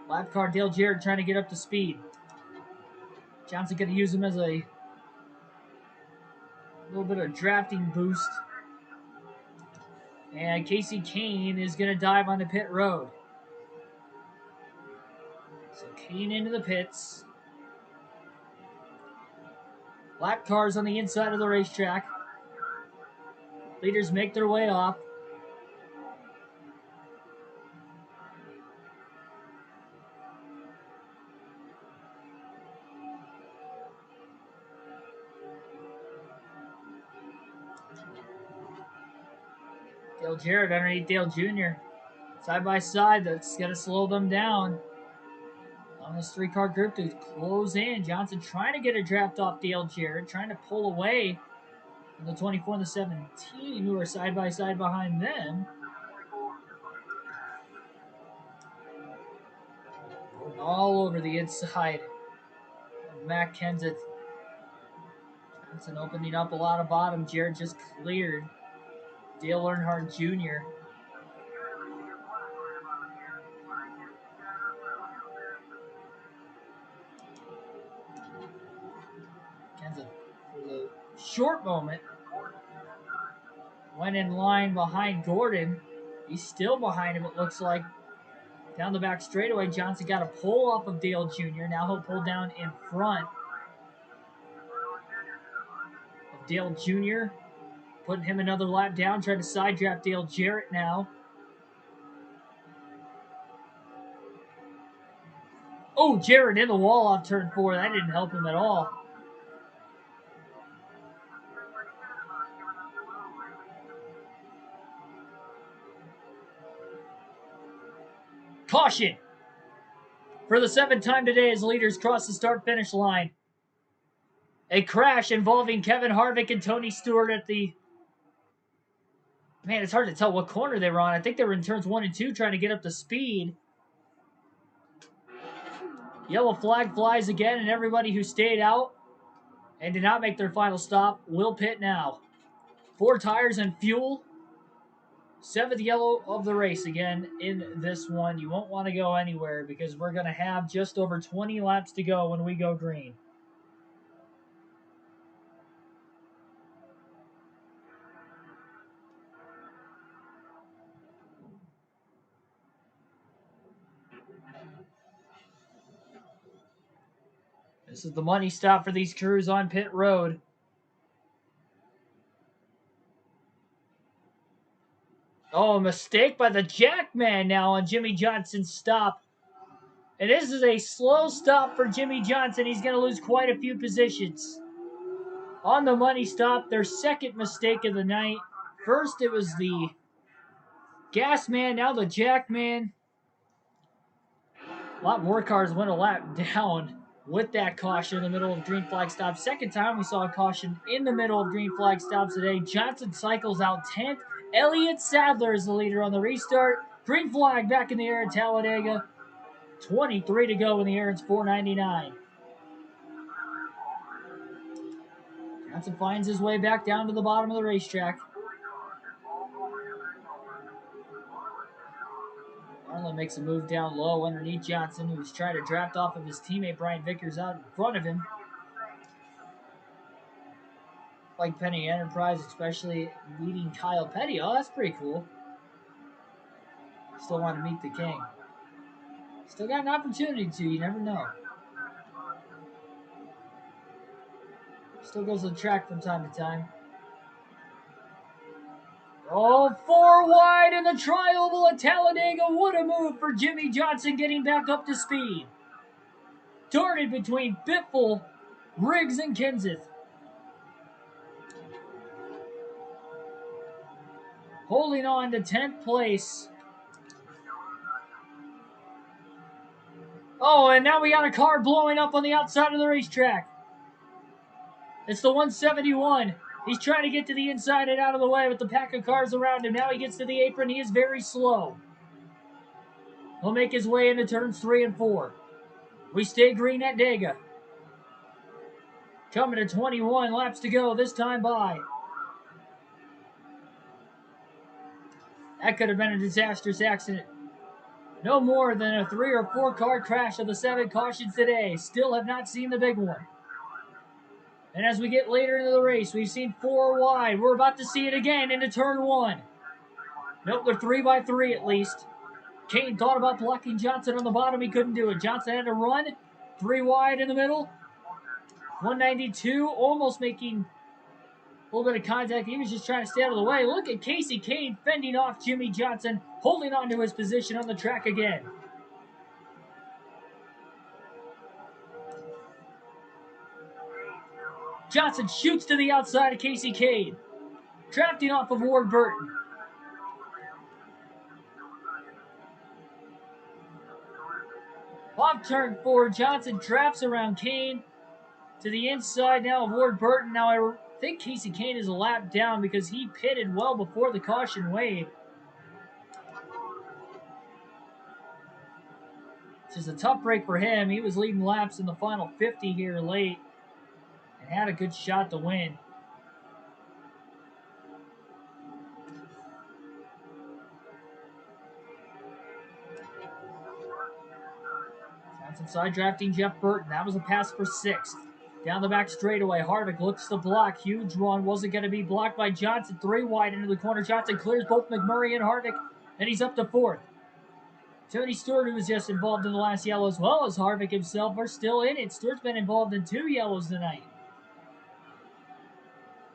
Lap car Dale Jarrett trying to get up to speed. Johnson going to use him as a little bit of drafting boost. And Kasey Kahne is going to dive on the pit road. So Kahne into the pits. Lap cars on the inside of the racetrack. Leaders make their way off. Dale Jarrett underneath Dale Jr. Side by side, that's going to slow them down. On this 3-car group to close in. Johnson trying to get a draft off Dale Jarrett, trying to pull away from the 24 and the 17 who are side by side behind them. All over the inside of Matt Kenseth. Johnson opening up a lot of bottom. Jarrett just cleared Dale Earnhardt Jr. Kenseth, for the short moment, went in line behind Gordon. He's still behind him, it looks like. Down the back straightaway, Johnson got a pull off of Dale Jr. Now he'll pull down in front of Dale Jr. Putting him another lap down, trying to side draft Dale Jarrett now. Oh, Jarrett in the wall off turn 4. That didn't help him at all. Caution! For the 7th time today as leaders cross the start-finish line. A crash involving Kevin Harvick and Tony Stewart at the... Man, it's hard to tell what corner they were on. I think they were in turns 1 and 2 trying to get up to speed. Yellow flag flies again, and everybody who stayed out and did not make their final stop will pit now. 4 tires and fuel. 7th yellow of the race again in this one. You won't want to go anywhere because we're going to have just over 20 laps to go when we go green. This is the money stop for these crews on pit road. Oh, a mistake by the Jackman now on Jimmie Johnson's stop. And this is a slow stop for Jimmie Johnson. He's going to lose quite a few positions. On the money stop, their second mistake of the night. First, it was the gas man, now the Jackman. A lot more cars went a lap down with that caution in the middle of green flag stops. Second time we saw a caution in the middle of green flag stops today. Johnson cycles out 10th. Elliot Sadler is the leader on the restart. Green flag back in the air at Talladega. 23 to go in the air. It's 499. Johnson finds his way back down to the bottom of the racetrack. Marlin makes a move down low underneath Johnson, who's trying to draft off of his teammate Brian Vickers out in front of him. Like Penny Enterprise, especially leading Kyle Petty. Oh, that's pretty cool. Still want to meet the king. Still got an opportunity to, you never know. Still goes to the track from time to time. Oh, 4 wide in the tri-oval at Talladega. What a move for Jimmie Johnson getting back up to speed. Darted between Biffle, Riggs, and Kenseth. Holding on to 10th place. Oh, and now we got a car blowing up on the outside of the racetrack. It's the 171. He's trying to get to the inside and out of the way with the pack of cars around him. Now he gets to the apron. He is very slow. He'll make his way into turns 3 and 4. We stay green at Dega. Coming to 21 laps to go, this time by. That could have been a disastrous accident. No more than a 3 or 4 car crash of the 7 cautions today. Still have not seen the big one. And as we get later into the race, we've seen 4 wide. We're about to see it again into turn 1. Nope, they're 3 by 3 at least. Kane thought about blocking Johnson on the bottom. He couldn't do it. Johnson had to run. 3 wide in the middle. 192, almost making a little bit of contact. He was just trying to stay out of the way. Look at Kasey Kahne fending off Jimmie Johnson, holding on to his position on the track again. Johnson shoots to the outside of Kasey Kahne, drafting off of Ward Burton. Off turn 4, Johnson drafts around Kahne to the inside now of Ward Burton. Now I think Kasey Kahne is a lap down because he pitted well before the caution wave. It's just a tough break for him. He was leading laps in the final 50 here late and had a good shot to win. Johnson side drafting Jeff Burton. That was a pass for 6th. Down the back straightaway, Harvick looks to block. Huge run. Wasn't going to be blocked by Johnson. 3 wide into the corner. Johnson clears both McMurray and Harvick, and he's up to 4th. Tony Stewart, who was just involved in the last yellow, as well as Harvick himself, are still in it. Stewart's been involved in 2 yellows tonight.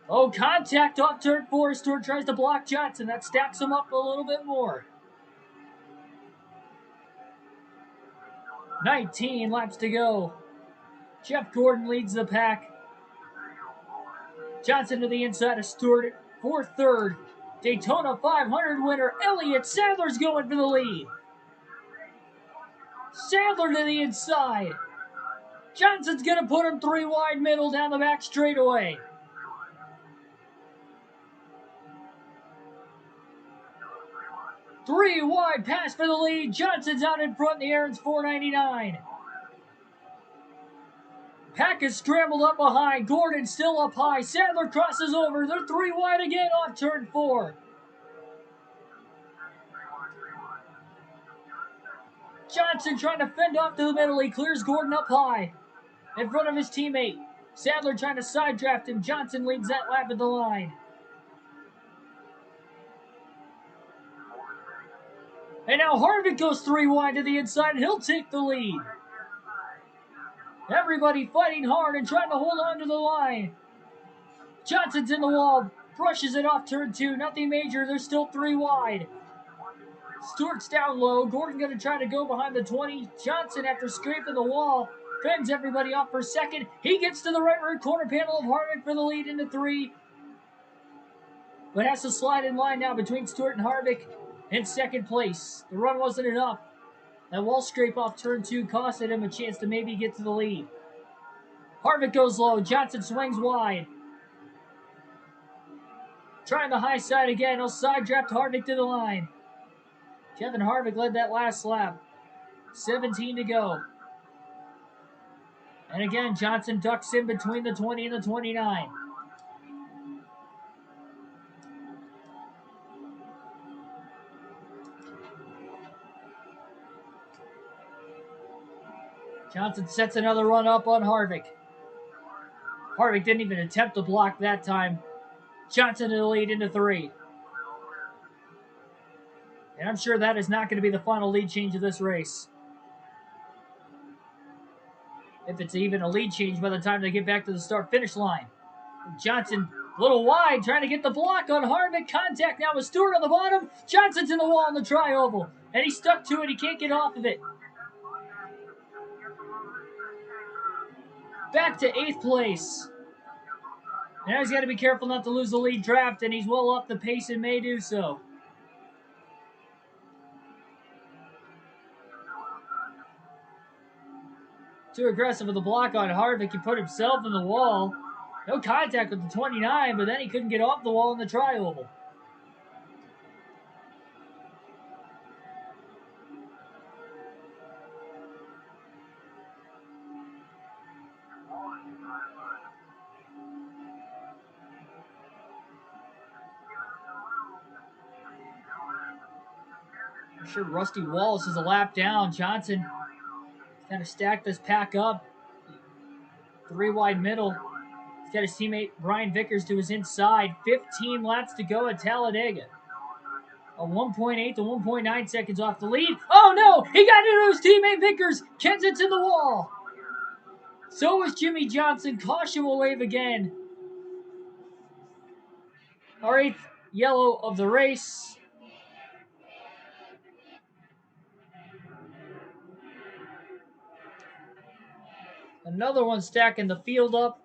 Oh, contact off turn 4. Stewart tries to block Johnson. That stacks him up a little bit more. 19 laps to go. Jeff Gordon leads the pack. Johnson to the inside of Stewart for 3rd. Daytona 500 winner Elliot Sadler's going for the lead. Sadler to the inside. Johnson's going to put him 3 wide middle down the back straightaway. Three wide pass for the lead. Johnson's out in front. The Aaron's 499. Pack is scrambled up behind. Gordon still up high. Sadler crosses over. They're 3 wide again off turn 4. Johnson trying to fend off to the middle. He clears Gordon up high in front of his teammate. Sadler trying to side draft him. Johnson leads that lap at the line. And now Harvick goes 3 wide to the inside, and he'll take the lead. Everybody fighting hard and trying to hold on to the line. Johnson's in the wall, brushes it off turn 2. Nothing major, they're still 3 wide. Stewart's down low. Gordon going to try to go behind the 20. Johnson, after scraping the wall, fends everybody off for 2nd. He gets to the right rear corner panel of Harvick for the lead into 3. But has to slide in line now between Stewart and Harvick in 2nd place. The run wasn't enough. That wall scrape off turn 2 costed him a chance to maybe get to the lead. Harvick goes low. Johnson swings wide. Trying the high side again. He'll side draft Harvick to the line. Kevin Harvick led that last lap. 17 to go. And again, Johnson ducks in between the 20 and the 29. Johnson sets another run up on Harvick. Harvick didn't even attempt to block that time. Johnson to the lead into 3. And I'm sure that is not going to be the final lead change of this race. If it's even a lead change by the time they get back to the start-finish line. Johnson a little wide, trying to get the block on Harvick. Contact now with Stewart on the bottom. Johnson's in the wall in the tri-oval, and he's stuck to it. He can't get off of it. Back to 8th place. Now he's got to be careful not to lose the lead draft, and he's well up the pace and may do so. Too aggressive with the block on Harvick. He put himself in the wall. No contact with the 29, but then he couldn't get off the wall in the tri-oval. I'm sure Rusty Wallace is a lap down. Johnson kind of stacked this pack up. 3 wide middle. He's got his teammate Brian Vickers to his inside. 15 laps to go at Talladega. A 1.8 to 1.9 seconds off the lead. Oh no! He got into his teammate Vickers. Kenseth's in the wall. So was Jimmy Johnson. Caution will wave again. Our 8th yellow of the race. Another one stacking the field up.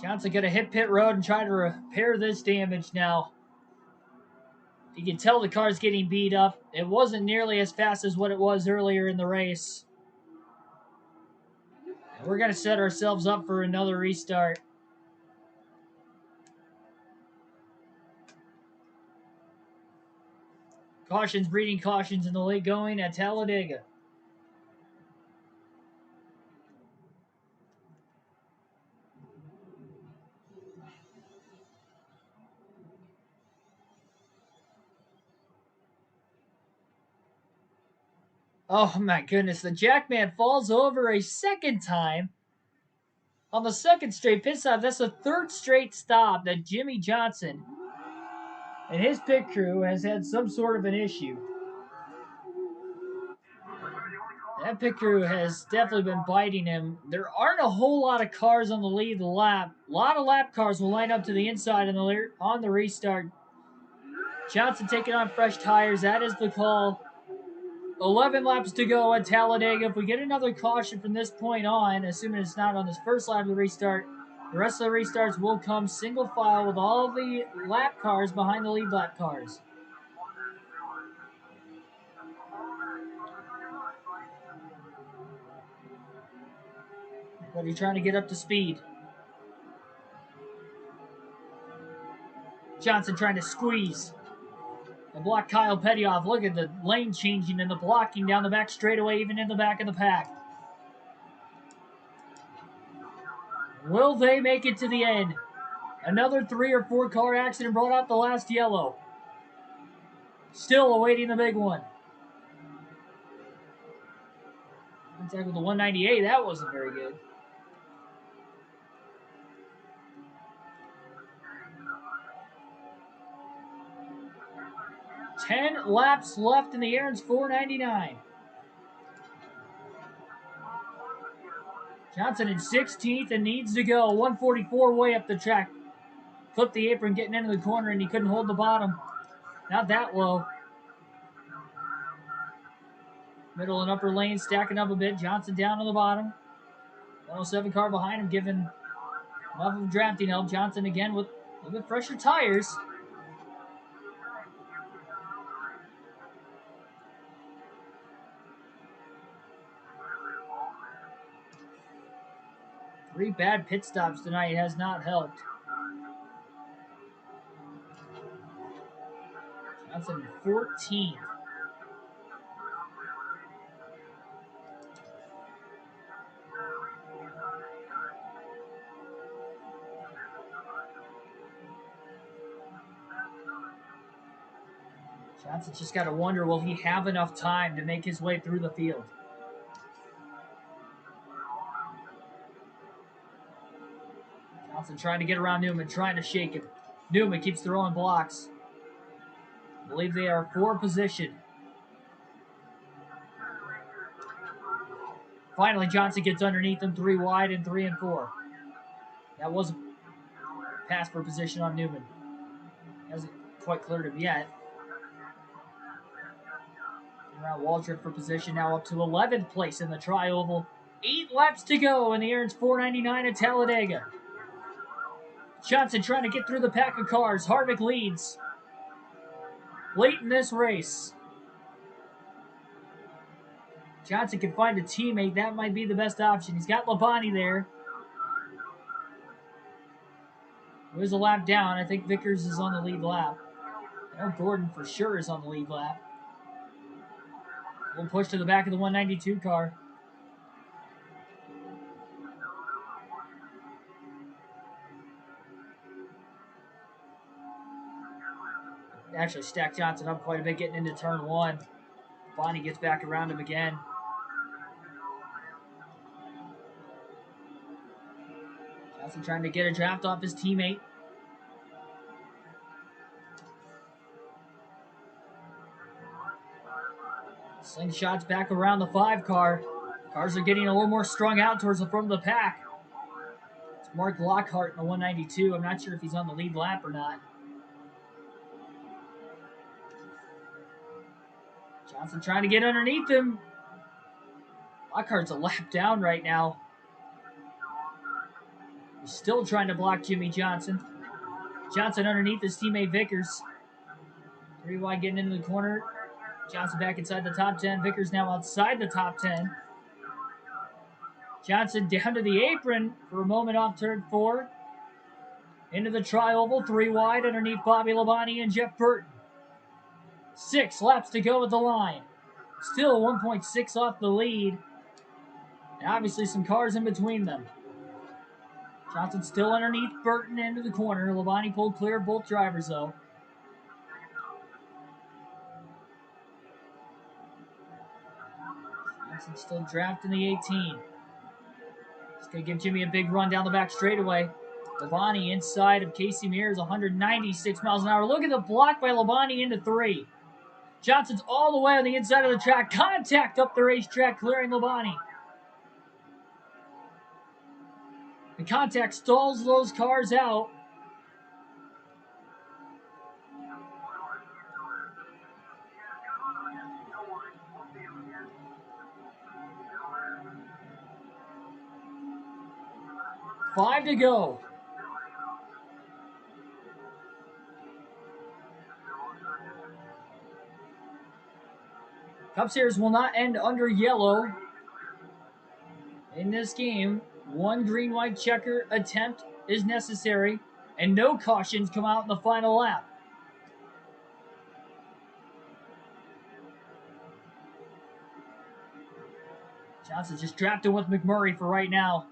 Johnson going to hit pit road and try to repair this damage now. You can tell the car's getting beat up. It wasn't nearly as fast as what it was earlier in the race. And we're going to set ourselves up for another restart. Cautions breeding cautions in the late going at Talladega. Oh my goodness, the Jackman falls over a second time on the second straight pit stop. That's the 3rd straight stop that Jimmy Johnson and his pit crew has had some sort of an issue. That pit crew has definitely been biting him. There aren't a whole lot of cars on the lead lap. A lot of lap cars will line up to the inside on the restart. Johnson taking on fresh tires. That is the call. 11 laps to go at Talladega. If we get another caution from this point on, assuming it's not on this first lap of the restart, the rest of the restarts will come single file with all the lap cars behind the lead lap cars. But he's trying to get up to speed. Johnson trying to squeeze and block Kyle Petty off. Look at the lane changing and the blocking down the back straightaway, even in the back of the pack. Will they make it to the end? Another 3 or 4 car accident brought out the last yellow. Still awaiting the big one. Contact with the 198. That wasn't very good. Ten laps left in the Aaron's 499. Johnson in 16th and needs to go. 144 way up the track. Flipped the apron getting into the corner and he couldn't hold the bottom. Not that low. Middle and upper lane stacking up a bit. Johnson down on the bottom. 107 car behind him giving enough of drafting help. Johnson again with a little bit fresher tires. Three bad pit stops tonight has not helped. Johnson 14th. Johnson's just got to wonder, will he have enough time to make his way through the field? Johnson trying to get around Newman, trying to shake him. Newman keeps throwing blocks. I believe they are for position. Finally, Johnson gets underneath him, 3 wide and 3 and 4. That was a pass for position on Newman. Hasn't quite cleared him yet. Around Waltrip for position, now up to 11th place in the Tri-Oval. 8 laps to go in the Aaron's 499 at Talladega. Johnson trying to get through the pack of cars. Harvick leads late in this race. Johnson can find a teammate. That might be the best option. He's got Labonte there. There's a lap down. I think Vickers is on the lead lap. I know Gordon for sure is on the lead lap. We'll push to the back of the 192 car. Actually stacked Johnson up quite a bit getting into turn 1. Bonnie gets back around him again. Johnson trying to get a draft off his teammate. Slingshots back around the 5 car. Cars are getting a little more strung out towards the front of the pack. It's Mark Lockhart in the 192. I'm not sure if he's on the lead lap or not. Johnson trying to get underneath him. Lockhart's a lap down right now. He's still trying to block Jimmy Johnson. Johnson underneath his teammate Vickers. 3 wide getting into the corner. Johnson back inside the top 10. Vickers now outside the top 10. Johnson down to the apron for a moment off turn 4. Into the Tri-Oval, 3 wide underneath Bobby Labonte and Jeff Burton. 6 laps to go at the line. Still 1.6 off the lead. And obviously some cars in between them. Johnson still underneath Burton into the corner. Labonte pulled clear of both drivers though. Johnson still drafting the 18. He's going to give Jimmy a big run down the back straightaway. Labonte inside of Casey Mears, 196 miles an hour. Look at the block by Labonte into 3. Johnson's all the way on the inside of the track. Contact up the racetrack, clearing Labonte. The contact stalls those cars out. Five to go. Cup Series will not end under yellow in this game. 1 green-white checker attempt is necessary, and no cautions come out in the final lap. Johnson's just drafting with McMurray for right now.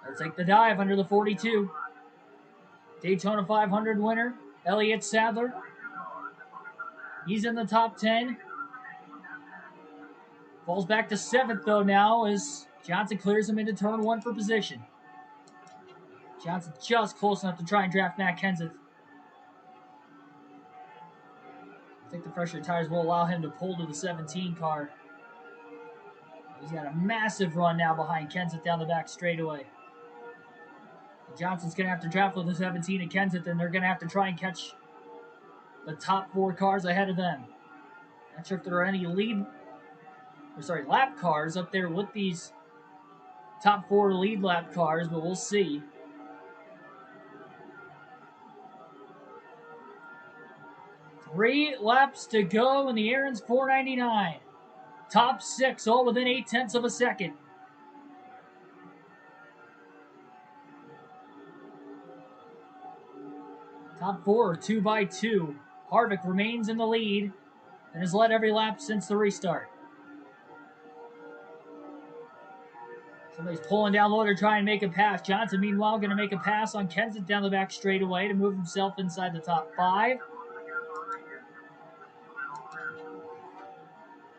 Let's take the dive under the 42. Daytona 500 winner, Elliot Sadler. He's in the top 10. Falls back to 7th, though, now as Johnson clears him into turn 1 for position. Johnson just close enough to try and draft Matt Kenseth. I think the pressure tires will allow him to pull to the 17 car. He's got a massive run now behind Kenseth down the back straightaway. Johnson's going to have to draft with the 17 and Kenseth, and they're going to have to try and catch the top 4 cars ahead of them. Not sure if there are any lap cars up there with these top 4 lead lap cars, but we'll see. Three laps to go in the Aaron's 499. Top 6, all within 0.8 of a second. Top 4 are 2 by 2. Harvick remains in the lead and has led every lap since the restart. Somebody's pulling down low to try and make a pass. Johnson, meanwhile, going to make a pass on Kenseth down the back straightaway to move himself inside the top 5.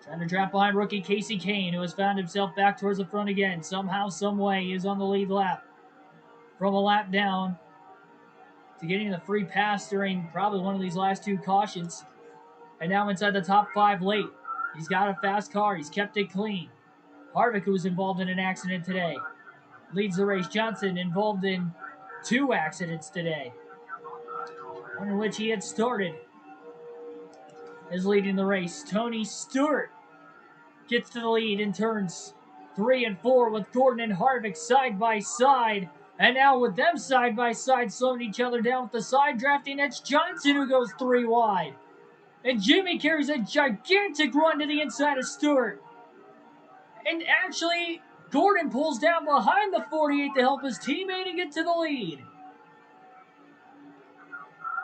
Trying to drop behind rookie Casey Kane, who has found himself back towards the front again. Somehow, some way, he is on the lead lap. From a lap down to getting the free pass during probably one of these last two cautions. And now inside the top 5 late. He's got a fast car. He's kept it clean. Harvick, who was involved in an accident today, leads the race. Johnson involved in 2 accidents today, one in which he had started, is leading the race. Tony Stewart gets to the lead in turns 3 and 4 with Gordon and Harvick side by side. And now with them side by side slowing each other down with the side drafting, it's Johnson who goes 3 wide. And Jimmy carries a gigantic run to the inside of Stewart. And actually, Gordon pulls down behind the 48 to help his teammate and get to the lead.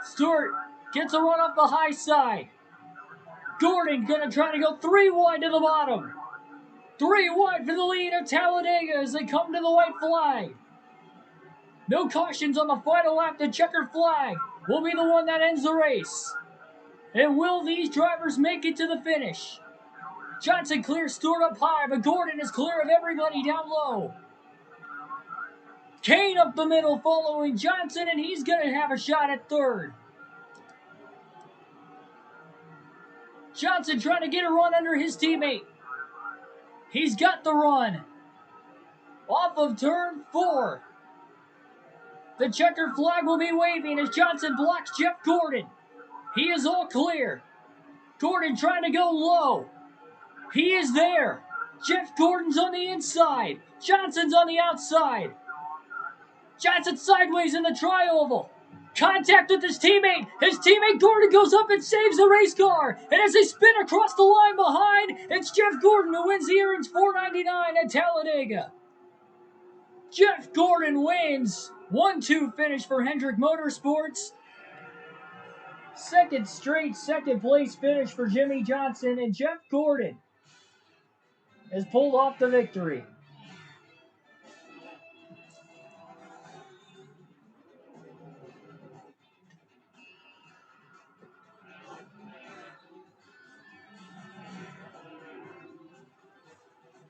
Stewart gets a run off the high side. Gordon gonna try to go 3 wide to the bottom. 3 wide for the lead of Talladega as they come to the white flag. No cautions on the final lap. The checkered flag will be the one that ends the race. And will these drivers make it to the finish? Johnson clears Stewart up high, but Gordon is clear of everybody down low. Kane up the middle following Johnson, and he's going to have a shot at third. Johnson trying to get a run under his teammate. He's got the run. Off of turn 4. The checkered flag will be waving as Johnson blocks Jeff Gordon. He is all clear. Gordon trying to go low. He is there. Jeff Gordon's on the inside. Johnson's on the outside. Johnson sideways in the tri-oval. Contact with his teammate. His teammate Gordon goes up and saves the race car. And as they spin across the line behind, it's Jeff Gordon who wins the Aaron's 499 at Talladega. Jeff Gordon wins. 1-2 finish for Hendrick Motorsports. Second straight second place finish for Jimmy Johnson, and Jeff Gordon has pulled off the victory.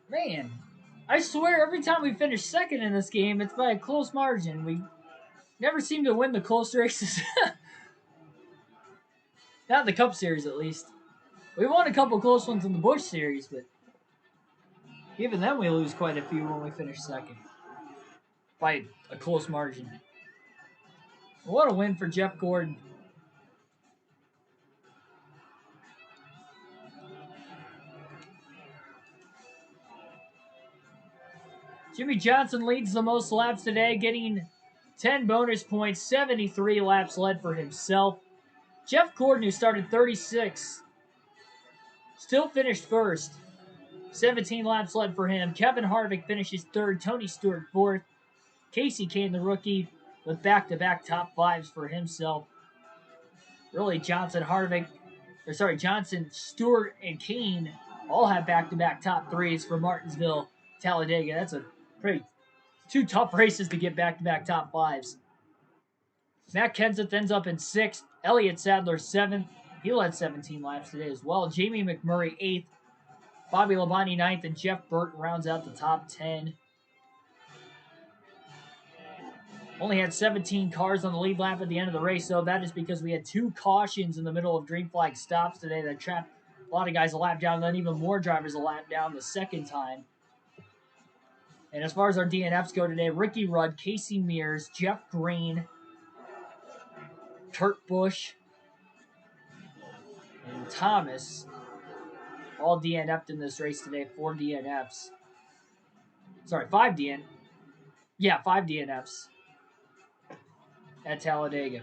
Man, I swear every time we finish second in this game, it's by a close margin. We never seem to win the close races. Not the Cup Series, at least. We won a couple close ones in the Busch Series, but even then we lose quite a few when we finish second. By a close margin. What a win for Jeff Gordon. Jimmy Johnson leads the most laps today, getting 10 bonus points, 73 laps led for himself. Jeff Gordon, who started 36, still finished first. 17 laps led for him. Kevin Harvick finishes third. Tony Stewart fourth. Casey Kane, the rookie, with back-to-back top 5s for himself. Really, Johnson, Stewart, and Kane all have back-to-back top 3s for Martinsville, Talladega. That's a pretty 2 tough races to get back-to-back top 5s. Matt Kenseth ends up in 6th. Elliot Sadler 7th. He led 17 laps today as well. Jamie McMurray 8th. Bobby Labonte 9th. And Jeff Burton rounds out the top 10. Only had 17 cars on the lead lap at the end of the race, though. That is because we had 2 cautions in the middle of green flag stops today that trapped a lot of guys a lap down, and then even more drivers a lap down the second time. And as far as our DNFs go today, Ricky Rudd, Casey Mears, Jeff Green, Kurt Busch, and Thomas all DNF'd in this race today. 4 DNFs. Sorry, 5 DNFs. Yeah, 5 DNFs at Talladega.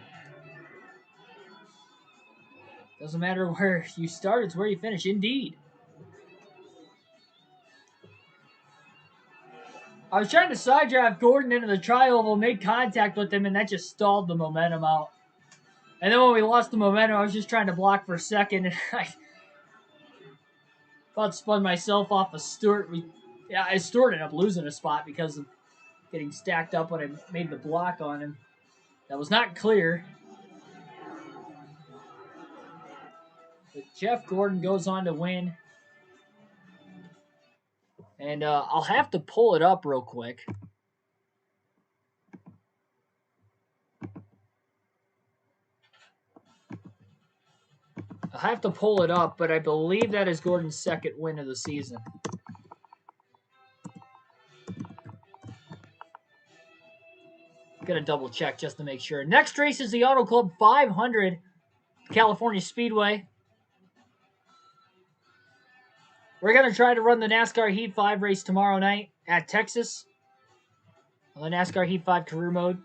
Doesn't matter where you start, it's where you finish. Indeed. I was trying to side draft Gordon into the tri-oval, made contact with him, and that just stalled the momentum out. And then when we lost the momentum, I was just trying to block for a second, and I about spun myself off of Stewart. Stewart ended up losing a spot because of getting stacked up when I made the block on him. That was not clear. But Jeff Gordon goes on to win And I'll have to pull it up real quick. I'll have to pull it up, but I believe that is Gordon's second win of the season. Gonna double check just to make sure. Next race is the Auto Club 500 California Speedway. We're gonna try to run the NASCAR Heat 5 race tomorrow night at Texas on the NASCAR Heat 5 career mode.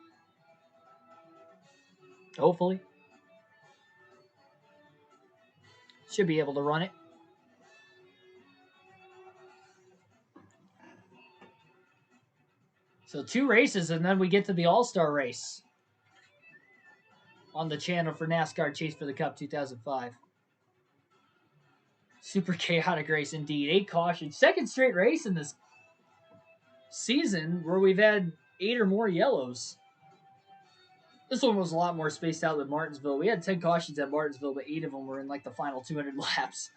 Hopefully. Should be able to run it. So 2 races, and then we get to the All-Star race on the channel for NASCAR Chase for the Cup 2005. Super chaotic race indeed. 8 cautions. Second straight race in this season where we've had 8 or more yellows. This one was a lot more spaced out than Martinsville. We had 10 cautions at Martinsville, but 8 of them were in like the final 200 laps.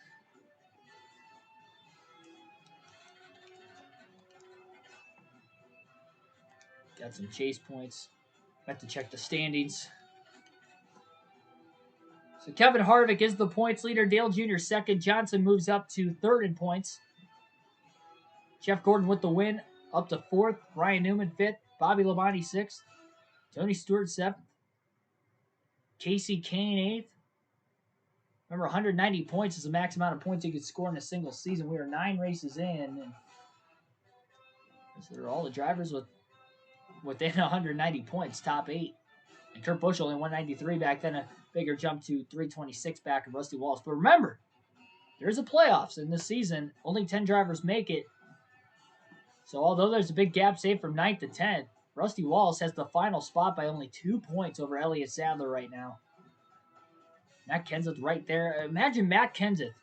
Got some chase points. Have to check the standings. So Kevin Harvick is the points leader. Dale Jr. second. Johnson moves up to third in points. Jeff Gordon with the win, up to fourth. Ryan Newman fifth. Bobby Labonte sixth. Tony Stewart seventh. Casey Kane eighth. Remember, 190 points is the max amount of points you could score in a single season. We are 9 races in, and so all the drivers within 190 points, top 8. And Kurt Busch only 193 back then, a bigger jump to 326 back of Rusty Wallace. But remember, there's a playoffs in this season. Only 10 drivers make it. So although there's a big gap saved from 9th to 10th, Rusty Wallace has the final spot by only 2 points over Elliot Sadler right now. Matt Kenseth right there. Imagine Matt Kenseth,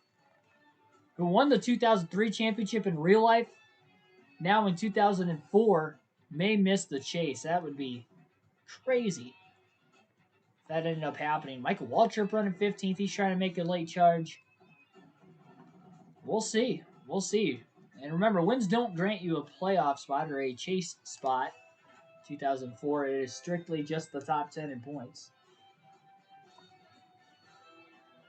who won the 2003 championship in real life, now in 2004, may miss the chase. That would be crazy if that ended up happening. Michael Waltrip running 15th. He's trying to make a late charge. We'll see. We'll see. And remember, wins don't grant you a playoff spot or a chase spot. 2004, it is strictly just the top 10 in points.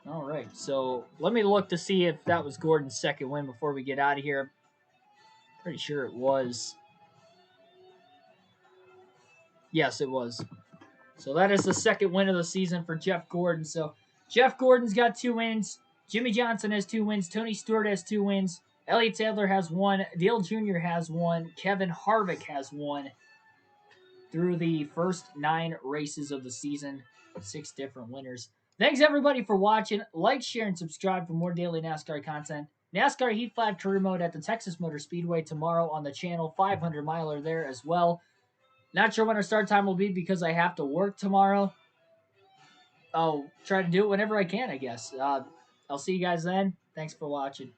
All right, so let me look to see if that was Gordon's second win before we get out of here. Pretty sure it was. Yes, it was. So that is the second win of the season for Jeff Gordon. So Jeff Gordon's got 2 wins. Jimmy Johnson has 2 wins. Tony Stewart has 2 wins. Elliot Sadler has 1. Dale Jr. has 1. Kevin Harvick has 1. Through the first 9 races of the season, 6 different winners. Thanks, everybody, for watching. Like, share, and subscribe for more daily NASCAR content. NASCAR Heat 5 career mode at the Texas Motor Speedway tomorrow on the channel. 500-miler there as well. Not sure when our start time will be because I have to work tomorrow. I'll try to do it whenever I can, I guess. I'll see you guys then. Thanks for watching.